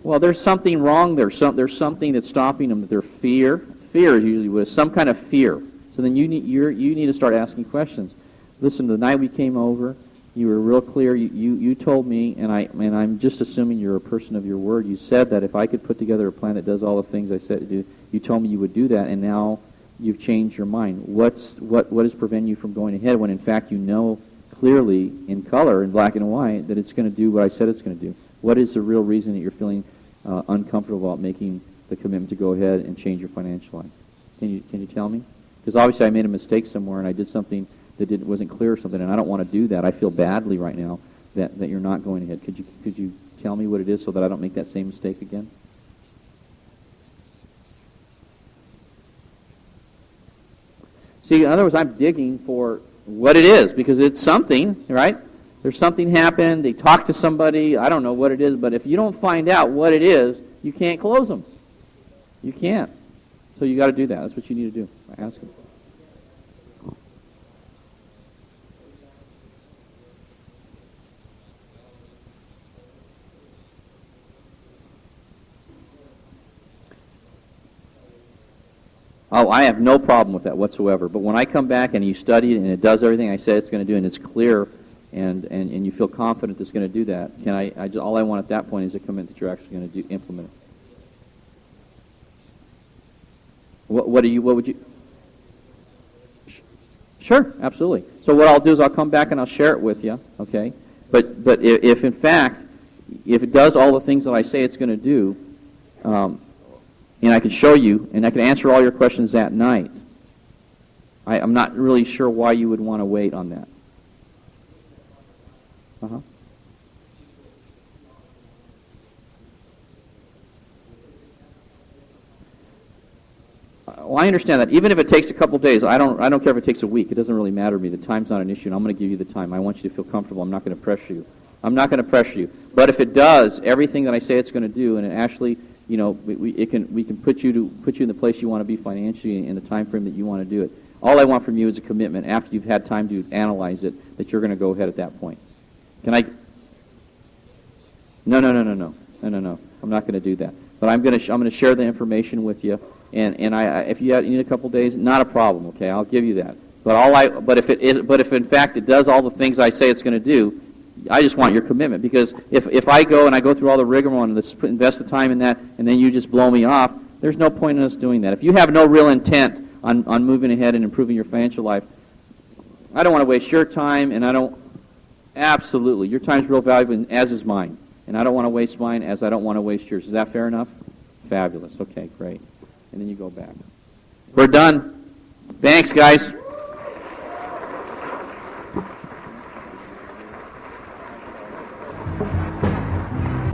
Well, there's something wrong. There's something that's stopping them. Their fear. Fear is usually what it is. Some kind of fear. So then you need to start asking questions. Listen, the night we came over, you were real clear. You told me, and I'm just assuming you're a person of your word. You said that if I could put together a plan that does all the things I said to do, you told me you would do that, and now you've changed your mind. What is preventing you from going ahead when, in fact, you know clearly in color, in black and white, that it's going to do what I said it's going to do? What is the real reason that you're feeling uncomfortable about making the commitment to go ahead and change your financial life? Can you tell me? Because obviously I made a mistake somewhere and I did something that wasn't clear or something, and I don't want to do that. I feel badly right now that you're not going ahead. Could you tell me what it is so that I don't make that same mistake again? See, in other words, I'm digging for what it is, because it's something, right? There's something happened, they talk to somebody, I don't know what it is, but if you don't find out what it is, you can't close them. You can't. So you got to do that. That's what you need to do. Ask them. Oh, I have no problem with that whatsoever. But when I come back and you study it and it does everything I say it's going to do and it's clear and you feel confident it's going to do that, can I just, all I want at that point is a commitment that you're actually going to implement it. What would you? Sure, absolutely. So what I'll do is I'll come back and I'll share it with you, okay? But if in fact, if it does all the things that I say it's going to do, and I can show you, and I can answer all your questions that night, I'm not really sure why you would want to wait on that. Uh-huh. Well, I understand that. Even if it takes a couple days, I don't care if it takes a week. It doesn't really matter to me. The time's not an issue, and I'm going to give you the time. I want you to feel comfortable. I'm not going to pressure you. I'm not going to pressure you. But if it does everything that I say it's going to do, and it actually, you know, we can put you in the place you want to be financially in the time frame that you want to do it. All I want from you is a commitment after you've had time to analyze it that you're going to go ahead at that point. Can I? No. I'm not going to do that. But I'm going to share the information with you. And if you need a couple days, not a problem. Okay, I'll give you that. But if in fact it does all the things I say it's going to do, I just want your commitment. Because if I go and I go through all the rigmarole and invest the time in that, and then you just blow me off, there's no point in us doing that. If you have no real intent on moving ahead and improving your financial life, I don't want to waste your time, and I don't. Absolutely, your time's real valuable, and as is mine. And I don't want to waste mine, as I don't want to waste yours. Is that fair enough? Fabulous. Okay, great. And then you go back. We're done. Thanks, guys.